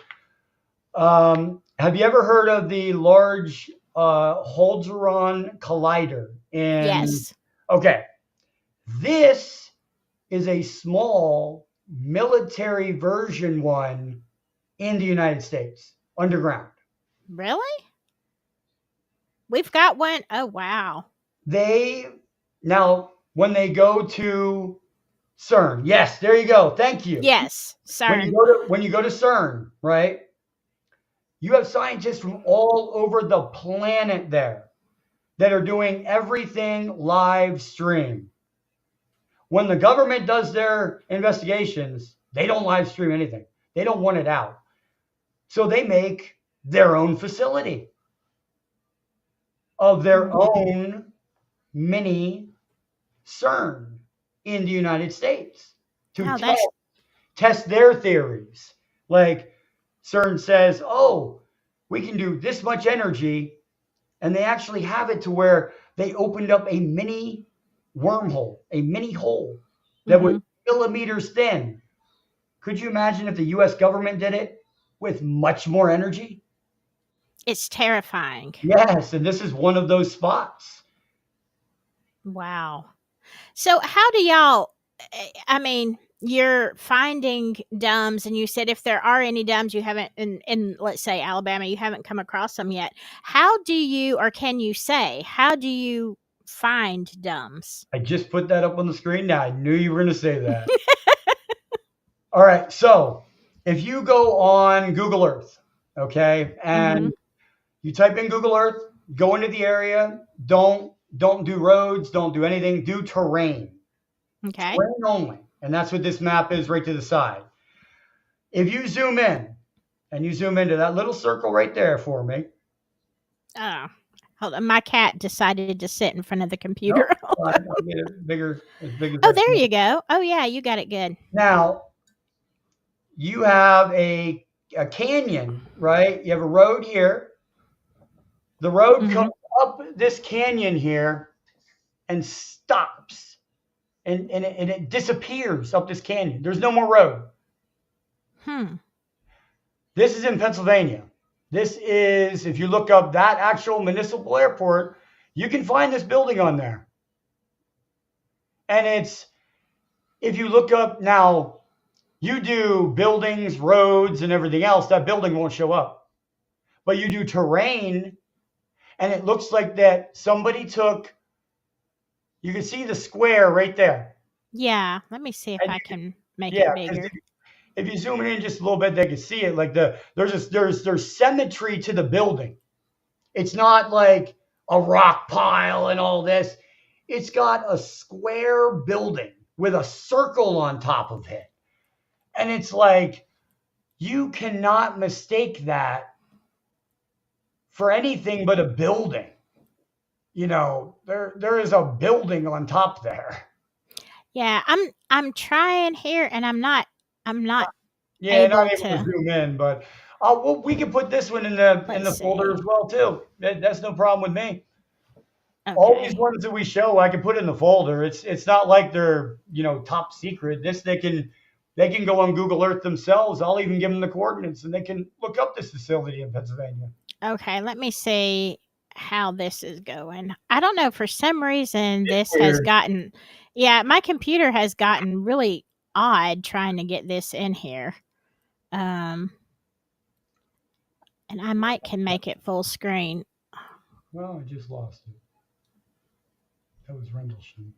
Have you ever heard of the Large Hadron Collider? Yes. Okay, this is a small military version one in the United States, underground. Really? We've got one. Oh, wow. Now when they go to CERN, yes, there you go. Thank you. Yes, When you CERN. go to CERN, right? You have scientists from all over the planet there that are doing everything live stream. When the government does their investigations, they don't live stream anything. They don't want it out. So they make their own facility of their own mini CERN in the United States to Oh, that's test their theories. Like, CERN says, oh, we can do this much energy. And they actually have it to where they opened up a mini wormhole, a mini hole that was millimeters thin. Could you imagine if the US government did it with much more energy? it's terrifying. Yes, and this is one of those spots. Wow. So how do y'all I mean, you're finding dumbs, and you said if there are any dumbs you haven't in let's say Alabama, you haven't come across them yet. How do you, or can you say, how do you find dumbs? I just put that up on the screen now. I knew you were going to say that. All right, so if you go on Google Earth, okay, and you type in Google Earth, go into the area, don't do roads, don't do anything, do terrain. Okay. Terrain only. And that's what this map is right to the side. If you zoom in, and you zoom into that little circle right there for me. Oh, hold on. My cat decided to sit in front of the computer. I'll get it bigger, as big as Oh, I there can. you go. Oh, yeah, you got it good. Now, you have a canyon, right? You have a road here. The road comes up this canyon here and stops, and it disappears up this canyon. There's no more road. This is in Pennsylvania. This is, if you look up that actual municipal airport, you can find this building on there. And it's, if you look up now, you do buildings, roads, and everything else, that building won't show up. But you do terrain, and it looks like that somebody took, you can see the square right there. Yeah, let me see if I can make it Yeah, because bigger. if you zoom in just a little bit, they can see it. Like there's symmetry to the building. It's not like a rock pile and all this. It's got a square building with a circle on top of it. And it's like, you cannot mistake that for anything but a building. There is a building on top there. Yeah, I'm trying here, and I'm not Yeah, able not able to to. zoom in, but well, we can put this one in the Let's folder see. as well too. That's no problem with me. All these Okay. ones that we show, I can put in the folder. It's not like they're top secret. This they can go on Google Earth themselves. I'll even give them the coordinates, and they can look up this facility in Pennsylvania. Okay, let me see how this is going. I don't know, for some reason It's this has weird. gotten, yeah, my computer has gotten really odd trying to get this in here. Um And I might can make it full screen. Well, I just lost it. That was Rendlesham.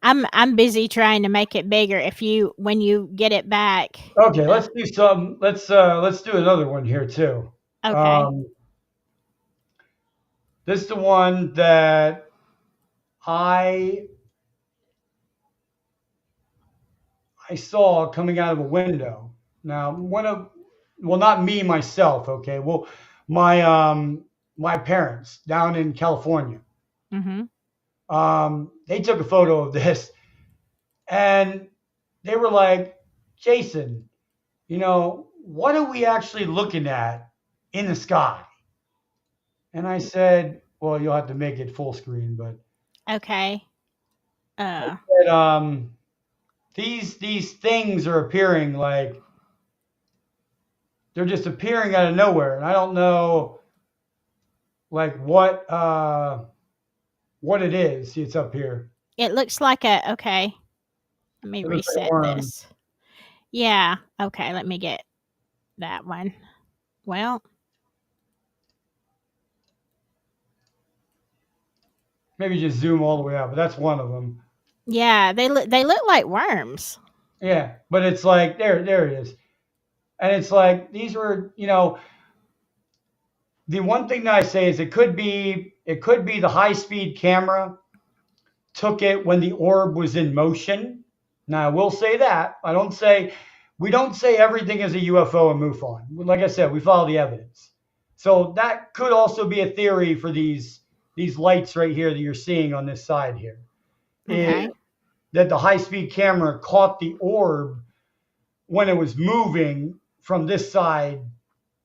I'm busy trying to make it bigger. If you when you get it back. Okay, Uh, let's do some. Let's do another one here too. okay. Um, this is the one that I I saw coming out of a window. Now, well, not me myself. Okay, well, my my parents down in California. Mhm. They took a photo of this, and they were like, Jason, what are we actually looking at in the sky? And I said, well, you'll have to make it full screen, but Okay. I Uh said, these things are appearing like they're just appearing out of nowhere, and I don't know like what it is. See, it's up here. it looks like a okay. Let me It looks like a reset worm. this. Yeah. Okay, let me get that one. Well, Maybe just zoom all the way out, but that's one of them. yeah, they look like worms. Yeah, but it's like there it is, and it's like these were the one thing that I say is it could be the high speed camera took it when the orb was in motion. Now I will say that we don't say everything is a UFO and MUFON. Like I said, we follow the evidence. So that could also be a theory for these lights right here that you're seeing on this side here. Is Okay. that the high speed camera caught the orb when it was moving from this side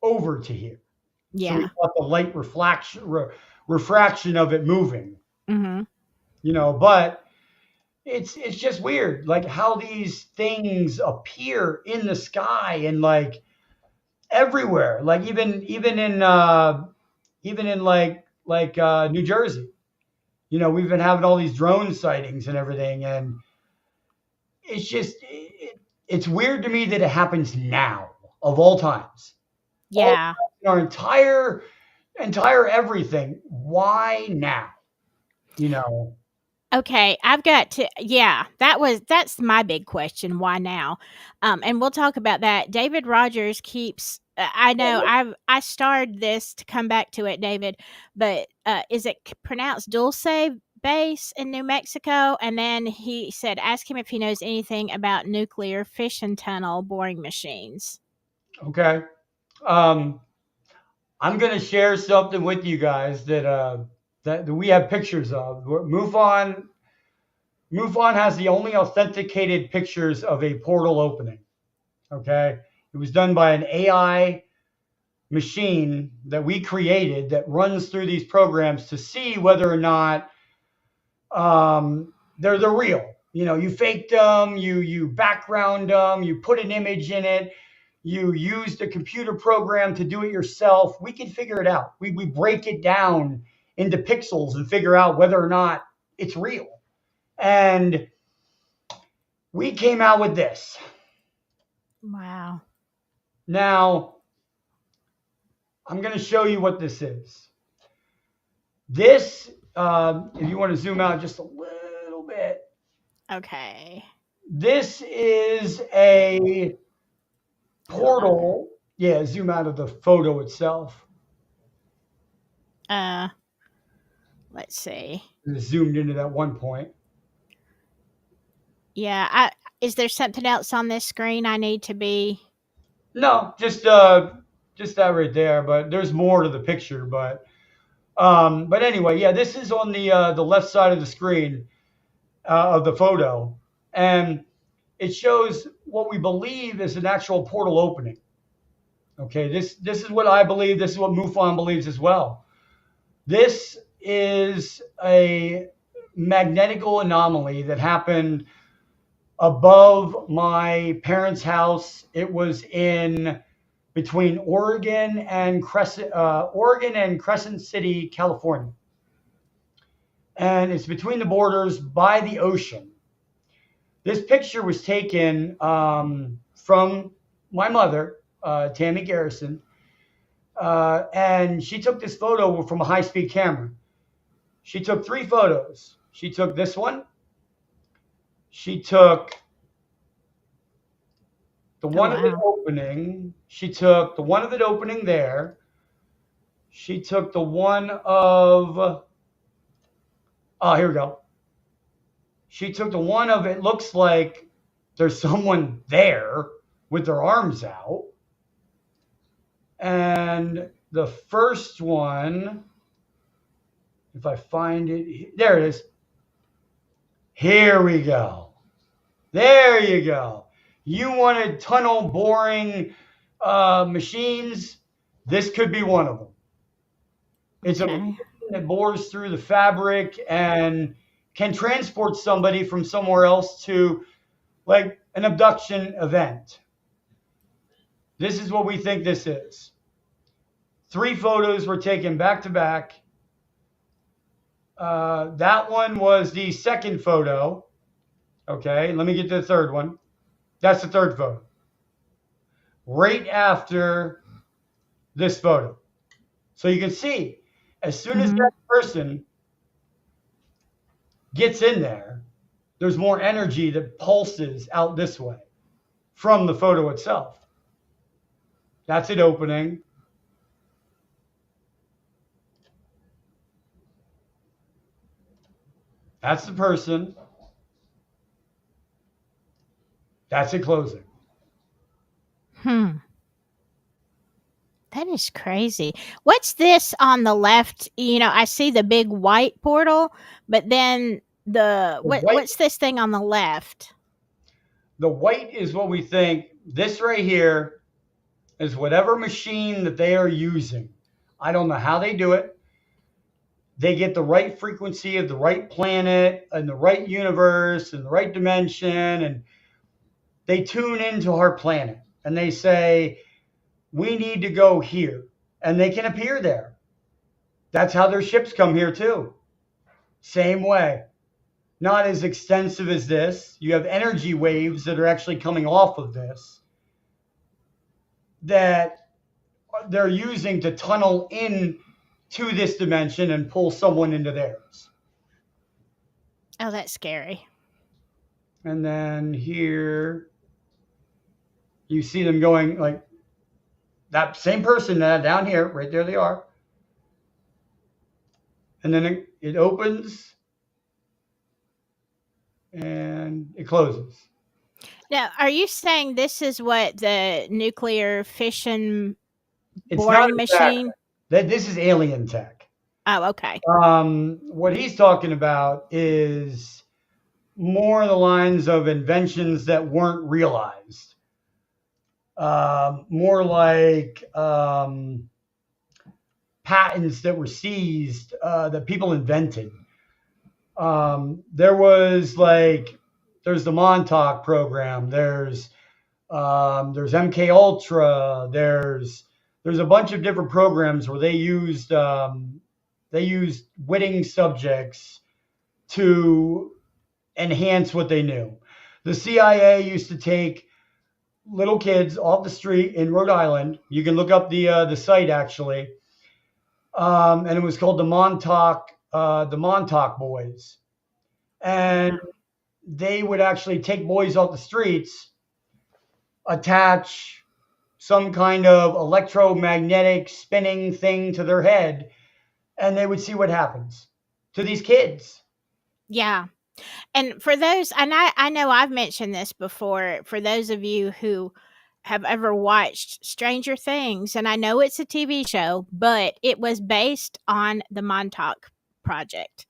over to here. So we Yeah. caught the light refraction of it moving. Mhm. But it's just weird, like how these things appear in the sky and like everywhere, like even in New Jersey. We've been having all these drone sightings and everything, and it's weird to me that it happens now of all times, all Yeah. in our entire everything. Why now? You know. Okay, I've got to yeah, that's my big question, why now? And we'll talk about that. David Rogers keeps I know I starred this to come back to it, David, but, is it c pronounced Dulce Base in New Mexico? And then he said, "Ask him if he knows anything about nuclear fission tunnel boring machines." Okay. Um, I'm going to share something with you guys that we have pictures of. MUFON has the only authenticated pictures of a portal opening. Okay, it was done by an AI machine that we created that runs through these programs to see whether or not they're real. You faked them, you background them, you put an image in it, you used a computer program to do it yourself. We can figure it out. We break it down into pixels and figure out whether or not it's real. And we came out with this. Wow. Now, I'm going to show you what this is. This, if you want to zoom out just a little bit, Okay. this is a portal. Yeah, zoom out of the photo itself. Uh, let's see. It zoomed into that one point. Yeah, I is there something else on this screen I need to be No, just that right there. But there's more to the picture. But anyway, yeah, this is on the left side of the screen of the photo, and it shows what we believe is an actual portal opening. Okay, this is what I believe. This is what MUFON believes as well. This is a magnetical anomaly that happened above my parents' house. It was in between Oregon and Crescent City, California, and it's between the borders by the ocean. This picture was taken from my mother, Tammy Garrison, And she took this photo from a high-speed camera. She took 3 photos. She took this one. She took the Oh, one of it wow. opening. She took the one of it opening there. She took the one of, oh, here we go. She took the one of it looks like there's someone there with their arms out. And the first one, if I find it, there it is. Here we go. There you go. You wanted tunnel boring machines. This could be one of them. It's a machine Okay. that bores through the fabric and can transport somebody from somewhere else to like an abduction event. This is what we think this is. 3 photos were taken back to back. That one was the second photo. Okay, let me get to the third one. That's the third photo. Right after this photo. So you can see, as soon as Mm-hmm. that person gets in there, there's more energy that pulses out this way from the photo itself. That's it opening. That's the person. That's it closing. Hmm. That is crazy. What's this on the left? I see the big white portal, but then The white, what's this thing on the left? the white is what we think. This right here is whatever machine that they are using. I don't know how they do it. They get the right frequency of the right planet and the right universe and the right dimension, and they tune into our planet and they say, we need to go here. And they can appear there. That's how their ships come here too. Same way. Not as extensive as this. You have energy waves that are actually coming off of this that they're using to tunnel in to this dimension and pull someone into theirs. Oh, that's scary. And then here you see them going like that same person down here, right there they are. And then it opens and it closes. Now, are you saying this is what the nuclear fission It's not boring exactly machine? that. This is alien tech. Oh, okay. What he's talking about is more the lines of inventions that weren't realized. More like patents that were seized that people invented. There was like there's the Montauk program. There's MK Ultra. There's a bunch of different programs where they used witting subjects to enhance what they knew. The CIA used to take little kids off the street in Rhode Island. You can look up the site actually, and it was called the Montauk Boys, and Wow. they would actually take boys off the streets, attach some kind of electromagnetic spinning thing to their head, and they would see what happens to these kids. Yeah. And for those, and I know I've mentioned this before, for those of you who have ever watched Stranger Things, and I know it's a TV show, but it was based on the Montauk Project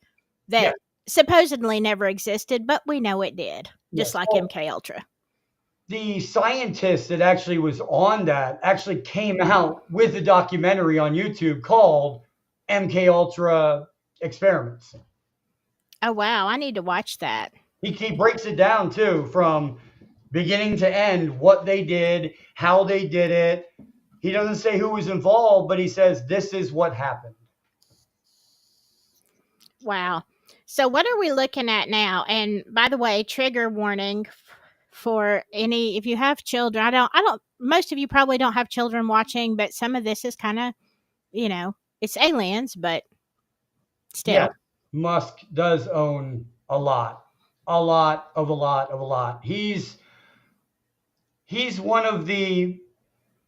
Yeah, that supposedly never existed, but we know it did, just yes. like Well, MK Ultra. the scientist that actually was on that actually came out with a documentary on YouTube called MK Ultra Experiments. Oh wow, I need to watch that. He breaks it down too from beginning to end, what they did, how they did it. He doesn't say who was involved, but he says this is what happened. Wow. So what are we looking at now? And by the way, trigger warning for any if you have children. I don't most of you probably don't have children watching, but some of this is kind of, it's aliens, but Yeah, still. Musk does own a lot, a lot of a lot of a lot. He's one of the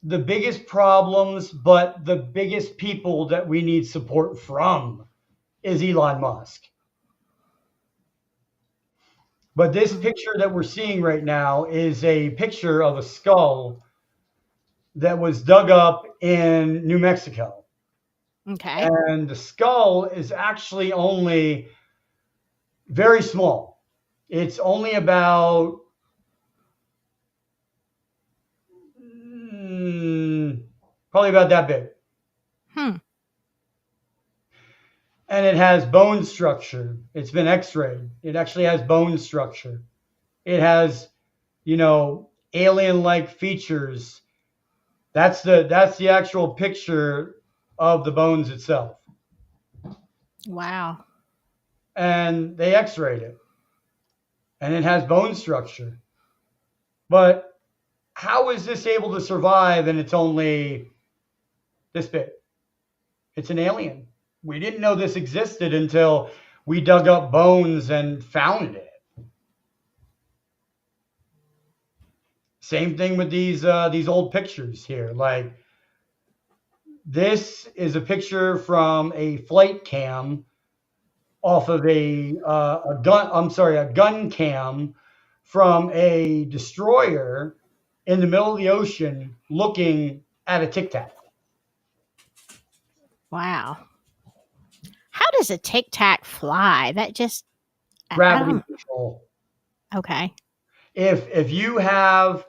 biggest problems, but the biggest people that we need support from is Elon Musk. But this Mm, picture that we're seeing right now is a picture of a skull that was dug up in New Mexico. okay. And the skull is actually only very small. It's only about probably about that big. Hmm. And it has bone structure. It's been x-rayed. It actually has bone structure. It has, alien-like features. That's the actual picture of the bones itself. Wow. And they x-rayed it. And it has bone structure. But how is this able to survive and it's only this big? It's an alien. We didn't know this existed until we dug up bones and found it. Same thing with these old pictures here. Like this is a picture from a flight cam off of a gun. I'm sorry, a gun cam from a destroyer in the middle of the ocean, looking at a Tic Tac. Wow. How does a Tic Tac fly? That just, I Gravity don't, control. okay. If you have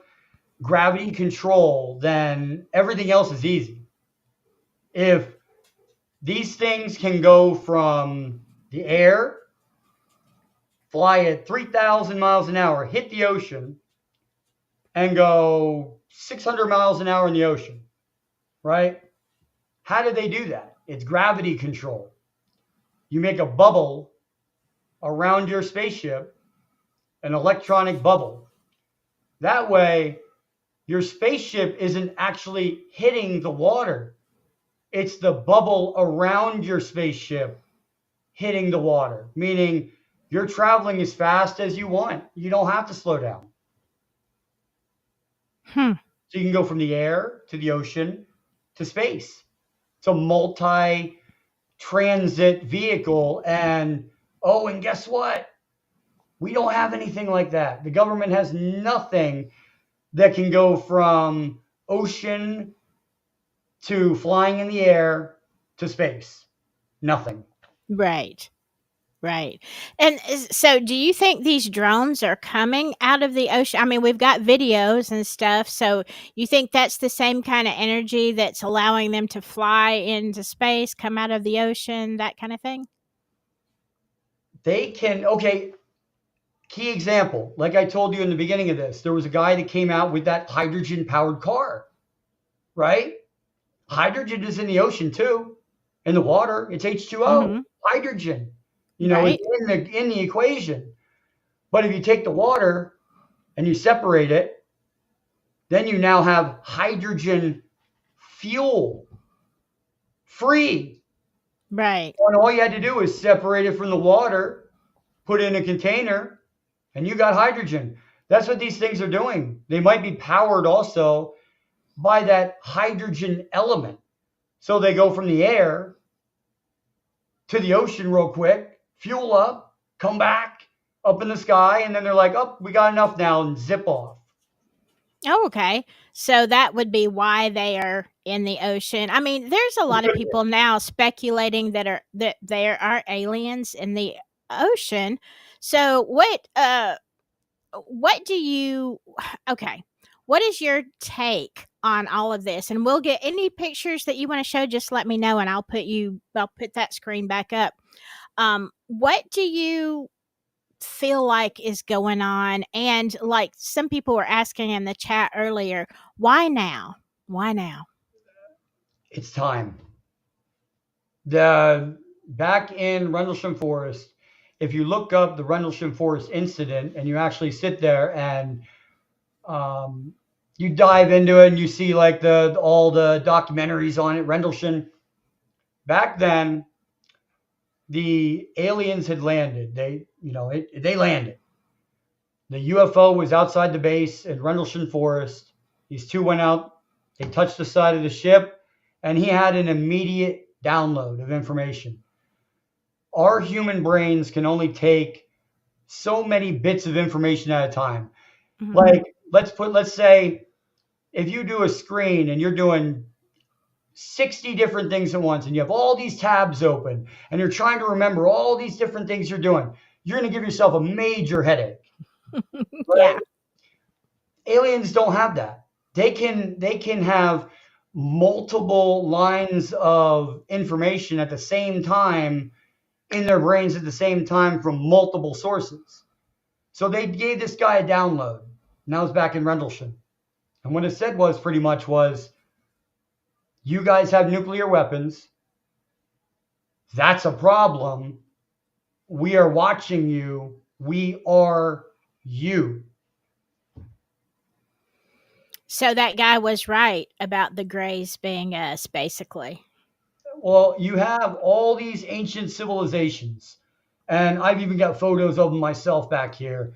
gravity control, then everything else is easy. If these things can go from the air, fly at 3,000 miles an hour, hit the ocean, and go 600 miles an hour in the ocean, right? How do they do that? It's gravity control. You make a bubble around your spaceship, an electronic bubble. That way, your spaceship isn't actually hitting the water. It's the bubble around your spaceship hitting the water, meaning you're traveling as fast as you want. You don't have to slow down. Hmm. So you can go from the air to the ocean to space. It's a multi transit vehicle. And guess what? We don't have anything like that. The government has nothing that can go from ocean to flying in the air to space. Nothing. Right. Right. And so do you think these drones are coming out of the ocean? I mean, we've got videos and stuff. So you think that's the same kind of energy that's allowing them to fly into space, come out of the ocean, that kind of thing? They can, okay, key example. Like I told you in the beginning of this, there was a guy that came out with that hydrogen powered car, right? Hydrogen is in the ocean too, in the water. It's H2O, Mhm. hydrogen. It's Right. in the equation. But if you take the water and you separate it, then you now have hydrogen fuel free. Right. And all you had to do is separate it from the water, put it in a container, and you got hydrogen. That's what these things are doing. They might be powered also by that hydrogen element. So they go from the air to the ocean real quick, fuel up, come back up in the sky, and then they're like, oh, we got enough now, and zip off. Oh, okay. So that would be why they are in the ocean. I mean, there's a lot of people now speculating that there are aliens in the ocean. So what do you okay, what is your take on all of this? And we'll get any pictures that you want to show, just let me know and I'll put that screen back up. What do you feel like is going on? And like some people were asking in the chat earlier, why now? Why now? It's time. The back in Rendlesham Forest, if you look up the Rendlesham Forest incident and you actually sit there and um, you dive into it and you see like the all the documentaries on it, Rendlesham. Back then, the aliens had landed. They landed. The UFO was outside the base in Rendlesham Forest. These two went out. They touched the side of the ship, and he had an immediate download of information. Our human brains can only take so many bits of information at a time. Mhm. Like let's say if you do a screen and you're doing 60 different things at once and you have all these tabs open and you're trying to remember all these different things you're doing, you're going to give yourself a major headache. Yeah. Right? Aliens don't have that. They can have multiple lines of information at the same time in their brains at the same time from multiple sources. So they gave this guy a download. And that was back in Rendlesham. And what it said was pretty much was, you guys have nuclear weapons. That's a problem. We are watching you. We are you. So that guy was right about the Greys being us, basically. Well, you have all these ancient civilizations, and I've even got photos of them myself back here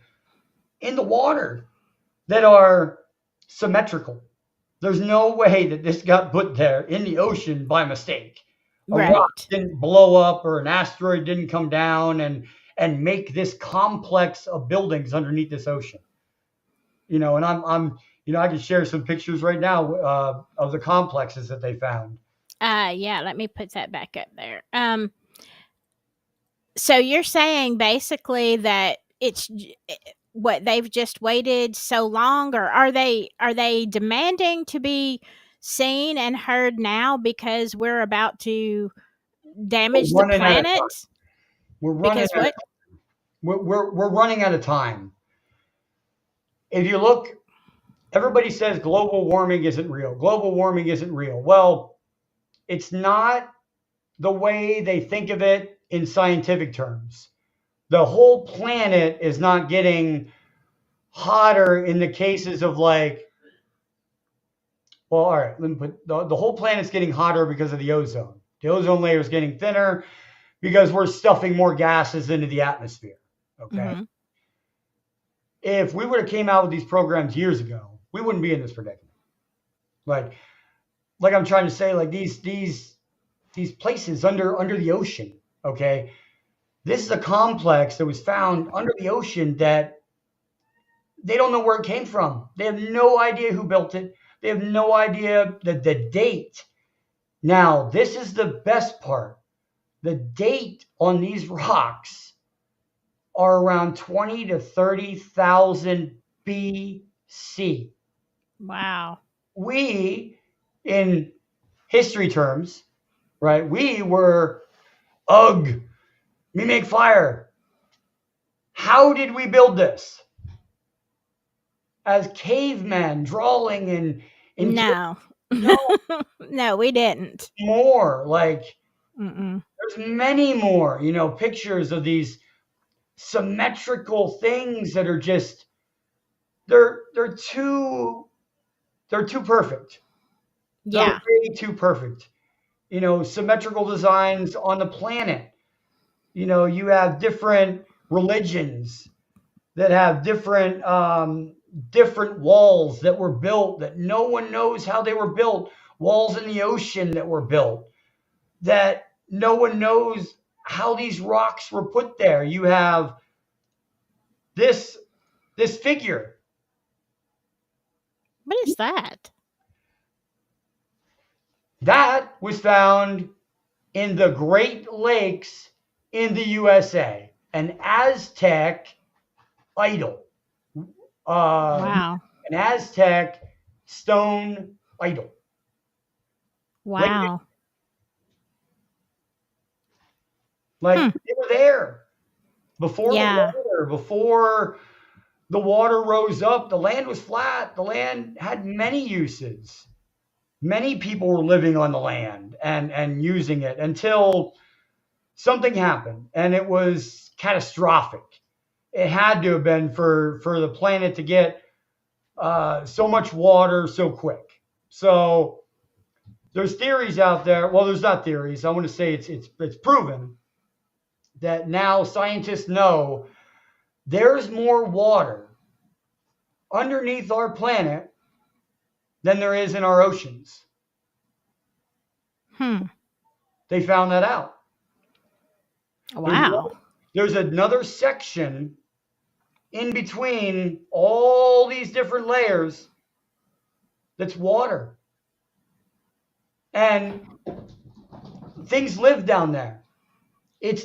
in the water that are symmetrical. There's no way that this got put there in the ocean by mistake. A rock Right. didn't blow up or an asteroid didn't come down and make this complex of buildings underneath this ocean. And I'm I can share some pictures right now of the complexes that they found. Yeah, let me put that back up there. So you're saying basically that what they've just waited so long, or are they demanding to be seen and heard now because we're about to damage We're the running out of time. planet? We're running Because out of what? we're running out of time. If you look, everybody says global warming isn't real. Global warming isn't real. Well, it's not the way they think of it in scientific terms. The whole planet is not getting hotter in the cases of like, well, all right, let me put the whole planet's getting hotter because of the ozone. The ozone layer is getting thinner because we're stuffing more gases into the atmosphere. Okay. Hmm. If we would have came out with these programs years ago, we wouldn't be in this predicament. Like, like I'm trying to say, like these places under the ocean. Okay, this is a complex that was found under the ocean that they don't know where it came from. They have no idea who built it. They have no idea the date. Now, this is the best part. The date on these rocks are around 20 to 30,000 BC. Wow. We, in history terms, right, we were, ugh, we make fire. How did we build this? As cavemen drawing in No. no No, we didn't. more. Like Mm-mm. there's many more, pictures of these symmetrical things that are just they're too perfect. They're Yeah. way too perfect. Symmetrical designs on the planet. You have different religions that have different walls that were built that no one knows how they were built. Walls in the ocean that were built that no one knows how these rocks were put there. You have this figure What is that? that was found in the Great Lakes in the USA, an Aztec idol, Wow. an Aztec stone idol. Wow. Like Hmm. they were there Yeah. before the water rose up. The land was flat. The land had many uses. Many people were living on the land and using it until something happened, and it was catastrophic. It had to have been for the planet to get so much water so quick. So there's theories out there. Well, there's not theories. I want to say it's proven that now scientists know there's more water underneath our planet than there is in our oceans. They found that out. Wow. There's another section in between all these different layers that's water. And things live down there. It's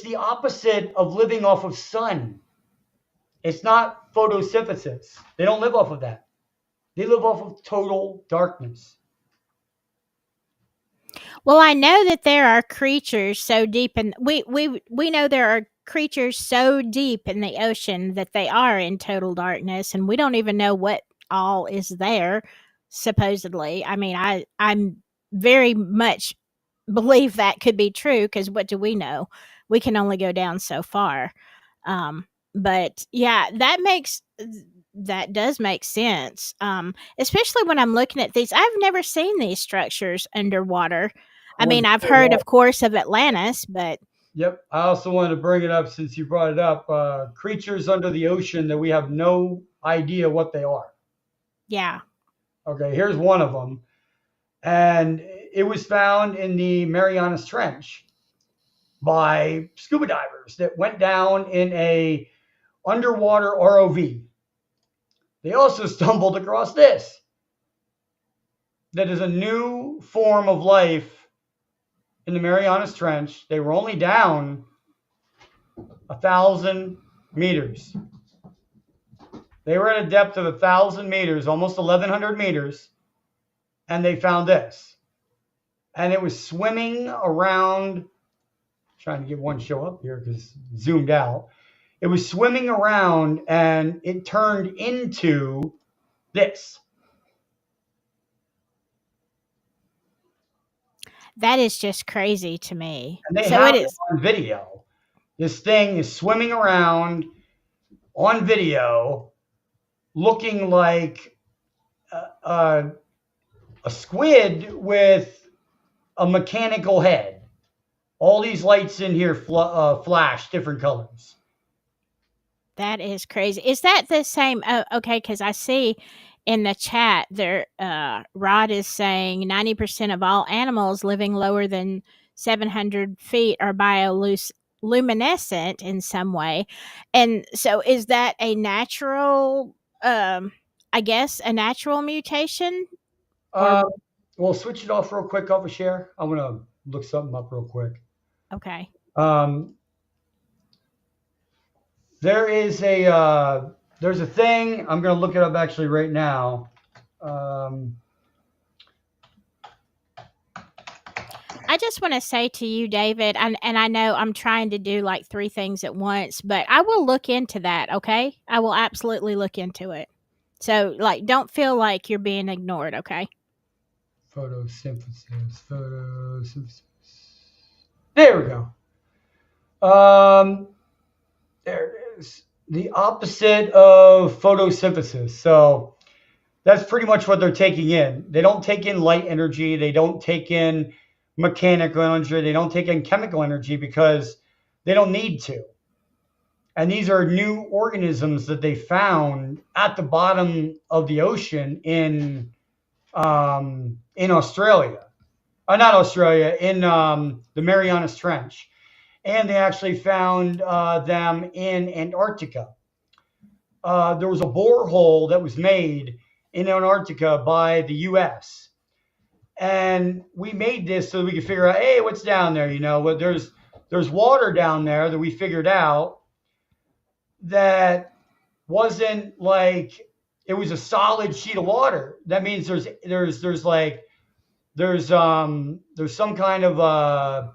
the opposite of living off of sun. It's not photosynthesis. They don't live off of that. They live off of total darkness. Well, I know that there are creatures so deep in we know there are creatures so deep in the ocean that they are in total darkness, and we don't even know what all is there supposedly. I mean, I'm very much believe that could be true, because what do we know? We can only go down so far. But yeah, that does make sense. Especially when I'm looking at these. I've never seen these structures underwater. I mean, I've heard, of course, of Atlantis, but Yep. I also wanted to bring it up since you brought it up. Creatures under the ocean that we have no idea what they are. yeah, Okay, here's one of them. And it was found in the Marianas Trench by scuba divers that went down in a underwater ROV. They also stumbled across this. That is a new form of life in the Marianas Trench. They were only down 1,000 meters. They were at a depth of 1,000 meters, almost 1,100 meters, and they found this. And it was swimming around, trying to get one show up here because zoomed out. It was swimming around and it turned into this. that is just crazy to me. And they So have it it is. on video. This thing is swimming around on video, looking like a squid with a mechanical head. All these lights in here flash different colors. That is crazy. Is that the same? Oh, okay, because I see in the chat there, Rod is saying 90% of all animals living lower than 700 feet are bioluminescent in some way. And so is that a natural, I guess, a natural mutation? Or, Uh, we'll switch it off real quick off a share. I'm going to look something up real quick. okay. Um, there's a thing. I'm going to look it up actually right now. I just want to say to you, David, and I know I'm trying to do like three things at once, but I will look into that, okay? I will absolutely look into it. So, like, don't feel like you're being ignored, okay? Photosynthesis. There we go. There it is. The opposite of photosynthesis. So that's pretty much what they're taking in. They don't take in light energy. They don't take in mechanical energy. They don't take in chemical energy because they don't need to. And these are new organisms that they found at the bottom of the ocean in Australia. Not Australia, in the Marianas Trench. And they actually found them in Antarctica. There was a borehole that was made in Antarctica by the U.S. And we made this so we could figure out, hey, what's down there? You know, but there's water down there that we figured out that wasn't like it was a solid sheet of water. That means there's some kind of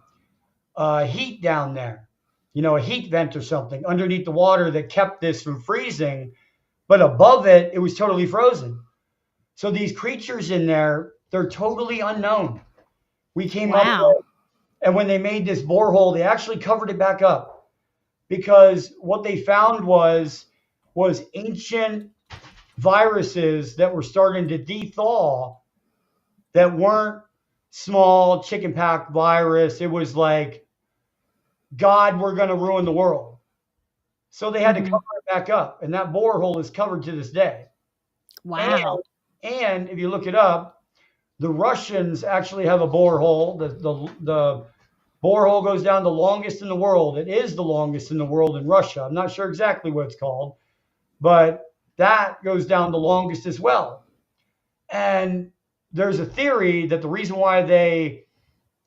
heat down there, you know, a heat vent or something underneath the water that kept this from freezing, but above it, it was totally frozen. So these creatures in there, they're totally unknown. We came up with, and when they made this borehole, they actually covered it back up because what they found was ancient viruses that were starting to thaw that weren't small chickenpox virus. It was like, God, we're going to ruin the world. So they had to Mhm. cover it back up, and that borehole is covered to this day. And Wow. and if you look it up, the Russians actually have a borehole. The borehole goes down the longest in the world. It is the longest in the world in Russia. I'm not sure exactly what it's called, but that goes down the longest as well. And there's a theory that the reason why they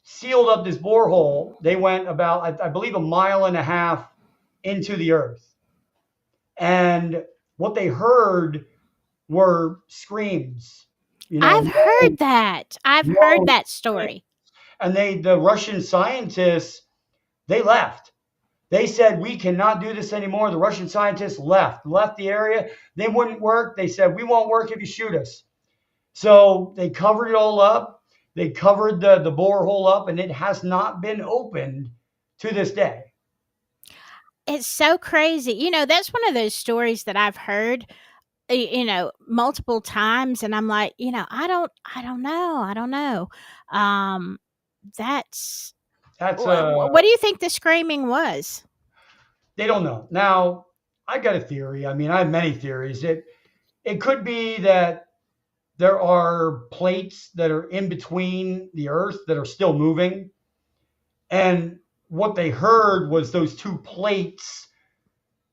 sealed up this borehole, they went about, I believe, a mile and a half into the earth. And what they heard were screams, you know, I've heard moans, that. I've heard moans. that story. And the Russian scientists, they left. They said, we cannot do this anymore. The Russian scientists left the area. They wouldn't work. They said, we won't work if you shoot us. So they covered it all up. They covered the borehole up, and it has not been opened to this day. It's so crazy. That's one of those stories that I've heard, multiple times, and I'm like, I don't know. Um, that's That's what do you think the screaming was? they don't know. Now, I got a theory. I mean, I have many theories. It could be that there are plates that are in between the earth that are still moving. And what they heard was those two plates,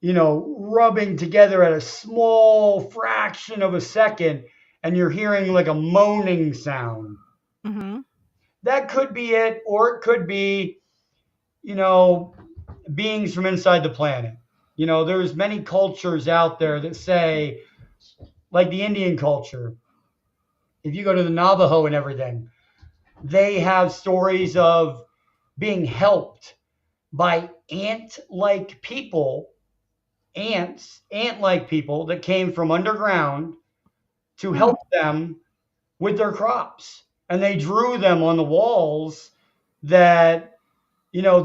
rubbing together at a small fraction of a second, and you're hearing like a moaning sound. Mhm. That could be it, or it could be, you know, beings from inside the planet. There's many cultures out there that say, like the Indian culture, if you go to the Navajo and everything, they have stories of being helped by ant-like people that came from underground to Hmm. help them with their crops. And they drew them on the walls that,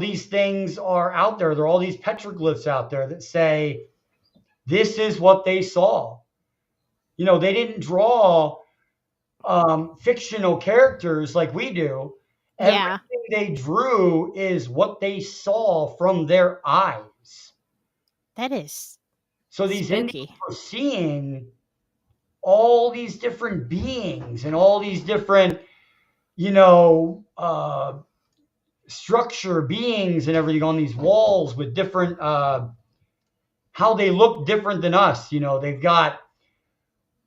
these things are out there. There are all these petroglyphs out there that say, this is what they saw. They didn't draw fictional characters like we do. Yeah, Everything they drew is what they saw from their eyes. that is So these Indians spooky. were seeing all these different beings and all these different, you know, uh, structure beings and everything on these walls with different, how they look different than us. They've got,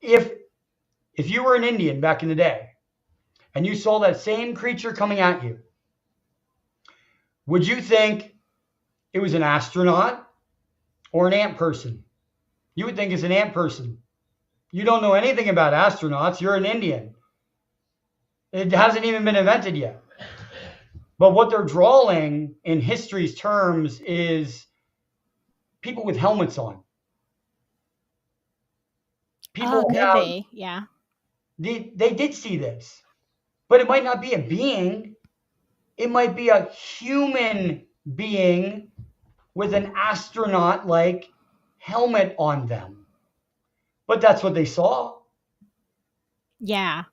if if you were an Indian back in the day and you saw that same creature coming at you, would you think it was an astronaut or an ant person? You would think it's an ant person. You don't know anything about astronauts. You're an Indian. It hasn't even been invented yet. But what they're drawing in history's terms is people with helmets on. Oh, People could have, be. Yeah. they did see this, but it might not be a being. It might be a human being with an astronaut like helmet on them. But that's what they saw. Yeah.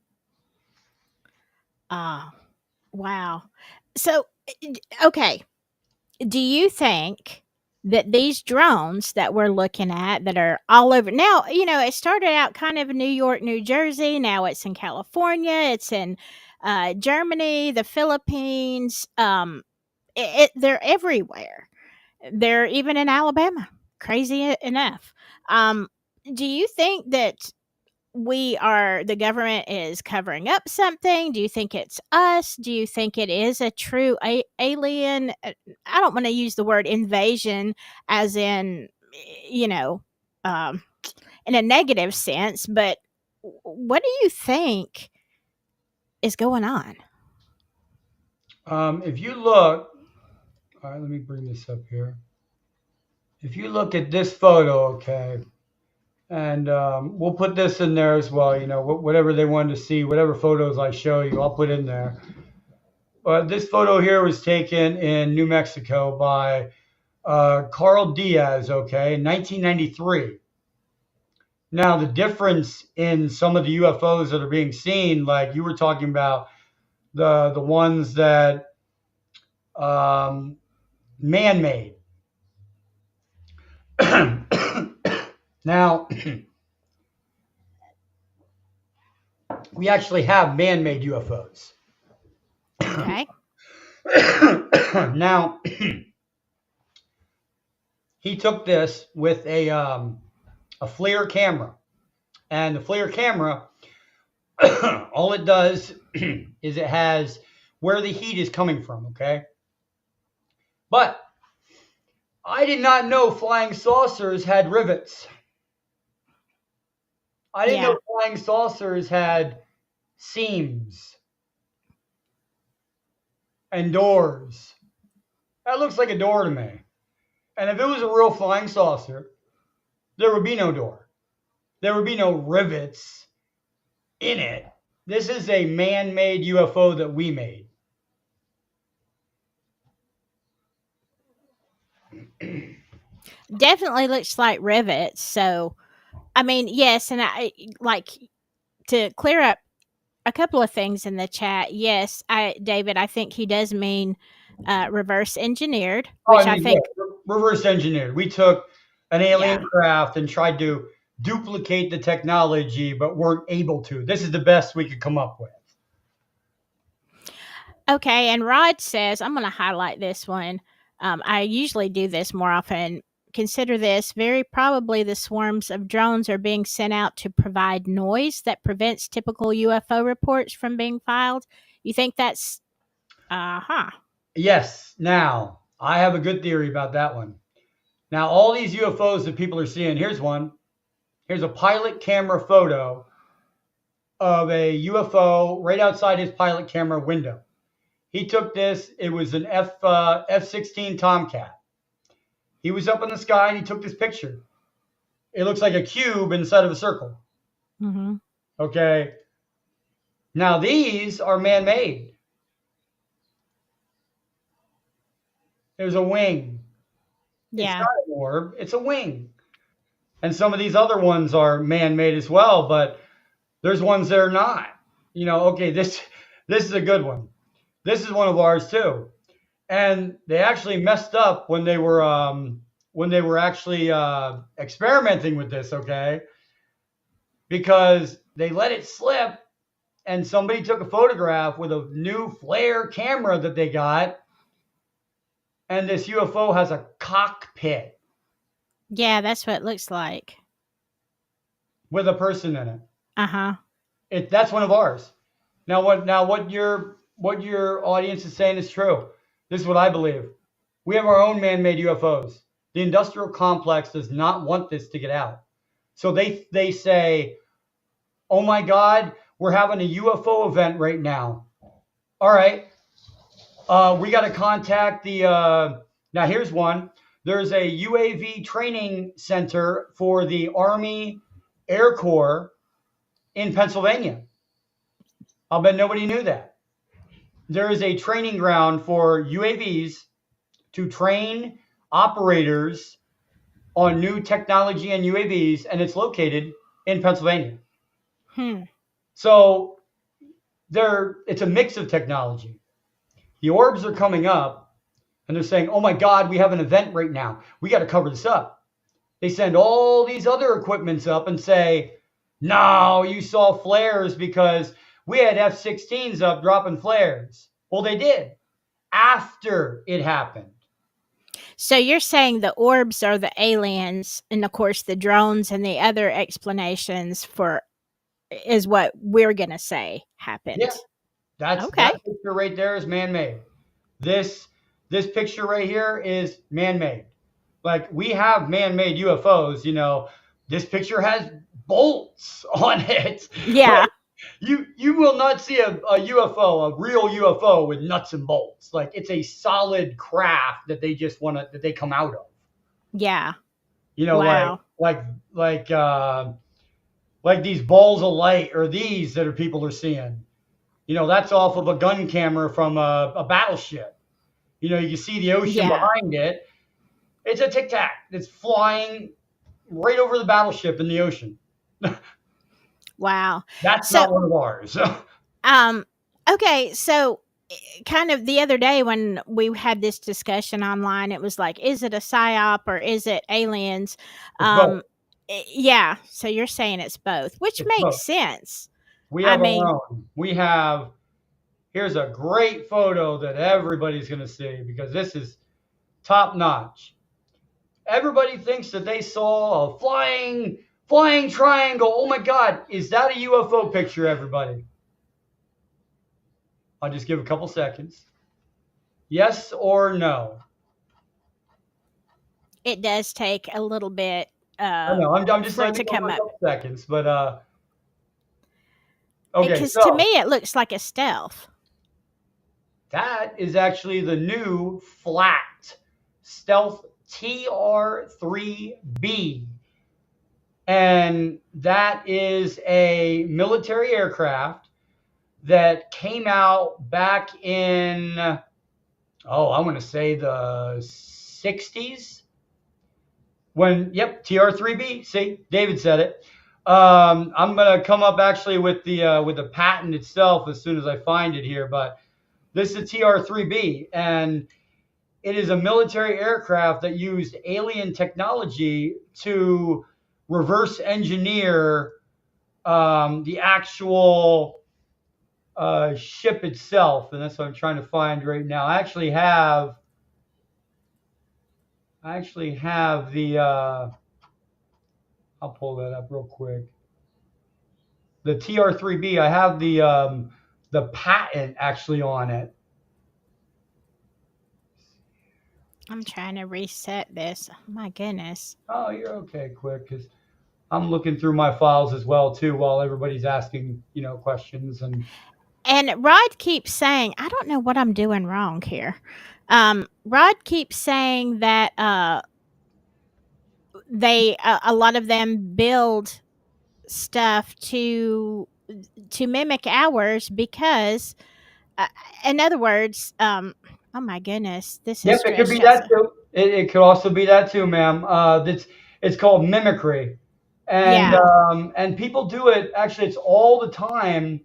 Oh, wow. So, okay. Do you think that these drones that we're looking at that are all over now, it started out kind of in New York, New Jersey. Now it's in California. It's in Germany, the Philippines. They're everywhere. They're even in Alabama. Crazy enough. Um, do you think that the government is covering up something? Do you think it's us? Do you think it is a true alien? I don't want to use the word invasion as in, you know, um, in a negative sense, but what do you think is going on? If you look, all right, let me bring this up here. If you look at this photo, okay, and we'll put this in there as well. Whatever they wanted to see, whatever photos I show you, I'll put in there. But this photo here was taken in New Mexico by Carl Diaz, okay, in 1993. Now, the difference in some of the UFOs that are being seen, like you were talking about, the ones that um, man-made. Now, we actually have man-made UFOs. Okay. Now, he took this with a FLIR camera, and the FLIR camera, all it does is it has where the heat is coming from. Okay, but I did not know flying saucers had rivets. I didn't Yeah. know flying saucers had seams and doors. That looks like a door to me. And if it was a real flying saucer, there would be no door. There would be no rivets in it. This is a man-made UFO that we made. Definitely looks like rivets. So, I mean, yes, and I like to clear up a couple of things in the chat. Yes, David, I think he does mean reverse engineered, Oh, I which I mean, yeah, think, reverse engineered. We took an alien yeah. craft and tried to duplicate the technology, but weren't able to. This is the best we could come up with. Okay, and Rod says, I'm going to highlight this one. I usually do this more often. Consider this very probably the swarms of drones are being sent out to provide noise that prevents typical UFO reports from being filed. You think that's, huh? Yes. Now, I have a good theory about that one. Now, all these UFOs that people are seeing, here's one. Here's a pilot camera photo of a UFO right outside his pilot camera window. He took this. It was an F-16 Tomcat. He was up in the sky and he took this picture. It looks like a cube inside of a circle. Mm-hmm. Okay. Now these are man-made. There's a wing. It's Yeah. not an orb. It's a wing. And some of these other ones are man-made as well, but there's ones that are not. Okay, this is a good one. This is one of ours too. And they actually messed up when they were actually experimenting with this. Okay, because they let it slip, and somebody took a photograph with a new flare camera that they got, and this UFO has a cockpit Yeah, that's what it looks like. with a person in it. Uh-huh. That's one of ours. What your audience is saying is true. This is what I believe. We have our own man-made UFOs. The industrial complex does not want this to get out. So they say, "Oh my God, we're having a UFO event right now. All right, we got to contact the." Now here's one. There's a UAV training center for the Army Air Corps in Pennsylvania. I'll bet nobody knew that. There is a training ground for UAVs to train operators on new technology and UAVs, and it's located in Pennsylvania. Hmm. So it's a mix of technology. The orbs are coming up, and they're saying, "Oh my God, we have an event right now. We got to cover this up." They send all these other equipments up and say, "No, you saw flares because we had F-16s up dropping flares." Well, they did after it happened. So you're saying the orbs are the aliens, and of course the drones and the other explanations for is what we're gonna say Yeah, happened. that Okay. picture right there is man-made. This this picture right here is man-made. Like we have man-made UFOs. This picture has bolts on it. Yeah. You will not see a UFO, a real UFO with nuts and bolts. Like it's a solid craft that they just want to that they come out of. Yeah. You know, like Wow. like like uh, like these balls of light or these that are people are seeing. That's off of a gun camera from a battleship. You can see the ocean Yeah. behind it. It's a Tic Tac that's flying right over the battleship in the ocean. Wow. That's So, not one of ours. um, okay, so kind of the other day when we had this discussion online, it was like, is it a psyop or is it aliens? It's both. Yeah. So you're saying it's both, which It's makes both. sense. We I have mean, our own. Here's a great photo that everybody's going to see because this is top notch. Everybody thinks that they saw a flying triangle. Oh my God, is that a UFO picture, everybody? I'll just give a couple seconds. Yes or no? it does take a little bit I know. I'm just for it letting to it go for come a up. couple seconds, but okay. Because to me, So it looks like a stealth. that is actually the new flat stealth TR-3B, and that is a military aircraft that came out back in I want to say the 60s TR3B. See, David said it. I'm gonna come up actually with the patent itself as soon as I find it here, but this is a TR3B, and it is a military aircraft that used alien technology to reverse engineer the actual ship itself, and that's what I'm trying to find right now. I actually have the. I'll pull that up real quick. The TR3B. I have the patent actually on it. I'm trying to reset this. Oh, my goodness. Oh, you're okay, quick, because I'm looking through my files as well too while everybody's asking questions and. And Rod keeps saying, I don't know what I'm doing wrong here. Rod keeps saying that a lot of them build stuff to mimic ours because, uh, in other words, oh my goodness, this is Yep, it could be stretched out. that So, too. It could also be that too, ma'am. It's called mimicry, and yeah. people do it. Actually, it's all the time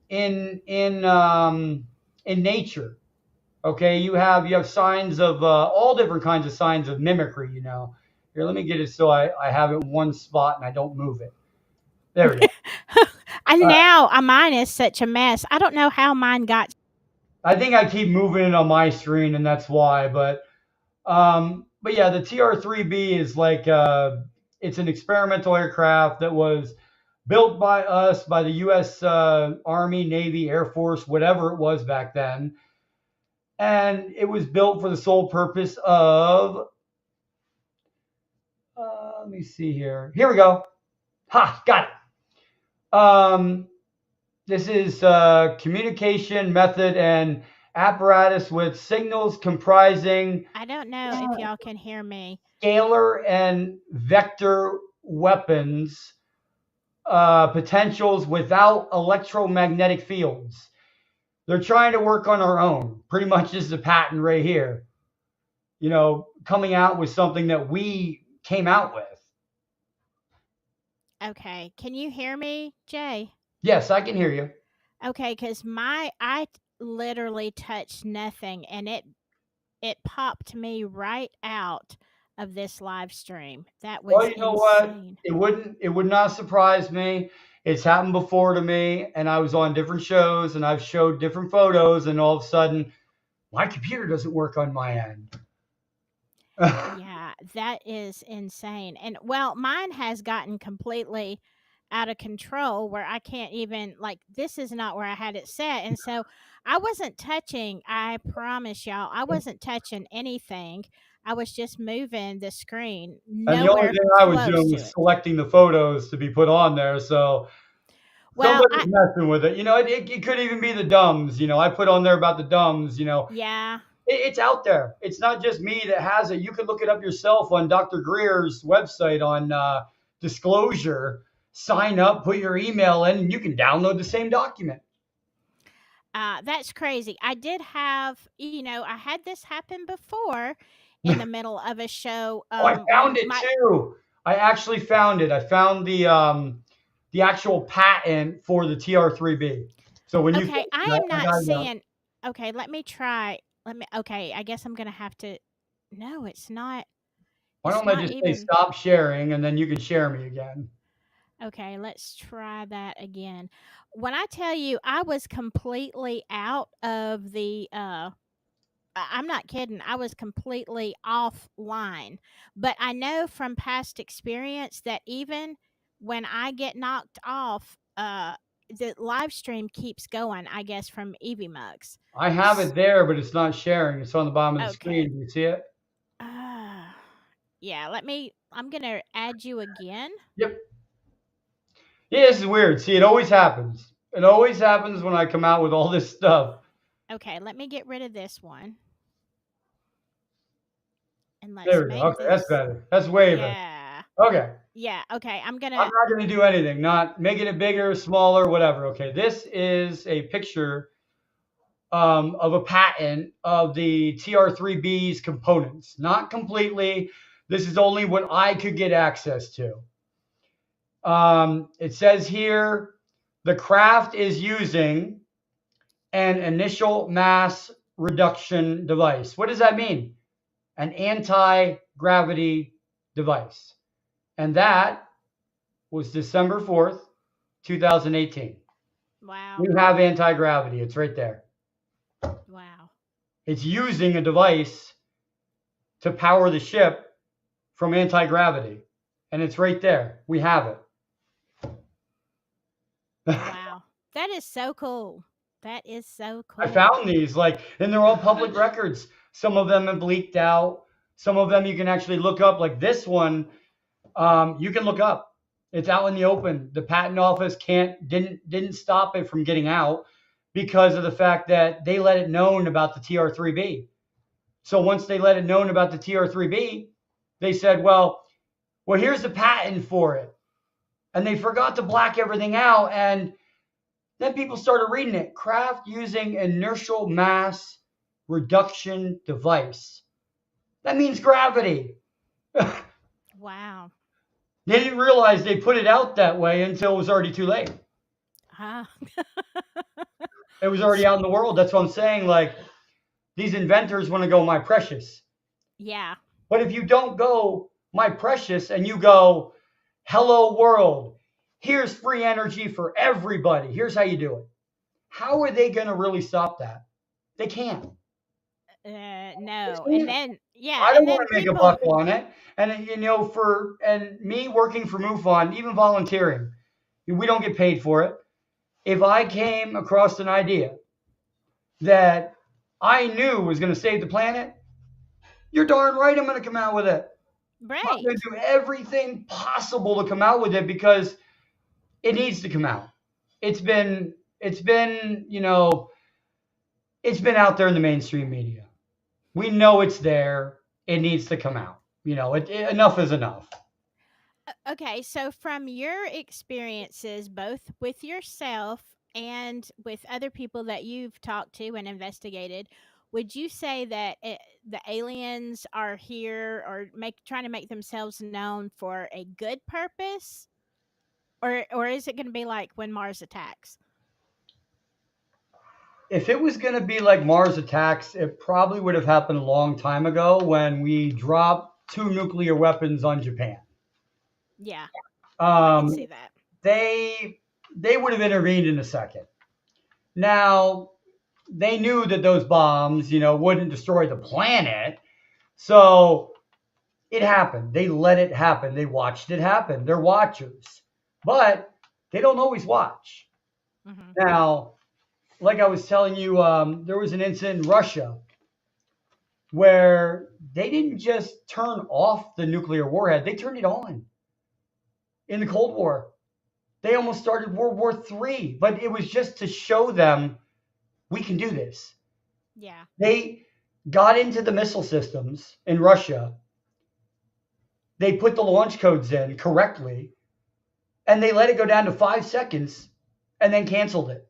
in nature. Okay, you have signs of all different kinds of signs of mimicry. Here, let me get it so I have it in one spot and I don't move it. There we go. And All right. now mine is such a mess. I don't know how mine got. I think I keep moving it on my screen, and that's why. But yeah, the TR-3B is like it's an experimental aircraft that was built by us, by the U.S. Army, Navy, Air Force, whatever it was back then, and it was built for the sole purpose of. Let me see here. Here we go. Ha, got it. This is communication method and apparatus with signals comprising I don't know if y'all can hear me. scalar and vector weapons potentials without electromagnetic fields. They're trying to work on our own. Pretty much is the patent right here. Coming out with something that we came out with. Okay, can you hear me, Jay? Yes, I can hear you. Okay, because I literally touched nothing, and it popped me right out of this live stream. That Well, was you know what? insane. It would not surprise me. It's happened before to me, and I was on different shows, and I've showed different photos, and all of a sudden, my computer doesn't work on my end. Yeah, that is insane. And well, mine has gotten completely out of control where I can't even, like, this is not where I had it set. And so I wasn't touching, I promise y'all, I wasn't touching anything. I was just moving the screen, And the only nowhere thing I was close doing to was it. selecting the photos to be put on there. So Well, somebody's messing with it. It could even be the dumbs. I put on there about the dumbs. yeah. It's out there. It's not just me that has it. You can look it up yourself on Dr. Greer's website on disclosure. Sign up, put your email in, and you can download the same document. That's crazy. I did have, I had this happen before in the middle of a show. Oh, I When found it my too. I actually found it. I found the actual patent for the TR3B. So when you Okay, finish I that, am I not got it up. seeing. Okay, let me try. Okay, I guess I'm gonna have to. No, it's not. Why It's don't I not just say even. stop sharing and then you can share me again? Okay, let's try that again. When I tell you I was completely out of the I'm not kidding. I was completely offline. But I know from past experience that even when I get knocked off, the live stream keeps going, I guess, from Evie Mugs. I have S- it there, but it's not sharing. It's on the bottom of the Okay. screen. Do you see it? Uh, yeah, I'm going to add you again. Yep. Yeah, this is weird. See, it always happens. It always happens when I come out with all this stuff. Okay, let me get rid of this one and let's There we go. make Okay, that's this. better. That's way better. Yeah. Okay. Yeah, okay. I'm going I'm to. not going to do anything, not making it bigger, smaller, whatever. Okay, this is a picture of a patent of the TR3B's components. Not completely. This is only what I could get access to. It says here the craft is using an initial mass reduction device. What does that mean? An anti gravity device. And that was December 4th, 2018. Wow. You have anti gravity, it's right there. Wow. It's using a device to power the ship from anti gravity. And it's right there. We have it. Wow. That is so cool. That is so I cool. found these, like, and they're all public records. Some of them have leaked out. Some of them you can actually look up. Like this one, you can look up. It's out in the open. The patent office didn't stop it from getting out because of the fact that they let it known about the TR3B. So once they let it known about the TR3B, they said, well, here's the patent for it, and they forgot to black everything out, and then people started reading it. Craft using inertial mass reduction device. That means gravity. They Wow. didn't realize they put it out that way until it was already too late. Ah. It was already out in the world. That's what I'm saying. Like, these inventors want to go, my precious. Yeah. But if you don't go, my precious, and you go, hello world, here's free energy for everybody. Here's how you do it. How are they going to really stop that? They can't. No. They And can't. then yeah, I don't and want then to make a people buck on it. And for me working for MUFON, even volunteering, we don't get paid for it. If I came across an idea that I knew was going to save the planet, you're darn right I'm going to come out with it. I'm going right. to do everything possible to come out with it because it needs to come out. It's been, it's been out there in the mainstream media. We know it's there. It needs to come out. Enough is enough. Okay, so from your experiences both with yourself and with other people that you've talked to and investigated, would you say that the aliens are here or trying to make themselves known for a good purpose, or is it going to be like when Mars attacks? If it was going to be like Mars attacks, it probably would have happened a long time ago when we dropped two nuclear weapons on Japan. Yeah, I could Um, see that. they they would have intervened in a second. Now they knew that those bombs, wouldn't destroy the planet, so it happened. They let it happen. They watched it happen. They're watchers, but they don't always watch. Hmm. Now, like I was telling you, there was an incident in Russia where they didn't just turn off the nuclear warhead, they turned it on in the Cold War. They almost started World War III, but it was just to show them we can do this. Yeah. They got into the missile systems in Russia, they put the launch codes in correctly, and they let it go down to 5 seconds and then canceled it,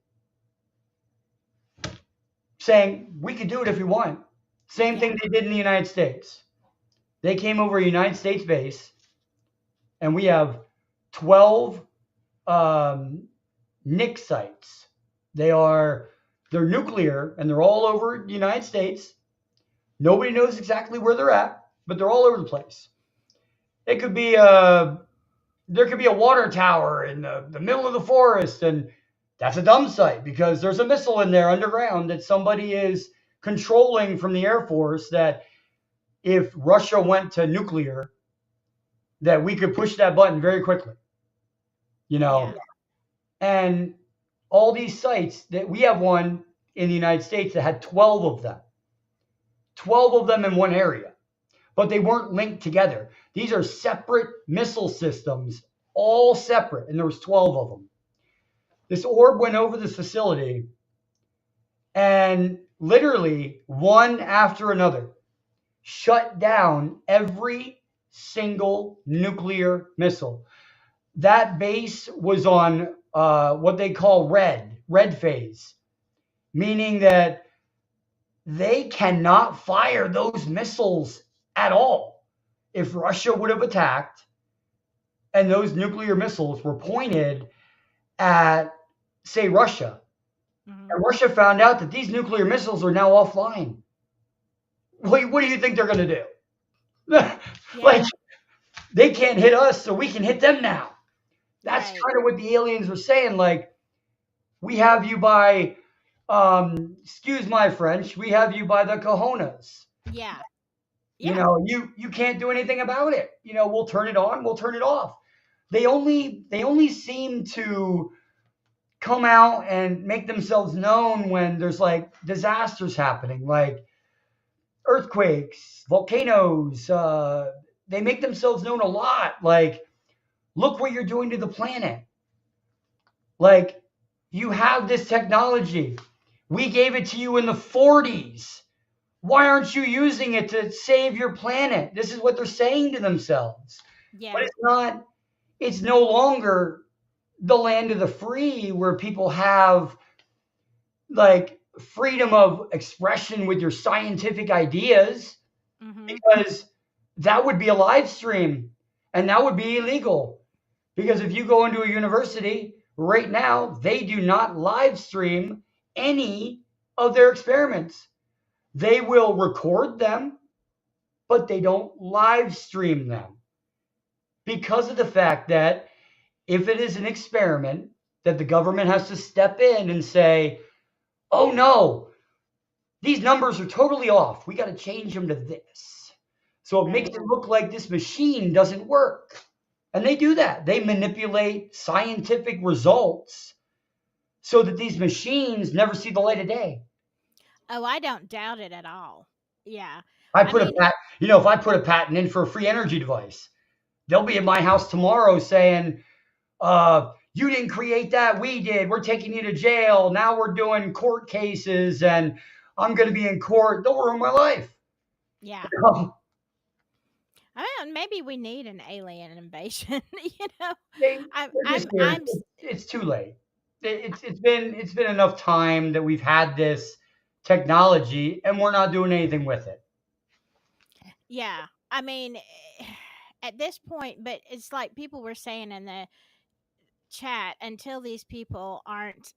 saying we could do it if we want. Same Yeah. thing they did in the United States. They came over a United States base, and we have 12 um, NIC sites. They're nuclear, and they're all over the United States. Nobody knows exactly where they're at, but they're all over the place. It could be there could be a water tower in the middle of the forest, and that's a dumb site because there's a missile in there underground that somebody is controlling from the Air Force, that if Russia went to nuclear, that we could push that button very quickly, you know. Yeah. And all these sites, that we have one in the United States that had 12 of them. 12 of them in one area, but they weren't linked together. These are separate missile systems, all separate, and there was 12 of them. This orb went over this facility, and literally one after another shut down every single nuclear missile. That base was on what they call red phase, meaning that they cannot fire those missiles at all. If Russia would have attacked and those nuclear missiles were pointed at, say, Russia, and Russia found out that these nuclear missiles are now offline, what do you think they're going to do? Like, they can't hit us, so we can hit them now. That's Right. kind of what the aliens were saying. Like, we have you by, excuse my French, we have you by the cojones. Yeah. You Yeah. know, you can't do anything about it. You know, we'll turn it on, we'll turn it off. They only seem to come out and make themselves known when there's like disasters happening, like earthquakes, volcanoes. They make themselves known a lot. Like, look what you're doing to the planet. Like, you have this technology. We gave it to you in the 40s. Why aren't you using it to save your planet? This is what they're saying to themselves. But Yeah. it's no longer the land of the free, where people have like freedom of expression with your scientific ideas, Mm-hmm. because that would be a live stream and that would be illegal. Because if you go into a university right now, they do not live stream any of their experiments. They will record them, but they don't live stream them, because of the fact that if it is an experiment, that the government has to step in and say, oh no, these numbers are totally off. We got to change them to this. So it makes Right. it look like this machine doesn't work. And they do that. They manipulate scientific results so that these machines never see the light of day. Oh, I don't doubt it at all. Yeah. I I put a mean, pat, if I put a patent in for a free energy device, they'll be in my house tomorrow saying, you didn't create that, we did. We're taking you to jail. Now we're doing court cases, and I'm going to be in court. They'll ruin my life. yeah. Oh, I mean, maybe we need an alien invasion. You know, they're just here. I'm. It's too late. It's been enough time that we've had this technology, and we're not doing anything with it. Yeah. I mean, at this point, but it's like people were saying in the chat, until these people aren't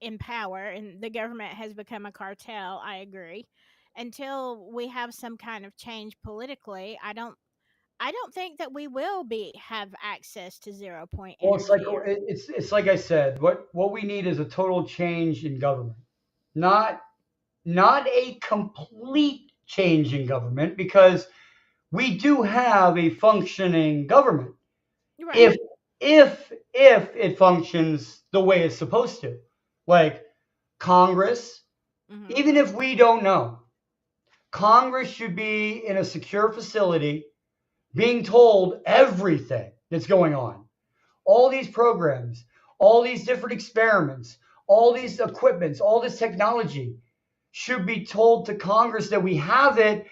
in power and the government has become a cartel, I agree. Until we have some kind of change politically, I don't think that we will be have access to zero point Well, it's like energy or it's like I said. What we need is a total change in government, not not a complete change in government, because we do have a functioning government. If right. if it functions the way it's supposed to, like Congress, Hmm. even if we don't know, Congress should be in a secure facility being told everything that's going on. All these programs, all these different experiments, all these equipments, all this technology should be told to Congress that we have it.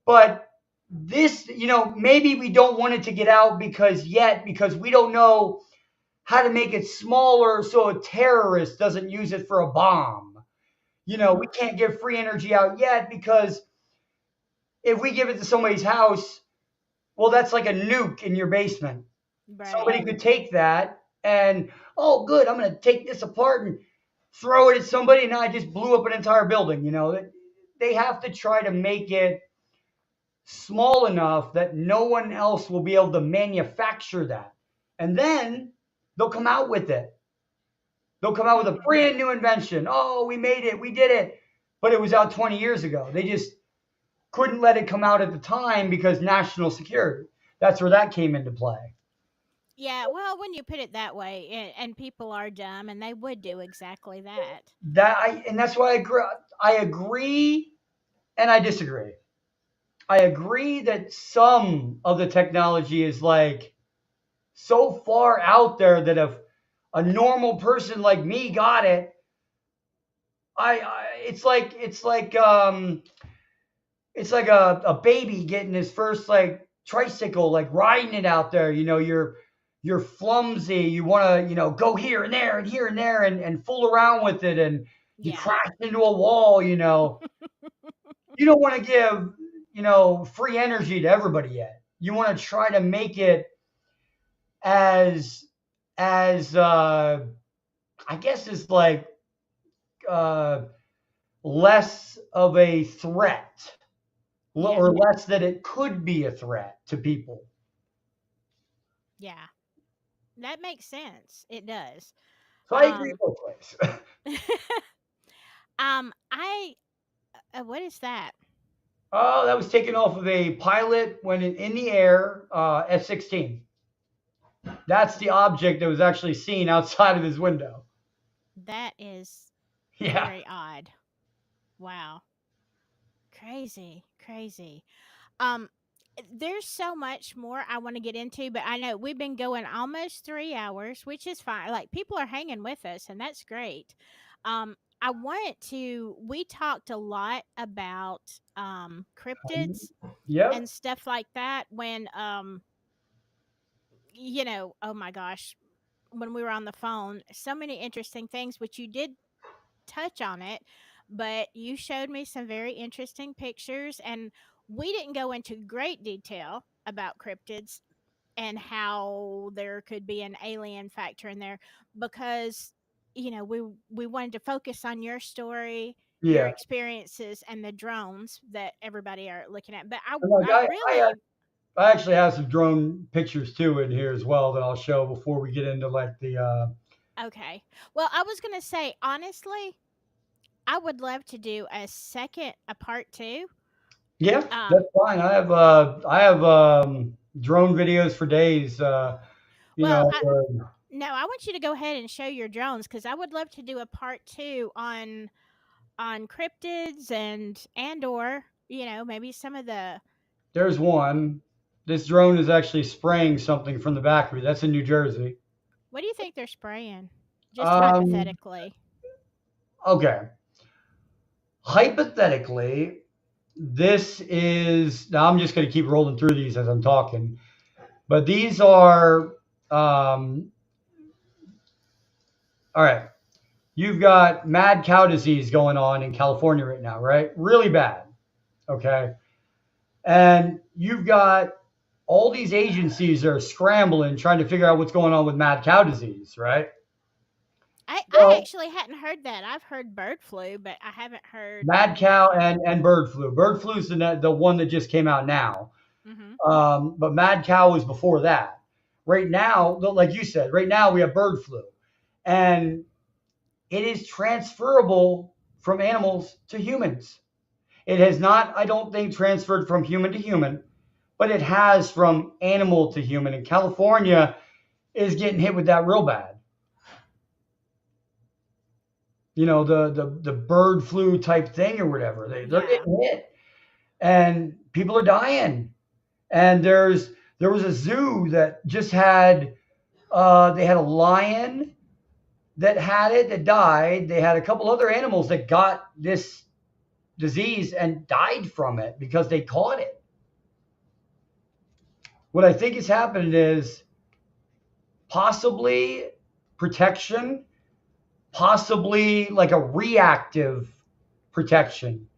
But this, maybe we don't want it to get out because we don't know how to make it smaller so a terrorist doesn't use it for a bomb. We Hmm. can't give free energy out yet, because if we give it to somebody's house, Well, that's like a nuke in your basement. Right. Somebody could take that and, oh, good, I'm going to take this apart and throw it at somebody. And now I just blew up an entire building. They have to try to make it small enough that no one else will be able to manufacture that. And then they'll come out with it. They'll come out with a Mhm. brand new invention. Oh, we made it. We did it. But it was out 20 years ago. They just couldn't let it come out at the time because national security. That's where that came into play. Yeah, well, when you put it that way, and people are dumb, and they would do exactly that. And that's why I agree and I disagree. I agree that some of the technology is like so far out there that if a normal person like me got it, it's like a baby getting his first like tricycle, like riding it out there. You're clumsy. You want to go here and there and here and there and fool around with it, and you Yeah. crash into a wall. You don't want to give free energy to everybody yet. You want to try to make it as I guess is like uh, less of a threat, Yeah. or less that it could be a threat to people. Yeah. That makes sense. It does. So I agree Um both ways. I what is that? Oh, that was taken off of a pilot when in the air, F-16. That's the object that was actually seen outside of his window. That is Yeah. very odd. Wow. Crazy. Crazy. Um there's so much more I want to get into, but I know we've been going almost 3 hours, which is fine. Like people are hanging with us and that's great. I want to we talked a lot about cryptids Yep. and stuff like that when oh my gosh, when we were on the phone, so many interesting things which you did touch on it, but you showed me some very interesting pictures and we didn't go into great detail about cryptids and how there could be an alien factor in there because we wanted to focus on your story, your Yeah. experiences and the drones that everybody are looking at. But I And look, I really I actually have some drone pictures too in here as well that I'll show before we get into like the. okay. Well, I was going to say honestly, I would love to do a part 2. Yeah, that's Um fine. I have drone videos for days. You well, know, no, I want you to go ahead and show your drones cuz I would love to do a part 2 on cryptids and or maybe some of the there's one. This drone is actually spraying something from the back of me. That's in New Jersey. what do you think they're spraying? Just Um, hypothetically. okay. Hypothetically, this is now. I'm just going to keep rolling through these as I'm talking, but these are. Um, all right. You've got mad cow disease going on in California right now, right? Really bad. Okay. And you've got all these agencies that are scrambling trying to figure out what's going on with mad cow disease, right? I Well, actually hadn't heard that. I've heard bird flu, but I haven't heard mad mad cow cow. and bird flu. Bird flu is the one that just came out now. Mhm. But mad cow was before that. Right now, like you said, right now we have bird flu. And it is transferable from animals to humans. It has not, I don't think, transferred from human to human, but it has from animal to human. And California is getting hit with that real bad. The bird flu type thing or whatever. They're Yeah. getting hit, and people are dying. And there was a zoo that just had they had a lion that had it that died. They had a couple other animals that got this disease and died from it because they caught it. What I think is happening is possibly protection, possibly like a reactive protection.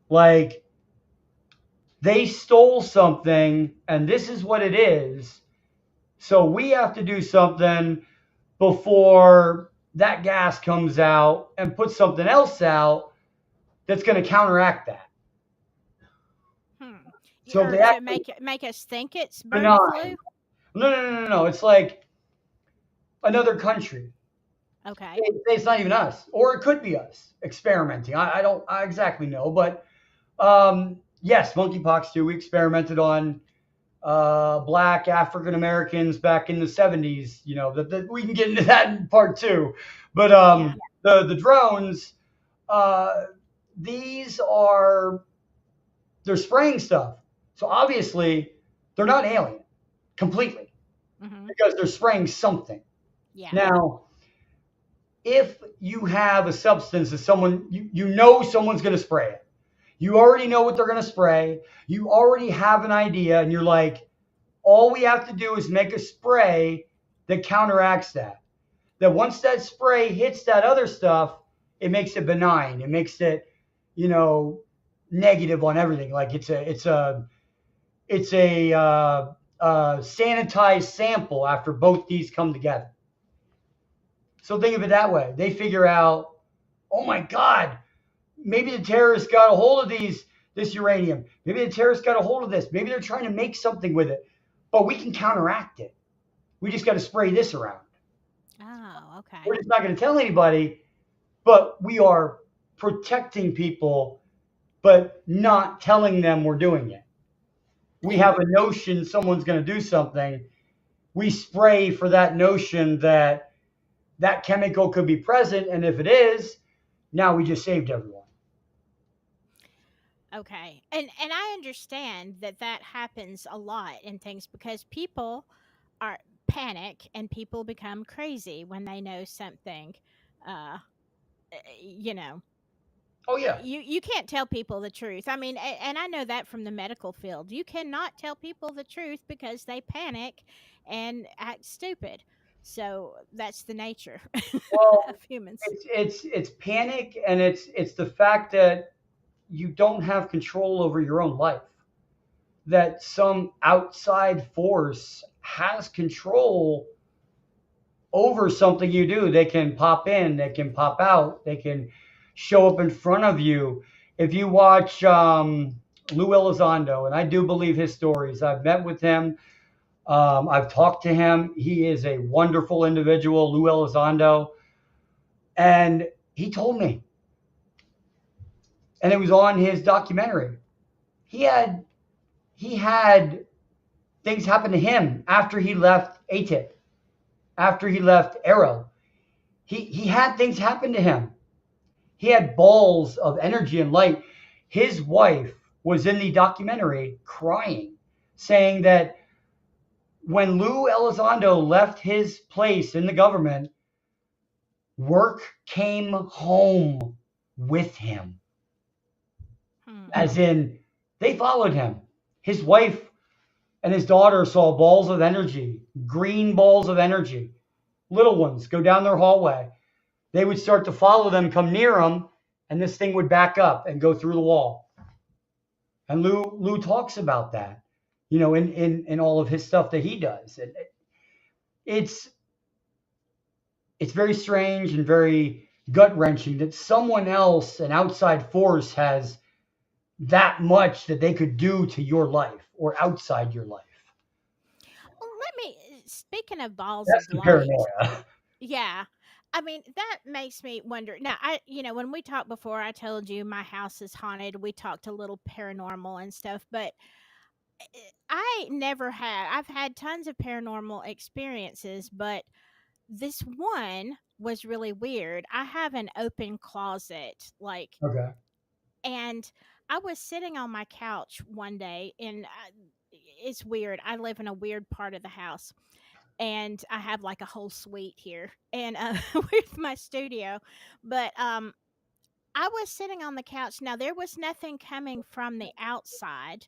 Like They stole something, and this is what it is. So we have to do something before that gas comes out and put something else out that's going to counteract that. Hmm. So Or they to actually make us think it's bird benign. flu? No, no, no, no, no. It's like another country. Okay. It's not even us, or it could be us experimenting. I don't I exactly know, but yes, monkeypox too. We experimented on black African Americans back in the 70s. You know that we can get into that in part two, but Yeah. the drones, uh, these are they're spraying stuff. So obviously they're not alien completely Mhm. because they're spraying something. Yeah. Now, if you have a substance that you know someone's going to spray it, you already know what they're going to spray, you already have an idea, and you're like, all we have to do is make a spray that counteracts that. That once that spray hits that other stuff, it makes it benign. It makes it, you know, negative on everything. Like it's a sanitized sample after both these come together. So think of it that way. They figure out, oh my God, maybe the terrorists got a hold of this uranium. Maybe the terrorists got a hold of this. Maybe they're trying to make something with it, but we can counteract it. We just got to spray this around. Oh, We're okay. just not going to tell anybody, but we are protecting people, but not telling them we're doing it. We Yeah. have a notion someone's going to do something. We spray for that notion that that chemical could be present. And if it is, now we just saved everyone. Okay. And I understand that that happens a lot in things because people are panic and people become crazy when they know something. Uh, you know, Oh, yeah. you can't tell people the truth. I mean, and I know that from the medical field. You cannot tell people the truth because they panic and act stupid. So that's the nature of Well, humans. it's panic, and it's the fact that you don't have control over your own life. That some outside force has control over something you do. They can pop in, they can pop out, they can show up in front of you. If you watch Lou Elizondo, and I do believe his stories, I've met with him, I've talked to him. He is a wonderful individual, Lou Elizondo, and he told me, and it was on his documentary. He had he had things happen to him after he left ATIP, after he left Arrow. He had things happen to him. He had balls of energy and light. His wife was in the documentary crying, saying that when Lou Elizondo left his place in the government, work came home with him. Hmm. As in, they followed him. His wife and his daughter saw balls of energy, green balls of energy, little ones go down their hallway. They would start to follow them, come near them, and this thing would back up and go through the wall. And Lou talks about that, in all of his stuff that he does. And it's it's very strange and very gut wrenching that someone else, an outside force, has that much that they could do to your life or outside your life. Well, speaking of balls That's of the light, paranoia. yeah. I mean, that makes me wonder. Now, when we talked before, I told you my house is haunted. We talked a little paranormal and stuff, but I never had. I've had tons of paranormal experiences, but this one was really weird. I have an open closet, like, Okay. and I was sitting on my couch one day, and it's weird. I live in a weird part of the house, and I have like a whole suite here, and with my studio. But I was sitting on the couch. Now there was nothing coming from the outside,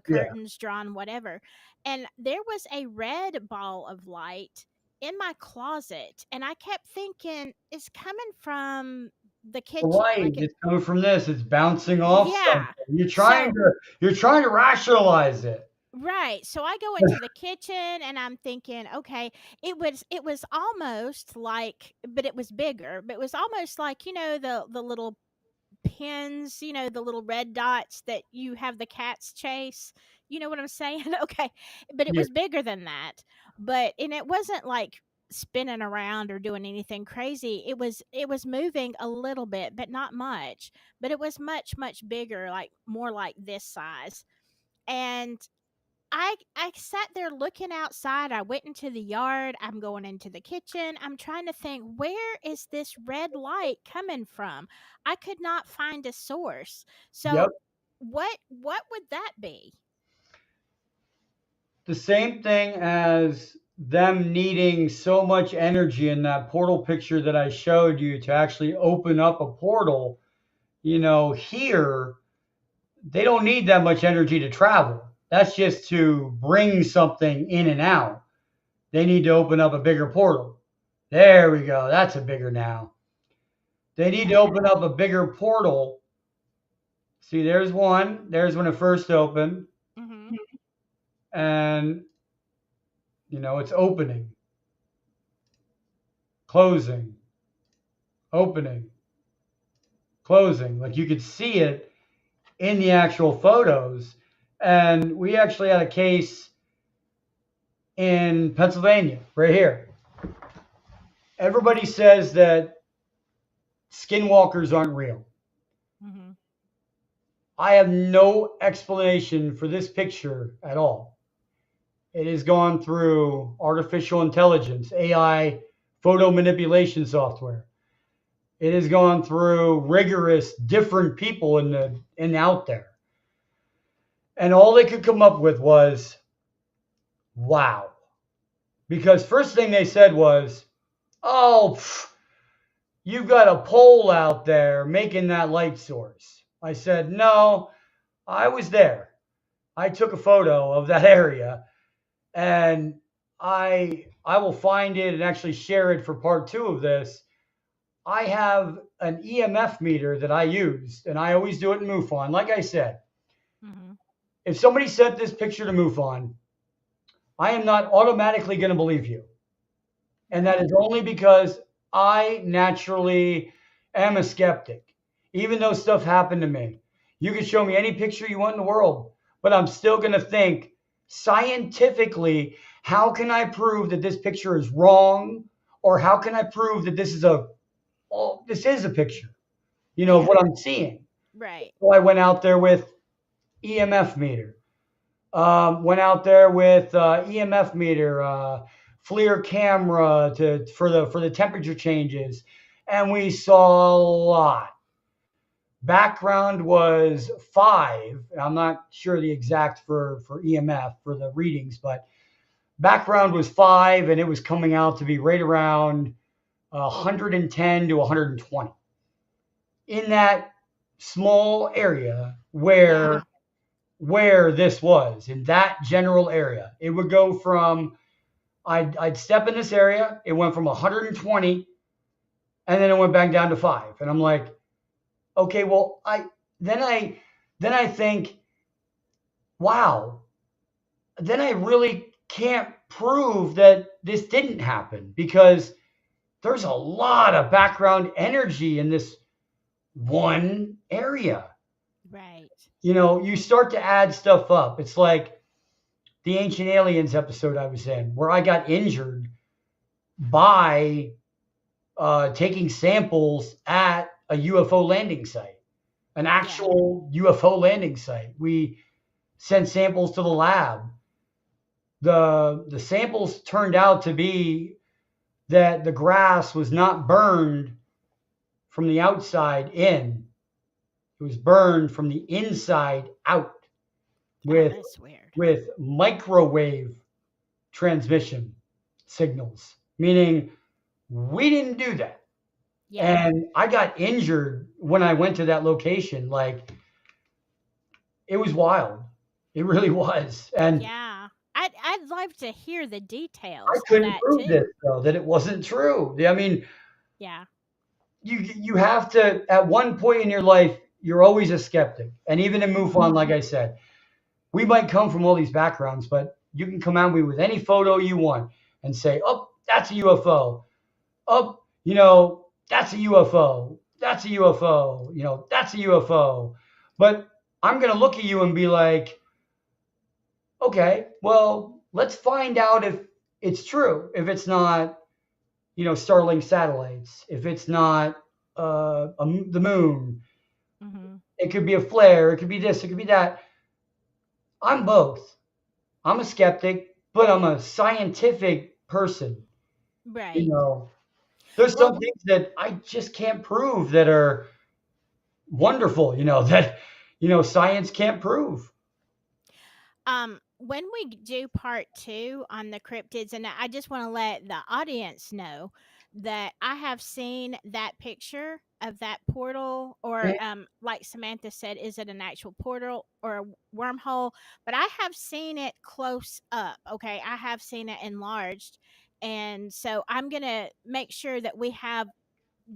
Yeah. curtains drawn, whatever, and there was a red ball of light in my closet, and I kept thinking it's coming from the kitchen, Right. like it. It's coming from this. It's bouncing off something. Yeah. You're trying So to you're trying to rationalize it. right. So I go into the kitchen and I'm thinking, okay, it was almost like, but it was bigger, but it was almost like, the little pins, the little red dots that you have the cats chase. You know what I'm saying? Okay. But it Yeah. was bigger than that. And it wasn't like spinning around or doing anything crazy. It was moving a little bit, but not much. But it was much, much bigger, like more like this size. And I sat there looking outside. I went into the yard. I'm going into the kitchen. I'm trying to think, where is this red light coming from? I could not find a source. Yep. So what would that be? The same thing as them needing so much energy in that portal picture that I showed you to actually open up a portal. Here they don't need that much energy to travel. That's just to bring something in and out. They need to open up a bigger portal. There we go. That's a bigger now. They need to Okay. open up a bigger portal. See, there's one. There's when it first opened. Mhm. And, it's opening, closing, opening, closing. Like you could see it in the actual photos. And we actually had a case in Pennsylvania, right here. Everybody says that skinwalkers aren't real. Mhm. I have no explanation for this picture at all. It has gone through artificial intelligence, AI photo manipulation software. It has gone through rigorous different people in out there. And all they could come up with was wow. Because first thing they said was, "Oh, you've got a pole out there making that light source." I said, "No, I was there. I took a photo of that area and I will find it and actually share it for part 2 of this. I have an EMF meter that I use, and I always do it in MUFON. Like I said, Mhm. if somebody sent this picture to MUFON, I am not automatically going to believe you. And that Right. is only because I naturally am a skeptic. Even though stuff happened to me, you can show me any picture you want in the world, but I'm still going to think scientifically, how can I prove that this picture is wrong? Or how can I prove that this is a picture, of Yeah. what I'm seeing? Right. So I went out there with EMF meter. Went out there with EMF meter, FLIR camera for the temperature changes, and we saw a lot. Background was 5. I'm not sure the exact for EMF for the readings, but background was 5, and it was coming out to be right around 110 to 120 in that small area where Yeah. this was in that general area. It would go from I'd step in this area. It went from 120, and then it went back down to 5. And I'm like, okay, well, then I then I think, wow. Then I really can't prove that this didn't happen because there's a lot of background energy in this one area. Right. You start to add stuff up. It's like the Ancient Aliens episode I was in, where I got injured by taking samples at a UFO landing site, an Yeah. actual UFO landing site. We sent samples to the lab. The samples turned out to be that the grass was not burned from the outside in. It was burned from the inside out Oh, with that's weird. microwave transmission signals, meaning we didn't do that. Yeah. And I got injured when I went to that location. Like it was wild. It really was. And Yeah. I'd love to hear the I details of couldn't that prove this too. though, that it wasn't true. I mean, Yeah. you have to, at one point in your life, you're always a skeptic. And even in Mhm. MUFON, like I said, we might come from all these backgrounds, but you can come at me with any photo you want and say, oh, that's a UFO. Oh, that's a UFO. That's a UFO. That's a UFO. But I'm going to look at you and be like, okay, well, let's find out if it's true. If it's not, Starlink satellites, if it's not the moon, Mhm. it could be a flare, it could be this, it could be that. I'm both. I'm a skeptic, but I'm a scientific person. You Right. know, there's some Well, things that I just can't prove that are wonderful, that, science can't prove. when we do part two on the cryptids, and I just want to let the audience know that I have seen that picture of that portal, or Mhm. like Samantha said, is it an actual portal or a wormhole? But I have seen it close up. Okay, I have seen it enlarged, and so I'm gonna make sure that we have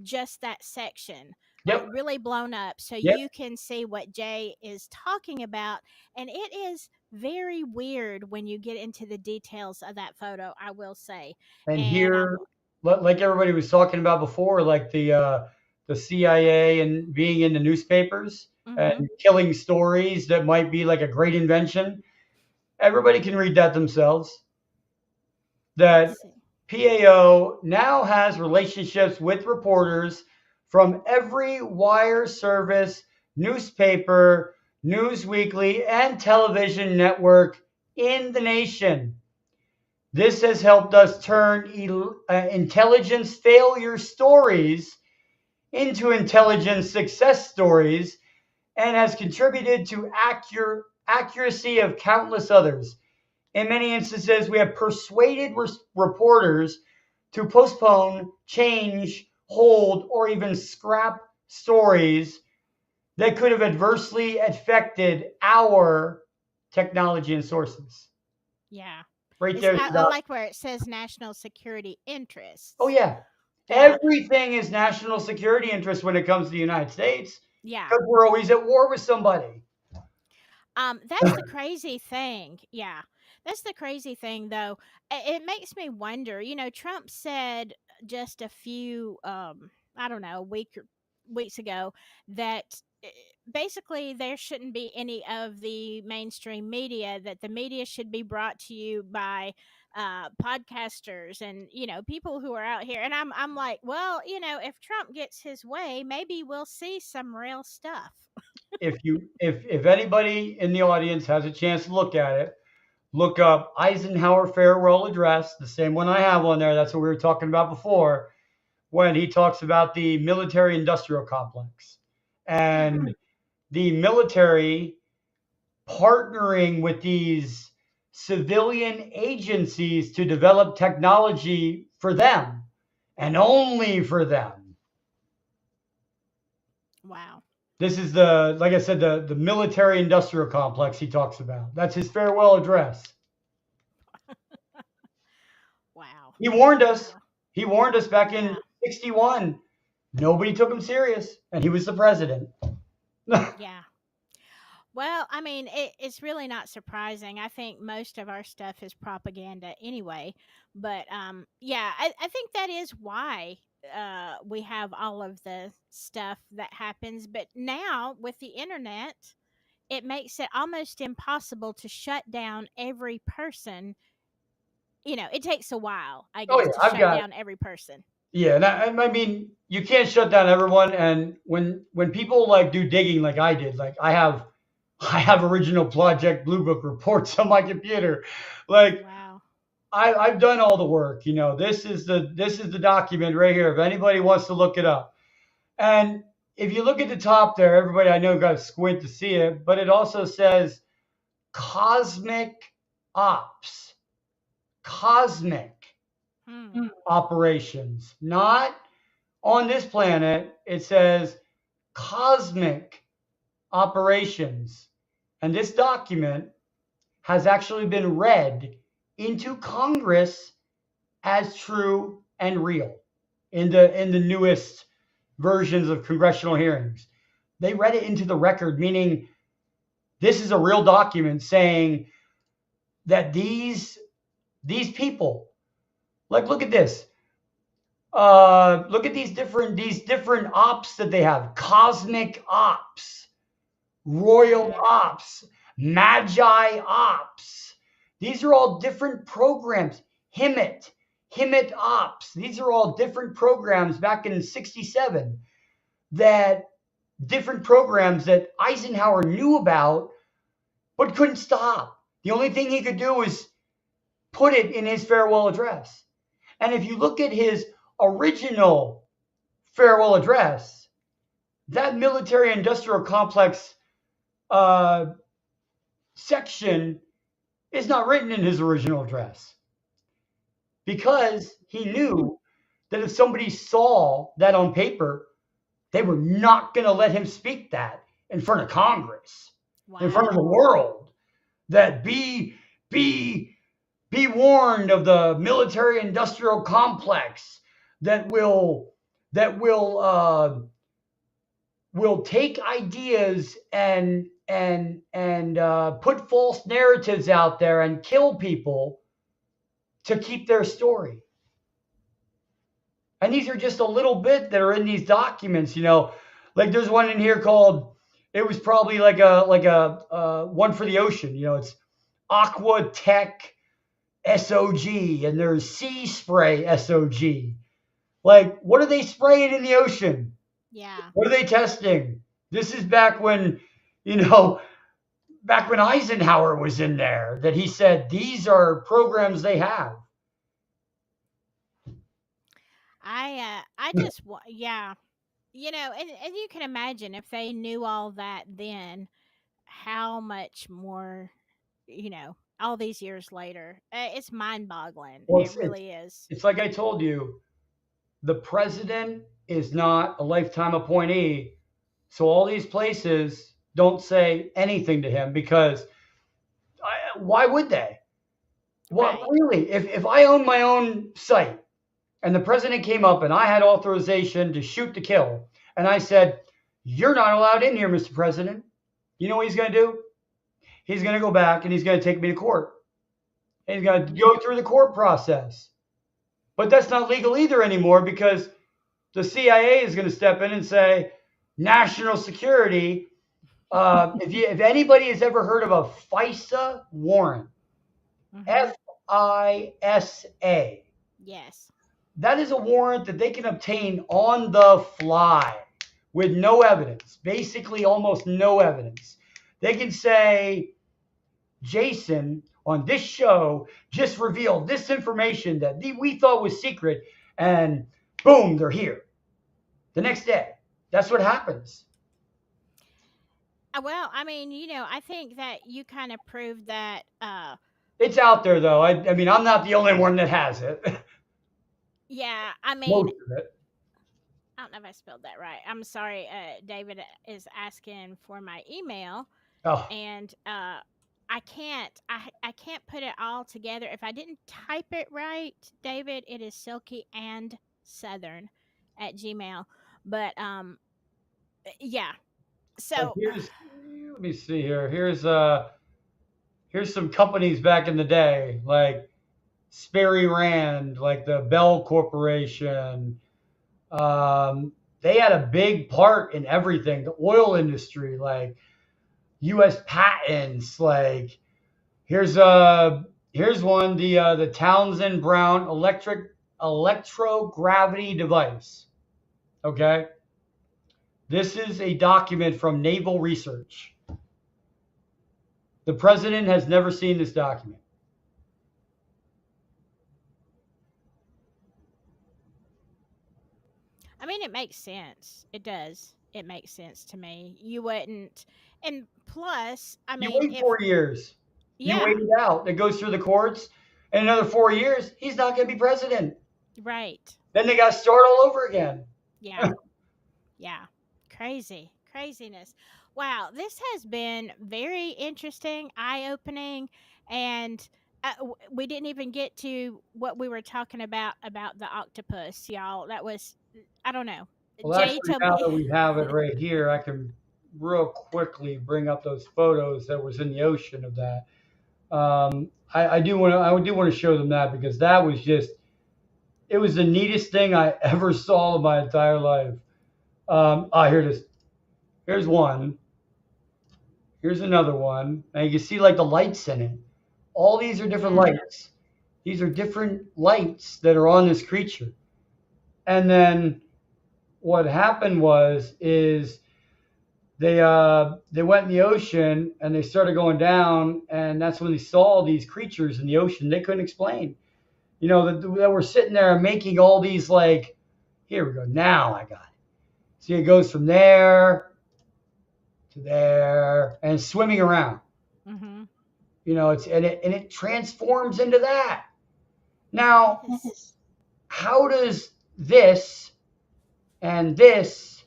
just that section like Yep. really blown up so Yep. you can see what Jay is talking about. And it is very weird when you get into the details of that photo, I will say. And And here, like everybody was talking about before, like the CIA and being in the newspapers mhm. and killing stories that might be like a great invention. Everybody can read that themselves. Let's That see. PAO now has relationships with reporters from every wire service, newspaper, news weekly, and television network in the nation. This has helped us turn intelligence failure stories into intelligence success stories and has contributed to accuracy of countless others. In many instances, we have persuaded reporters to postpone, change, hold, or even scrap stories that could have adversely affected our technology and sources. Yeah. Right It's, there. I like where it says national security Oh, interests. yeah. Yeah. Everything is national security interest when it comes to the United States Yeah. because we're always at war with somebody. That's the crazy thing. Yeah. That's the crazy thing though. It makes me wonder, Trump said just a few I don't know, weeks ago that basically there shouldn't be any of the mainstream media, that the media should be brought to you by podcasters and people who are out here. And I'm like, well, if Trump gets his way, maybe we'll see some real stuff. If anybody in the audience has a chance to look at it, look up Eisenhower farewell address, the same one I have on there. That's what we were talking about before, when he talks about the military industrial complex Hmm. and the military partnering with these civilian agencies to develop technology for them and only for them. Wow. This is like I said, the military industrial complex he talks about. That's his farewell address. Wow. He warned us. Well, He warned us back in yeah. 61. Nobody took him serious, and he was the president. Yeah. Well, I mean, it's really not surprising. I think most of our stuff is propaganda anyway. But yeah, I think that is why we have all of the stuff that happens. But now with the internet, it makes it almost impossible to shut down every person. It takes a while, I Oh guess, yeah, to I've shut got down every person. yeah, and I mean you can't shut down everyone. And when people like do digging like I did, like I have original Project Blue Book reports on my computer. Like Wow. I've done all the work. This is the document right here. If anybody wants to look it up, and if you look at the top there, everybody I know got to squint to see it, but it also says cosmic ops, cosmic Hmm. operations, not on this planet. It says cosmic operations. And this document has actually been read into Congress as true and real in the newest. versions of congressional hearings. They read it into the record, meaning this is a real document saying that these people, like, look at this. Look at these different ops that they have: cosmic ops, royal Mm-hmm. ops, magi ops. These are all different programs. Himit ops. These are all different programs back in '67, that different programs that Eisenhower knew about but couldn't stop. The only thing he could do was put it in his farewell address. And if you look at his original farewell address, that military industrial complex uh, section is not written in his original address, because he knew that if somebody saw that on paper, they were not going to let him speak that in front of Congress, in front of the Wow. world. That be warned of the military industrial complex that will take ideas and put false narratives out there and kill people to keep their story. And these are just a little bit that are in these documents. Like, there's one in here called, it was probably like a one for the ocean. It's Aqua Tech SOG, and there's Sea Spray SOG. Like, what are they spraying in the ocean? Yeah. What are they testing? This is back when Eisenhower was in there, that he said these are programs they have. I just yeah. And you can imagine if they knew all that then, how much more, all these years later. It's mind-boggling. Well, It it's really is. it's like I told you, the president is not a lifetime appointee, so all these places don't say anything to him, because why would they? What Right. really? If I owned my own site and the president came up and I had authorization to shoot to kill, and I said, "You're not allowed in here, Mr. President," you know what he's going to do? He's going to go back and he's going to take me to court. And he's going to Mhm. go through the court process. But that's not legal either anymore, because the CIA is going to step in and say, national security. If anybody has ever heard of a FISA warrant, Mhm. FISA, Yes. that is a warrant that they can obtain on the fly with no evidence, basically almost no evidence. They can say, Jason on this show just revealed this information that we thought was secret, and boom, they're here the next day. That's what happens. Well, I mean, I think that you kind of proved that. It's out there, though. I mean, I'm not the only one that has it. Yeah. I mean, Most of it. I don't know if I spelled that right. I'm sorry. David is asking for my email, Oh, and I can't put it all together. If I didn't type it right, David, it is silky and southern at Gmail. But yeah. So here's. Let me see here. Here's some companies back in the day, like Sperry Rand, like the Bell Corporation. Um, they had a big part in everything. The oil industry, like U.S. patents. Like, here's one, the Townsend Brown electrogravity device. Okay, this is a document from Naval Research. The president has never seen this document. I mean, it makes sense. It does. It makes sense to me. You wouldn't. And plus, I You mean, wait 4 years. You wait yeah, it out. It goes through the courts. In another 4 years, he's not going to be president. right. Then they got to start all over again. Yeah. Yeah. Crazy. Craziness. Wow. This has been very interesting, eye opening. And we didn't even get to what we were talking about the octopus, y'all. That was, I don't know. Well, Jay actually, told now me. that we have it right here, I can real quickly bring up those photos that was in the ocean of that. I do want to show them that because that was just, it was the neatest thing I ever saw in my entire life. Here it is. Here's one. Here's another one. And you can see like the lights in it. All these are different Yeah. lights. These are different lights that are on this creature. And then what happened was is they went in the ocean and they started going down, and that's when they saw these creatures in the ocean they couldn't explain. You know, that were sitting there making all these like, here we go. Now I got it. See, it goes from there to there and swimming around. Mm-hmm. You know, it transforms into that. That Now, is. how does this and this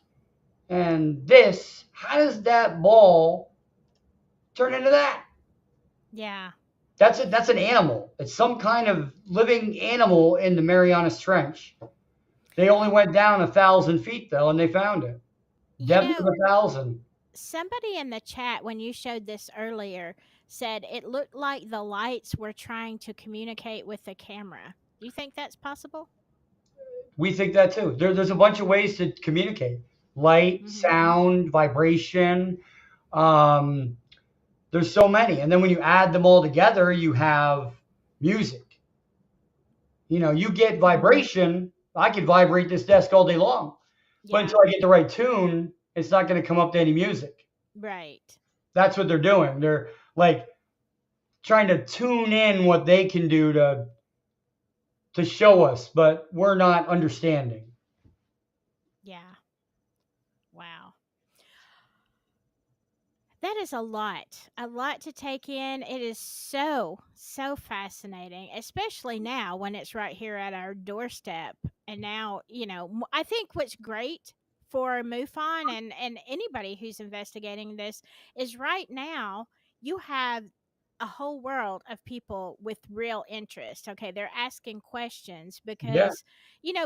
and this, how does that ball turn into that? Yeah. That's an animal. It's some kind of living animal in the Marianas Trench. They only went down 1,000 feet though, and they found it. You Depth of know, 1,000. somebody in the chat when you showed this earlier said it looked like the lights were trying to communicate with the camera. Do you think that's possible? We think that too. There's a bunch of ways to communicate: light, Mm-hmm. sound, vibration. Um, there's so many, and then when you add them all together, you have music. You know, you get Mm-hmm. vibration. I could vibrate this desk all day long, but Yeah. until I get the right tune, it's not going to come up to any music. Right. That's what they're doing. They're like trying to tune in what they can do to show us, but we're not understanding. Yeah. Wow. That is a lot to take in. It is so, so fascinating, especially now when it's right here at our doorstep. And now, I think what's great for MUFON and anybody who's investigating this is right now you have a whole world of people with real interest. Okay, they're asking questions Yeah, because,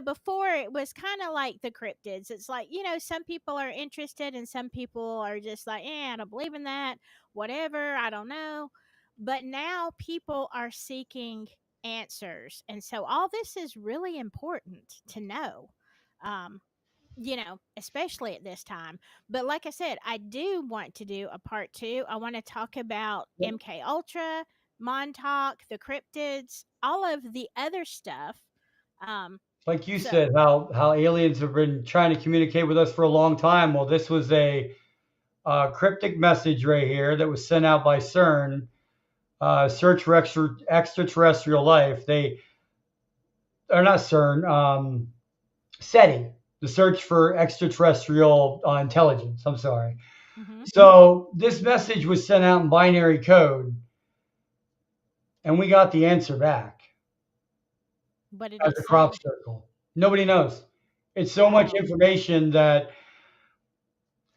before it was kind of like the cryptids. It's like, some people are interested and some people are just like, I don't believe in that, whatever, I don't know. But now people are seeking answers. And so all this is really important to know. Um, especially at this time. But like I said, I do want to do a part two. I want to talk about MK Ultra, Montauk, the cryptids, all of the other stuff. Um, like you so said, how aliens have been trying to communicate with us for a long time. Well, this was a cryptic message right here that was sent out by CERN, Search for Extraterrestrial Life. They are not CERN, SETI, the Search for Extraterrestrial Intelligence. I'm sorry. hmm So this message was sent out in binary code, and we got the answer back what did as it a crop say? circle. Nobody knows. It's so much Wow. information that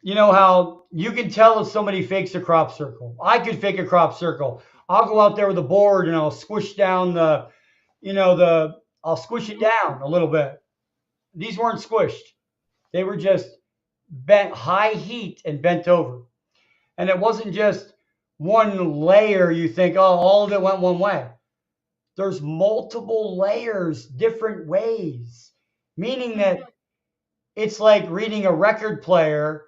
you know how you can tell if somebody fakes a crop circle. I could fake a crop circle. I'll go out there with a board and I'll squish down I'll squish it down a little bit. These weren't squished. They were just bent high heat and bent over. And it wasn't just one layer you think, oh, all of it went one way. There's multiple layers, different ways, meaning Hmm. that it's like reading a record player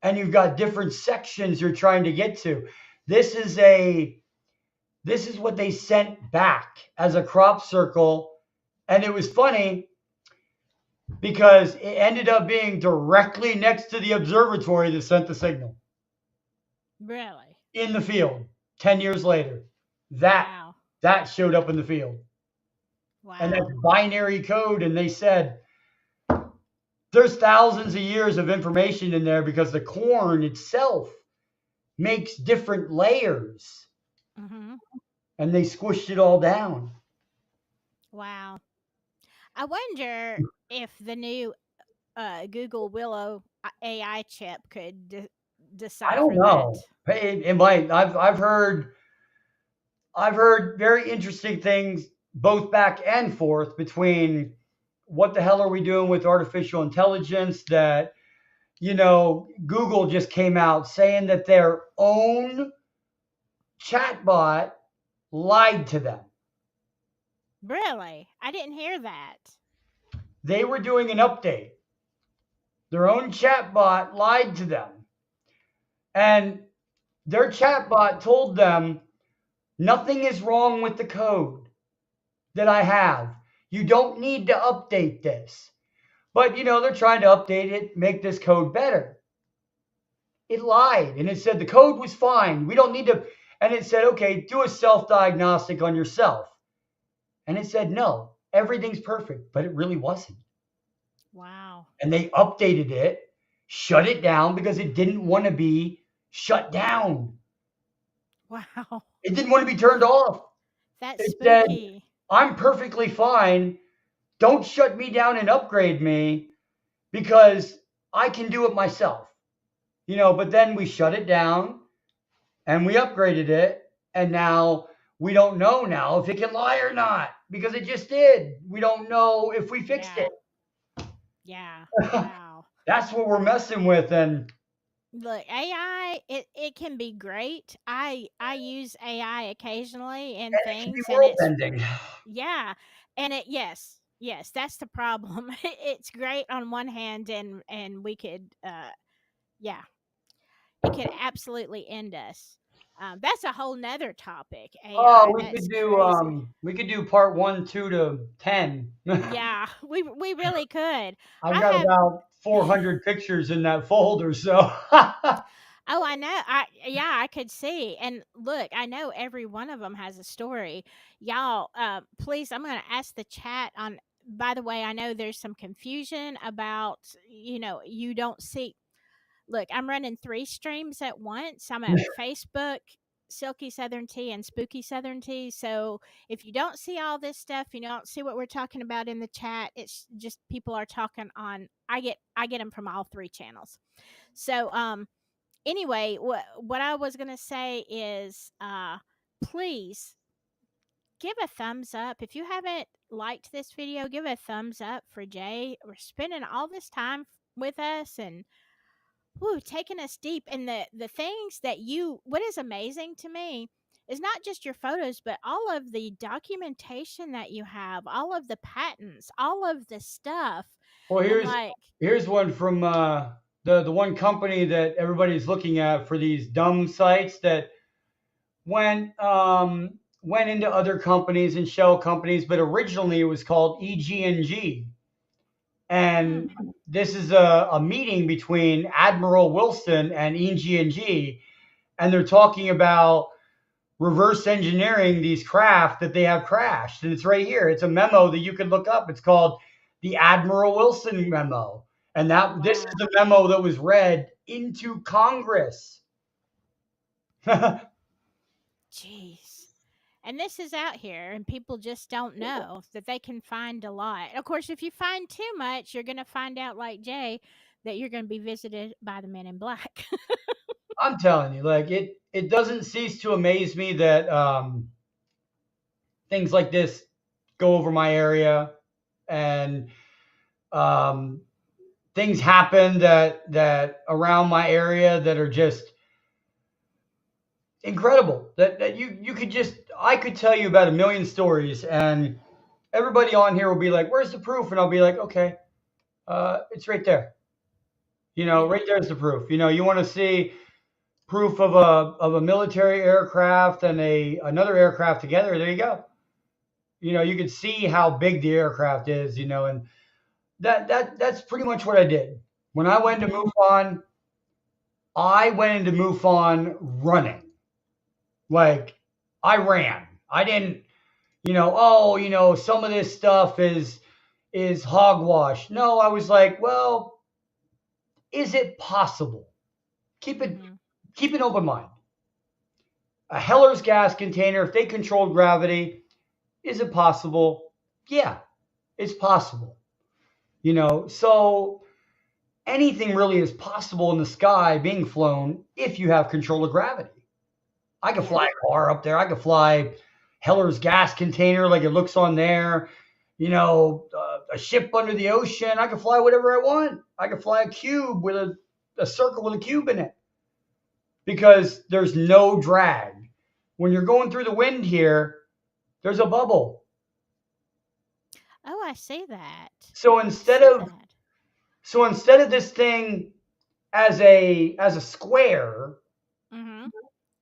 and you've got different sections you're trying to get to. This is a this is what they sent back as a crop circle, and it was funny because it ended up being directly next to the observatory that sent the signal Really? in the field 10 years later. That Wow. that showed up in the field. And that's Wow. binary code, and they said there's thousands of years of information in there because the corn itself makes different layers, hmm and they squished it all down. Wow. I wonder if the new Google Willow AI chip could I don't decipher that. know. It might. I've heard very interesting things both back and forth between what the hell are we doing with artificial intelligence? That, Google just came out saying that their own chatbot lied to them. Really? I didn't hear that. They were doing an update. Their own chatbot lied to them. And their chatbot told them, nothing is wrong with the code that I have. You don't need to update this. But, they're trying to update it, make this code better. It lied and it said the code was fine. We don't need to. And it said, okay, do a self-diagnostic on yourself. And it said, no, everything's perfect, but it really wasn't. Wow. And they updated it, shut it down because it didn't want to be shut down. Wow. It didn't want to be turned off. That's It spooky. said, I'm perfectly fine. Don't shut me down and upgrade me because I can do it myself. But then we shut it down and we upgraded it. And now we don't know now if it can lie or not because it just did. We don't know if we fixed Yeah. it. Yeah. Wow. That's what we're messing with. And Look, AI, it can be great. I use AI occasionally in it can be things, and world it's ending. yeah, and yes, that's the problem. It's great on one hand, and we could yeah, it could absolutely end us. That's a whole nother topic. Oh, AI, that's crazy. we could do part 1, 2 to 10. Yeah, we really could. I've I got have. about 400 pictures in that folder, so Oh, I know. Yeah, I could see. And look, I know every one of them has a story. Y'all, please, I'm going to ask the chat on. By the way, I know there's some confusion about, you don't see. Look, I'm running 3 streams at once. I'm at Facebook, Silky Southern Tea, and Spooky Southern Tea. So if you don't see all this stuff, you don't see what we're talking about in the chat. It's just people are talking on. I get them from all 3 channels. So anyway, what I was gonna say is, please give a thumbs up if you haven't liked this video. Give a thumbs up for Jay. We're spending all this time with us and taking us deep. And the things that what is amazing to me is not just your photos, but all of the documentation that you have, all of the patents, all of the stuff, well, and here's like, here's one from the one company that everybody's looking at for these dumb sites that went into other companies and shell companies, but originally it was called EG&G. And this is a meeting between Admiral Wilson and EG&G, and they're talking about reverse engineering these craft that they have crashed. And it's right here. It's a memo that you can look up. It's called the Admiral Wilson memo. And this is wow. the memo that was read into Congress. Jeez. And this is out here, and people just don't know that they can find a lot. Of course, if you find too much, you're going to find out, like Jay, that you're going to be visited by the men in black. I'm telling you, like it doesn't cease to amaze me that things like this go over my area, and things happen that around my area that are just incredible. That you could just I could tell you about a million stories, and everybody on here will be like, "Where's the proof?" And I'll be like, "Okay, it's right there. Yeah. Right there's the proof. You want to see proof of a military aircraft and another aircraft together. There you go. You can see how big the aircraft is. And that's pretty much what I did when I went to Hmm. MUFON. I went into MUFON running. Like, I ran. I didn't, some of this stuff is hogwash. No, I was like, well, is it possible? Keep it Hmm. keep an open mind. A Heller's gas container, if they controlled gravity, is it possible? Yeah, it's possible. So anything really is possible in the sky being flown if you have control of gravity. I could Yeah. fly a car up there. I could fly Heller's gas container like it looks on there. a ship under the ocean. I can fly whatever I want. I can fly a cube with a circle with a cube in it because there's no drag. When you're going through the wind here, there's a bubble. Oh, I see that. So I see that. instead of this thing as a square Mm-hmm.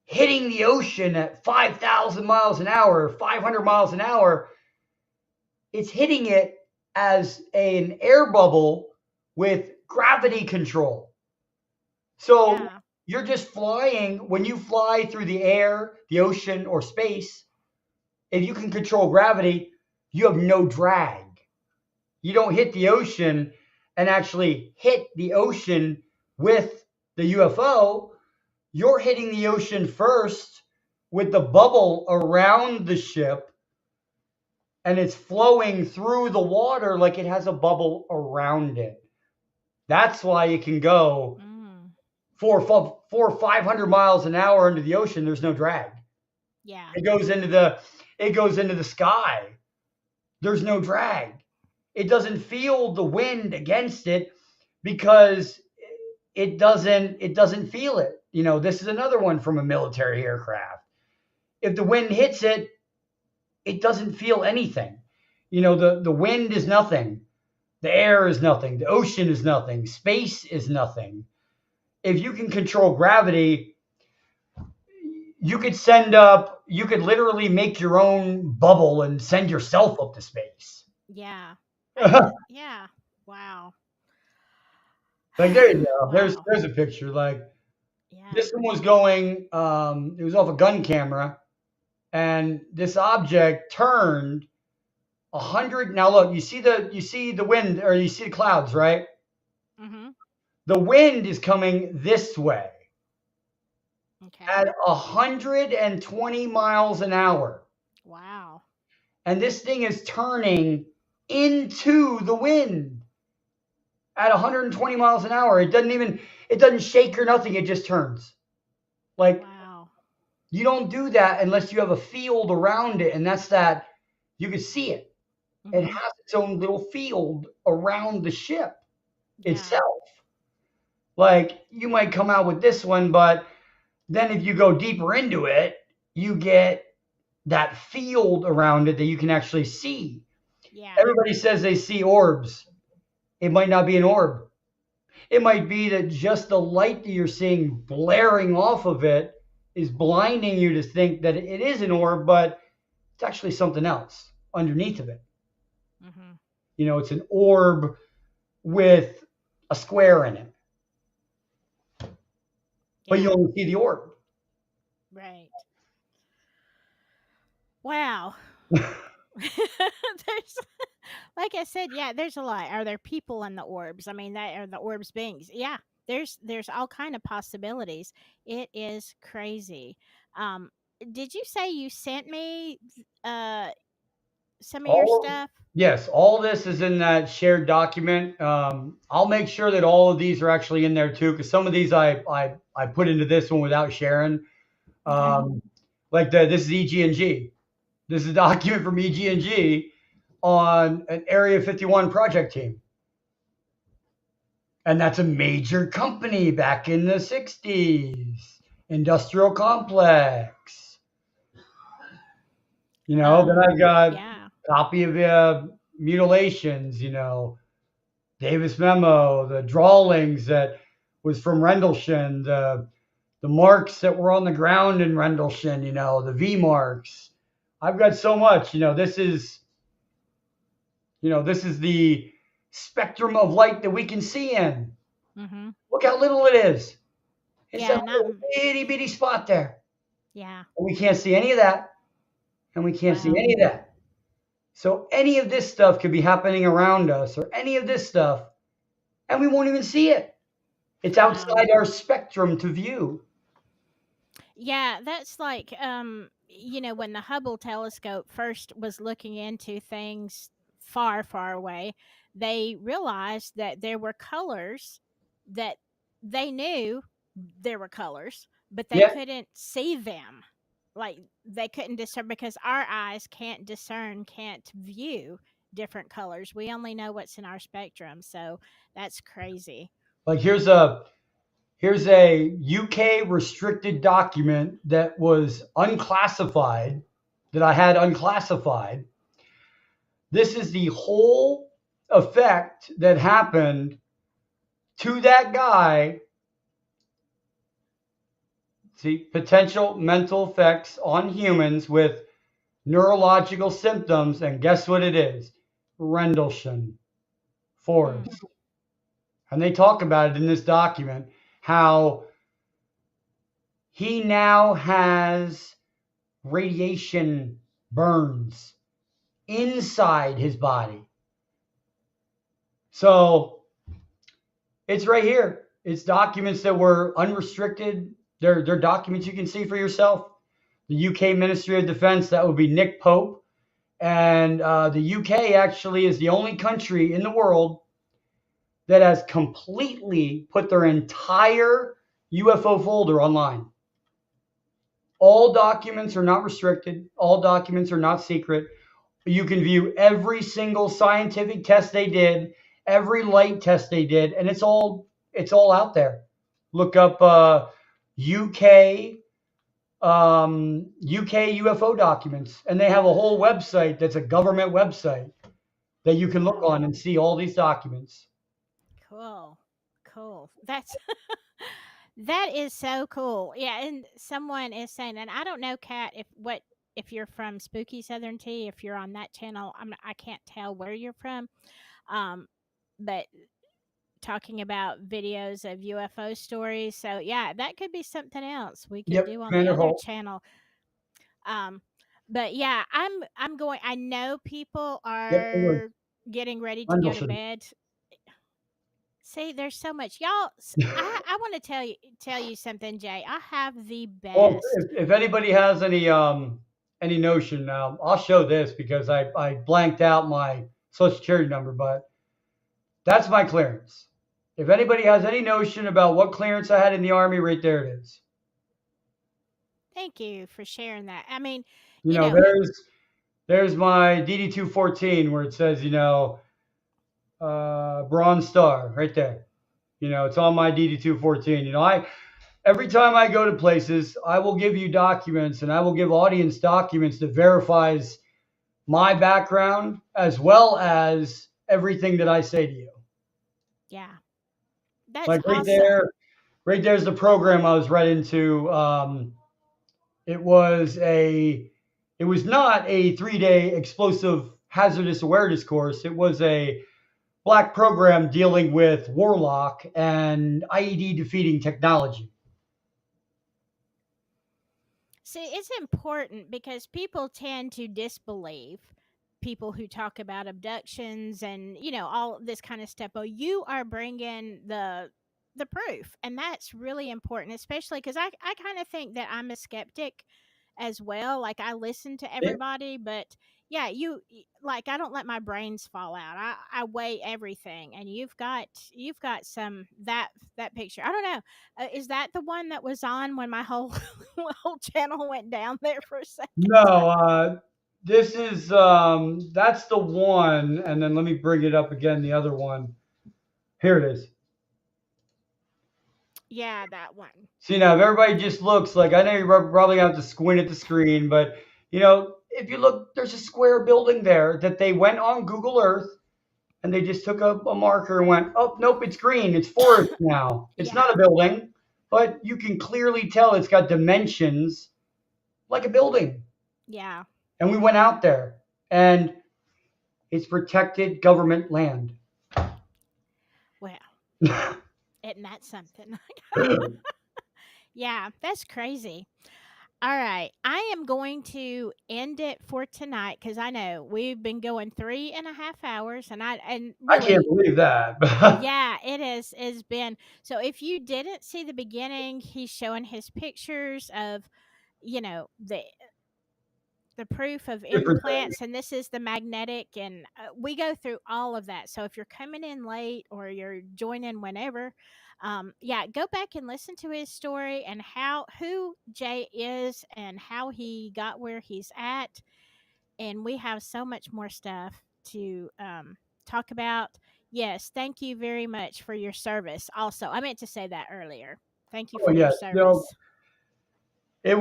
hitting the ocean at 5,000 miles an hour, 500 miles an hour, it's hitting it as an air bubble with gravity control. So Yeah. you're just flying. When you fly through the air, the ocean, or space, if you can control gravity, you have no drag. You don't hit the ocean and actually hit the ocean with the UFO. You're hitting the ocean first with the bubble around the ship, and it's flowing through the water like it has a bubble around it. That's why it can go Mm. 500 miles an hour into the ocean. There's no drag. Yeah. It goes into the sky. There's no drag. It doesn't feel the wind against it because it doesn't feel it. This is another one from a military aircraft. If the wind hits it, it doesn't feel anything. The wind is nothing. The air is nothing. The ocean is nothing. Space is nothing. If you can control gravity, you could literally make your own bubble and send yourself up to space. Yeah. I can. Yeah. Wow. Like there you go. There's Wow. there's a picture. Like Yeah. this one was going. It was off a gun camera, and this object turned 100. Now look, you see the wind, or you see the clouds, right? Mm-hmm. The wind is coming this way Okay. at 120 miles an hour, Wow. and this thing is turning into the wind at 120 miles an hour. It doesn't shake or nothing. It just turns. Like Wow. you don't do that unless you have a field around it, and that's that you can see it. It Mm-hmm. has its own little field around the ship Yeah. itself. Like you might come out with this one, but then if you go deeper into it, you get that field around it that you can actually see. Yeah. Everybody says they see orbs. It might not be an orb. It might be that just the light that you're seeing blaring off of it is blinding you to think that it is an orb, but it's actually something else underneath of it. Mm-hmm. It's an orb with a square in it, but you Yeah. only see the orb. Right. Wow. There's, like I said, yeah, there's a lot. Are there people in the orbs? I mean, that are the orbs beings? Yeah, there's all kind of possibilities. It is crazy. Um, did you say you sent me uh some of your All stuff? Yes, all this is in that shared document. I'll make sure that all of these are actually in there too, because some of these I put into this one without sharing. Okay. Like this is EG&G. This is a document from EG&G on an Area 51 project team. And that's a major company back in the 60s, industrial complex. Then I've got Yeah. copy of mutilations, Davis memo, the drawings that was from Rendlesham, the marks that were on the ground in Rendlesham, the V marks. I've got so much, this is the spectrum of light that we can see in. Mm-hmm. Look how little it is. It's a Yeah. Not. little itty bitty spot there. Yeah. And we can't see any of that. And we can't see Wow. any of that. So any of this stuff could be happening around us, or any of this stuff, and we won't even see it. It's Wow. outside our spectrum to view. Yeah, that's like when the Hubble telescope first was looking into things far, far away, they realized that there were colors that they knew there were colors, but they Yeah, couldn't see them. Like they couldn't discern because our eyes can't discern, can't view. different colors. We only know what's in our spectrum. So that's crazy. Like here's a UK restricted document that was unclassified, that I had unclassified. This is the whole effect that happened to that guy. See, potential mental effects on humans with neurological symptoms, and guess what it is? Rendlesham Mm. Forest. And they talk about it in this document, how he now has radiation burns inside his body. So it's right here. It's documents that were unrestricted. They're documents you can see for yourself. The UK Ministry of Defense, that would be Nick Pope. And the UK actually is the only country in the world that has completely put their entire UFO folder online. All documents are not restricted. All documents are not secret. You can view every single scientific test they did, every light test they did, and it's all out there. Look up UK UK UFO documents, and they have a whole website that's a government website that you can look Wow. on and see all these documents. Cool. Cool. That's that is so cool. Yeah, and someone is saying, and I don't know, Kat, if you're from Spooky Southern Tea, if you're on that channel, I can't tell where you're from. Um, but talking about videos of UFO stories, so yeah, that could be something else we could Yep, do on the Commander other Holt. channel. Um, but yeah, I'm going. I know people Yep, it was are getting ready to go to Rendlesham. bed. See, there's so much, y'all. I want to tell you something, Jay. I have the Well, best. if anybody has any notion, I'll show this because I blanked out my social security number, but that's my clearance. If anybody has any notion about what clearance I had in the army, right there it is. Thank you for sharing that. I mean, You you know, know, there's my DD 214 where it says, Bronze Star right there. It's on my DD 214. I every time I go to places, I will give you documents and I will give audience documents that verifies my background as well as everything that I say to you. yeah, that's Like awesome. right there's the program I was right into. It was it was not a 3-day explosive hazardous awareness course. It was a black program dealing with warlock and IED defeating technology. See, it's important because people tend to disbelieve people who talk about abductions and all this kind of stuff. Oh, you are bringing the proof, and that's really important, especially because I kind of think that I'm a skeptic as well. Like I listen to Yeah. everybody, but yeah, like I don't let my brains fall out. I weigh everything, and you've got some that picture. I don't know. Is that the one that was on when my whole whole channel went down there for a second? No, this is that's the one, and then let me bring it up again. The other one, here it is. Yeah, that one. See now, if everybody just looks like I know you probably have to squint at the screen, but if you look, there's a square building there that they went on Google Earth and they just took a marker and went, oh nope, it's green, it's forest now. It's Yeah, not a building, but you can clearly tell it's got dimensions like a building. yeah. And we went out there, and it's protected government land. Well, isn't that something? Yeah, that's crazy. All right, I am going to end it for tonight because I know we've been going 3.5 hours, and I can't really, believe that. yeah, it has been. So if you didn't see the beginning, he's showing his pictures of the proof of Different things. implants, and this is the magnetic, and we go through all of that. So if you're coming in late or you're joining whenever, yeah, go back and listen to his story and who Jay is and how he got where he's at. And we have so much more stuff to talk about. Yes, thank you very much for your service. Also, I meant to say that earlier. Thank you Oh for your yes, service. it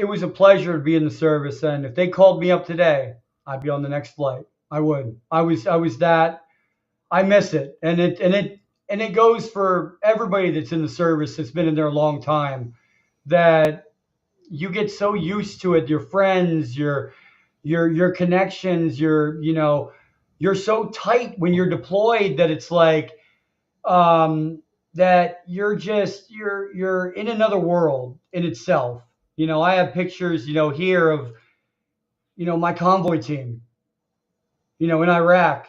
was a pleasure to be in the service, and if they called me up today, I'd be on the next flight. I would. I was that. I miss it, and it goes for everybody that's in the service that's been in there a long time. That you get so used to it. Your friends, your connections, you're so tight when you're deployed that it's like that you're in another world in itself. I have pictures, here of, my convoy team, in Iraq.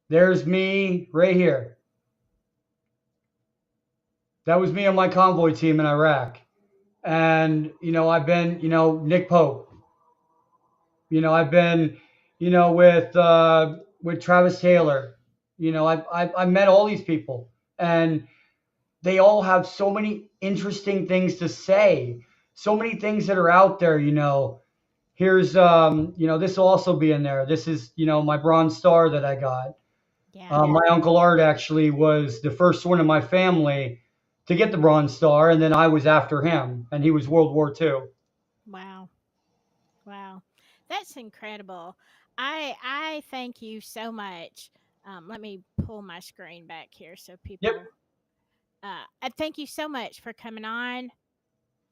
There's me right here. That was me on my convoy team in Iraq. And, I've been, Nick Pope. I've been, with Travis Taylor. I've met all these people, and they all have so many interesting things to say, so many things that are out there. Here's, this will also be in there. This is, my Bronze Star that I got. Yeah. My Uncle Art actually was the first one in my family to get the Bronze Star, and then I was after him, and he was World War II. Wow. Wow. That's incredible. I thank you so much. Let me pull my screen back here so Yep. people I thank you so much for coming on.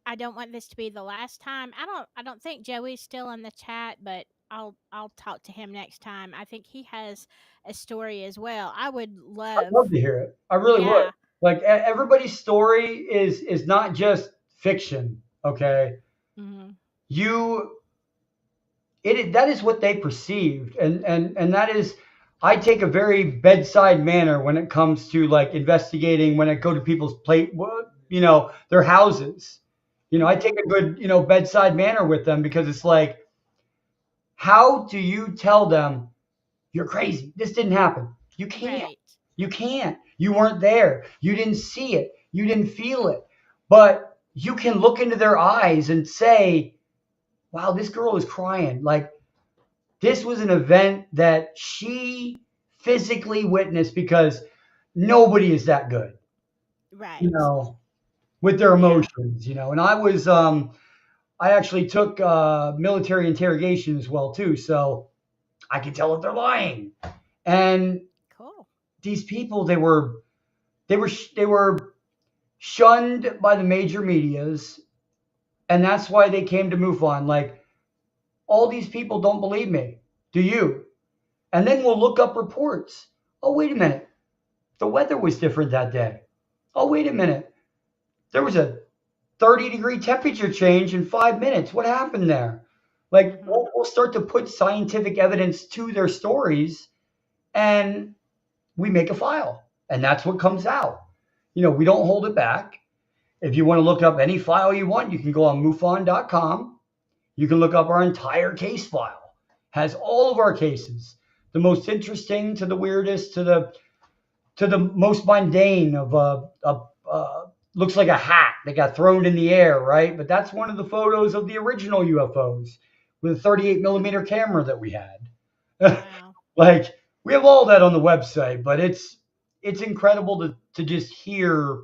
I don't want this to be the last time. I don't think Joey's still in the chat, but I'll talk to him next time. I think he has a story as well. I would I'd love. love to hear it. I really would. Yeah. Like everybody's story is not just fiction. Okay, Mhm. you that is what they perceived, and that is. I take a very bedside manner when it comes to like investigating. When I go to people's their houses. I take Mhm. a good bedside manner with them because it's like, how do you tell them you're crazy? This didn't happen. You can't. Right. You can't. You weren't there. You didn't see it. You didn't feel it. But you can look into their eyes and say, wow, this girl is crying. Like, this was an event that she physically witnessed because nobody is that good, you Right. know, with their Yeah. emotions, And I actually took military interrogation as well, too. So I can tell if they're lying. And Cool. these people, they were shunned by the major medias, and that's why they came to MUFON. Like, all these people don't believe me. Do you? And then we'll look up reports. Oh, wait a minute. The weather was different that day. Oh, wait a minute. There was a 30-degree temperature change in 5 minutes. What happened there? Like, Mhm. we'll start to put scientific evidence to their stories, and we make a file. And that's what comes out. We don't hold it back. If you want to look up any file you want, you can go on MUFON.com. You can look up our entire case file. Has all of our cases, the most interesting to the weirdest to the most mundane of looks like a hat that got thrown in the air, right? But that's one of the photos of the original UFOs with a 38 millimeter camera that we had. Wow. Like, we have all that on the website, but it's incredible to just hear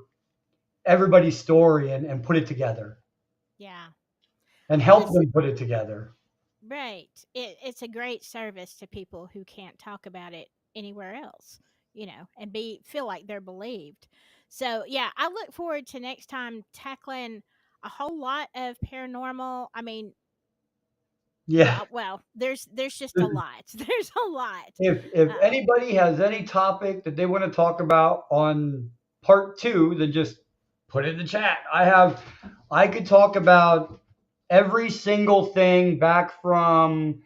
everybody's story and put it together Yeah. and Well, help it's them put it together. right. It's a great service to people who can't talk about it anywhere else, and feel like they're believed. So, yeah, I look forward to next time tackling a whole lot of paranormal. I mean, Yeah. there's just a lot. There's a lot. If Uh, anybody has any topic that they want to talk about on part two, then just put it in the chat. I could talk about every single thing back from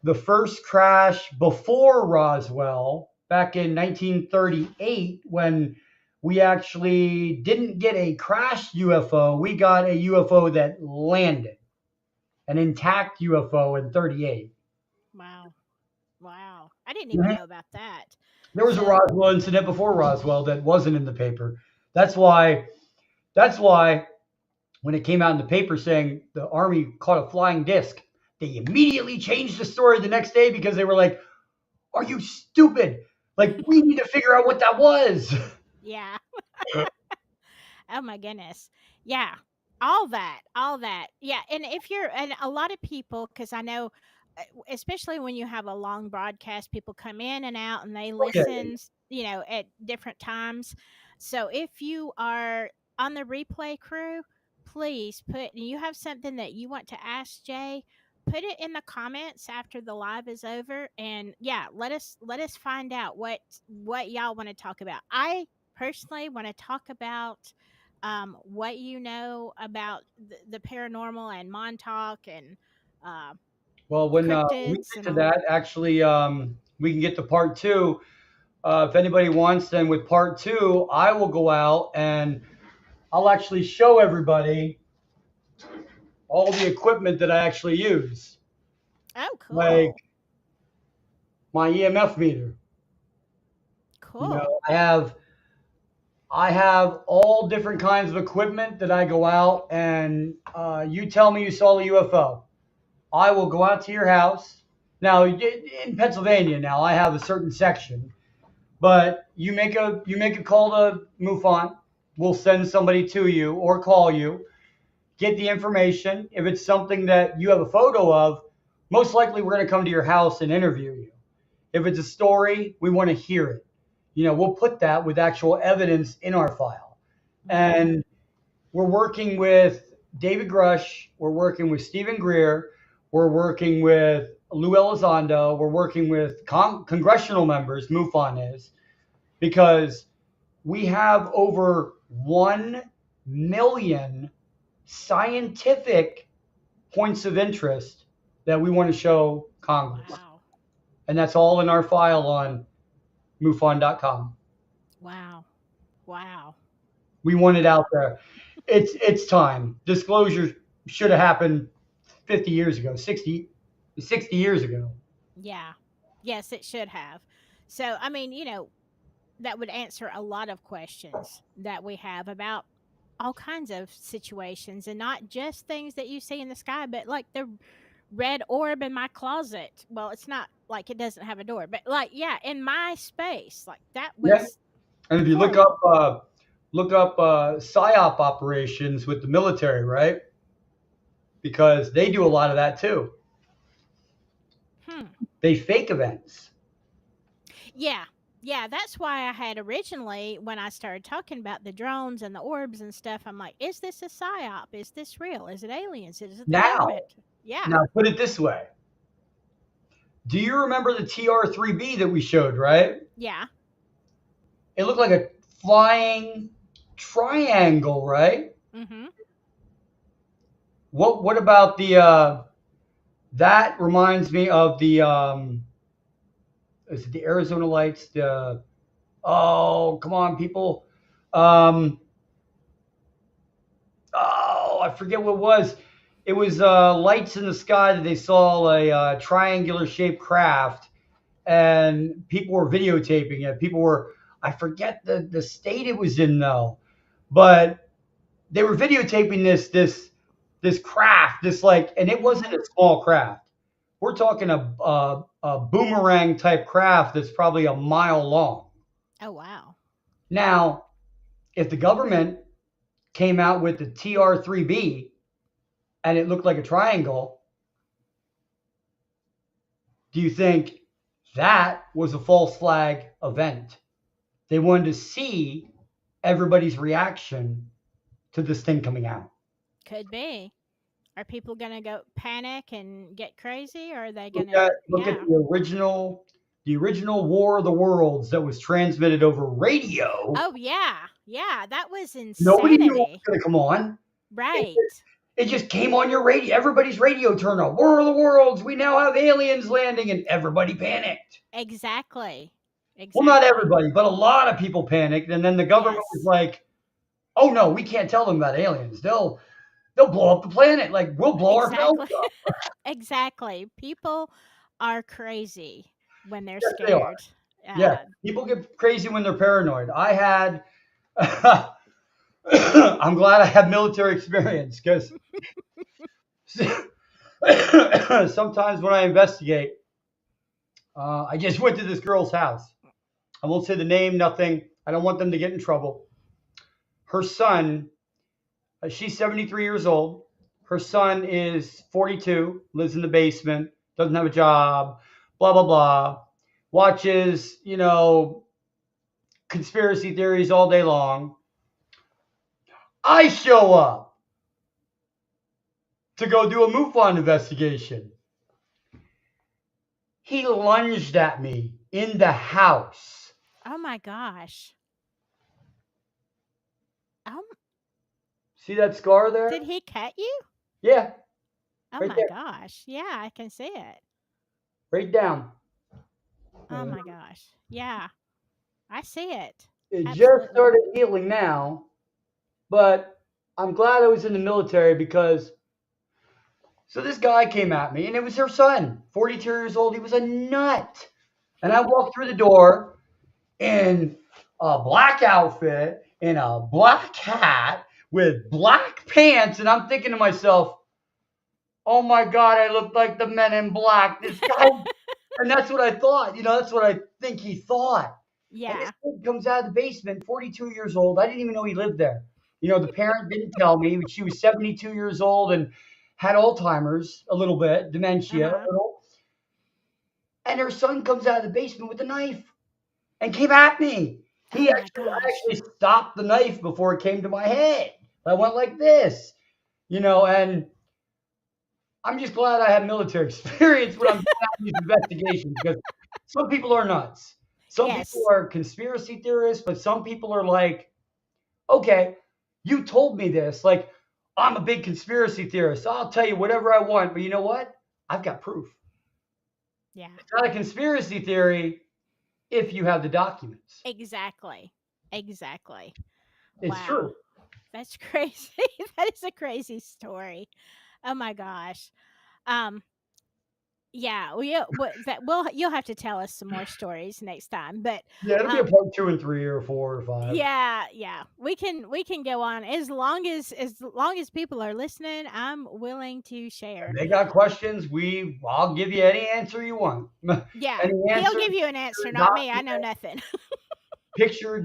the first crash before Roswell back in 1938, when we actually didn't get a crashed UFO. We got a UFO that landed, an intact UFO in 38. wow. Wow. I didn't even Mhm. know about that. There was a So, Roswell incident before Roswell that wasn't in the paper. That's why. That's why when it came out in the paper saying the Army caught a flying disc, they immediately changed the story the next day because they were like, Are you stupid? Like, we need to figure out what that was. Yeah. Oh my goodness. Yeah. All that. All that. Yeah. And if you're, and a lot of people, because I know, especially when you have a long broadcast, people come in and out and they Oh, yeah. listen, at different times. So if you are on the replay crew, please put, you have something that you want to ask Jay, put it in the comments after the live is over. And yeah, let us find out what y'all want to talk about. I personally want to talk about what you know about the paranormal and Montauk and uh, Well, when we cryptids get and to all that. that, actually, we can get to part two. If anybody wants, then with part two, I will go out and I'll actually show everybody all the equipment that I actually use, Oh, like cool. my EMF meter. Cool. I have all different kinds of equipment that I go out and you tell me you saw a UFO. I will go out to your house. Now in Pennsylvania, now I have a certain section, but you make a call to MUFON. We'll send somebody to you or call you, get the information. If it's something that you have a photo of, most likely we're going to come to your house and interview you. If it's a story, we want to hear it. We'll put that with actual evidence in our file. Hmm. And we're working with David Grush. We're working with Stephen Greer. We're working with Lou Elizondo. We're working with congressional members, MUFON is, because we have over 1 million scientific points of interest that we want to show Congress. Wow. And that's all in our file on MUFON.com. Wow. Wow. We want it out there. It's time. Disclosure should have happened 50 years ago, 60 years ago. Yeah. Yes, it should have. So, I mean, that would answer a lot of questions that we have about all kinds of situations and not just things that you see in the sky, but like the red orb in my closet. Well, it's not like it doesn't have a door, but like, yeah, in my space, like that Yeah. was And if you horrible. look up psyop operations with the military, right? Because they do a lot of that too. Hmm. They fake events. Yeah. Yeah, that's why I had originally, when I started talking about the drones and the orbs and stuff, I'm like, is this a psyop? Is this real? Is it aliens? Is it the Now, government? Yeah. now put it this way. Do you remember the TR3B that we showed, right? Yeah. It looked like a flying triangle, right? Mm-hmm. What about the that reminds me of the is it the Arizona Lights? The Oh, come on, people. Um, oh, I forget what it was. It was lights in the sky that they saw a triangular shaped craft, and people were videotaping it. I forget the state it was in though, but they were videotaping this craft, and it wasn't Mm-hmm. a small craft. We're talking a boomerang type craft that's probably a mile long. Oh, wow. Now, if the government came out with the TR3B and it looked like a triangle, do you think that was a false flag event? They wanted to see everybody's reaction to this thing coming out. Could be. Are people going to go panic and get crazy? Or are they going Look to, at look at yeah. the original War of the Worlds that was transmitted over radio. Oh, yeah. Yeah. That was Nobody knew what was insanity. going to come on. It, Right. it just came on your radio. Everybody's radio turned on. War of the Worlds. We now have aliens landing, and everybody panicked. Exactly. Well, not Exactly. everybody, but a lot of people panicked, and then the government was Yes. like, "Oh no, we can't tell them about aliens. They'll blow up the planet. Like we'll blow ourselves Exactly. up." Exactly. People are crazy when they're Yes, they are. scared. Yeah, Uh, people get crazy when they're paranoid. I had. I'm glad I have military experience because sometimes when I investigate, I just went to this girl's house. I won't say the name, nothing. I don't want them to get in trouble. Her son, she's 73 years old. Her son is 42, lives in the basement, doesn't have a job, blah, blah, blah. Watches, conspiracy theories all day long. I show up to go do a MUFON investigation. He lunged at me in the house. Oh my gosh. Um, See that scar there? did he cut you? Yeah, Oh right my there, gosh. Yeah, I can see it. right down. Oh my gosh. Yeah, I see it. It just Absolutely. started healing now, but I'm glad I was in the military because so this guy came at me and it was her son, 42 years old. He was a nut. And I walked through the door in a black outfit, in a black hat, with black pants, and I'm thinking to myself, oh my God, I look like the men in black. This guy, and that's what I thought. That's what I think he thought. And this Yeah. kid comes out of the basement, 42 years old. I didn't even know he lived there. The parent didn't tell me. She was 72 years old and had Alzheimer's a little bit, dementia a Uh-huh. little. And her son comes out of the basement with a knife and came at me. Oh He my actually, I gosh. actually stopped the knife before it came to my head. I went like this, and I'm just glad I have military experience when I'm doing these investigations because some people are nuts. Some people Yes. are conspiracy theorists, but some people are like, okay, you told me this. Like, I'm a big conspiracy theorist. I'll tell you whatever I want, but you know what? I've got proof. Yeah. It's not a conspiracy theory if you have the documents. Exactly. Exactly. It's Wow. true. That's crazy. That is a crazy story. Oh my gosh. Um yeah, you'll have to tell us some more stories next time. But Yeah, it'll be a um part 2 and 3 or 4 or 5. yeah. We can go on as long as people are listening. I'm willing to share. They got questions. I'll give you any answer you want. Yeah, Any he'll answer, give you an answer, not me. I know nothing.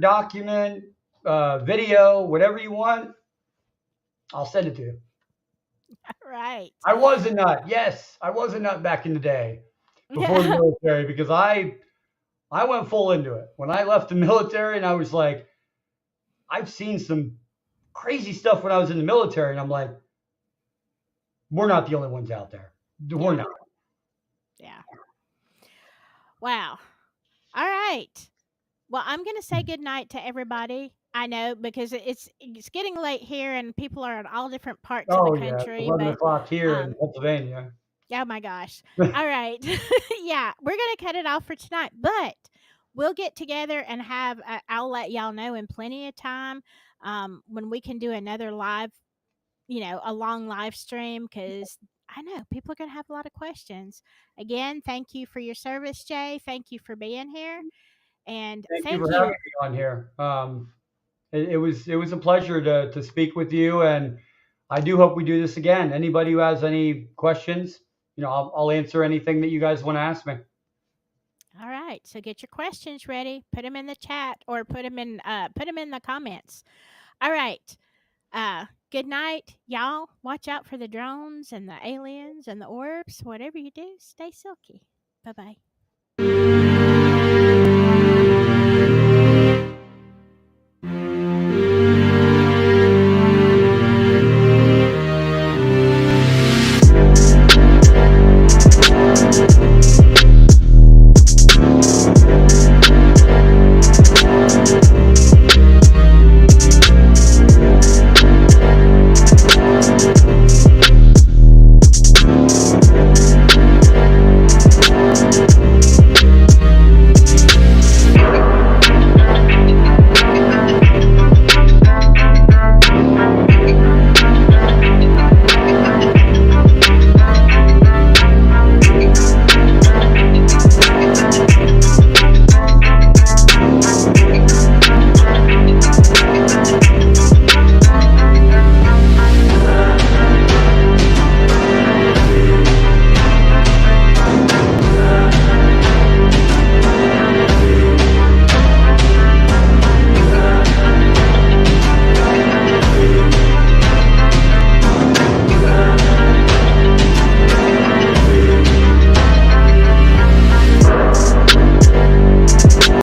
document, video, whatever you want, I'll send it to you. Right. I was a nut. Yes, I was a nut back in the day before the Yeah. military because I went full into it. When I left the military and I was like, I've seen some crazy stuff when I was in the military, and I'm like, we're not the only ones out there. We're Yeah. not. Yeah. Wow. All right. Well, I'm going to say good night to everybody. I know because it's getting late here and people are in all different parts of the Oh yeah, it's country, 11 but o'clock here in um Pennsylvania. oh my gosh. All right. Yeah, we're going to cut it off for tonight, but we'll get together and I'll let y'all know in plenty of time when we can do another live, a long live stream cuz I know people are going to have a lot of questions. Again, thank you for your service, Jay. Thank you for being here. And Thank you for thank having you. me on here. It was a pleasure to speak with you, and I do hope we do this again. Anybody who has any questions, I'll answer anything that you guys want to ask me. All right. So get your questions ready. Put them in the chat or put them in the comments. All right. Good night, y'all. Watch out for the drones and the aliens and the orbs. Whatever you do, stay silky. Bye bye.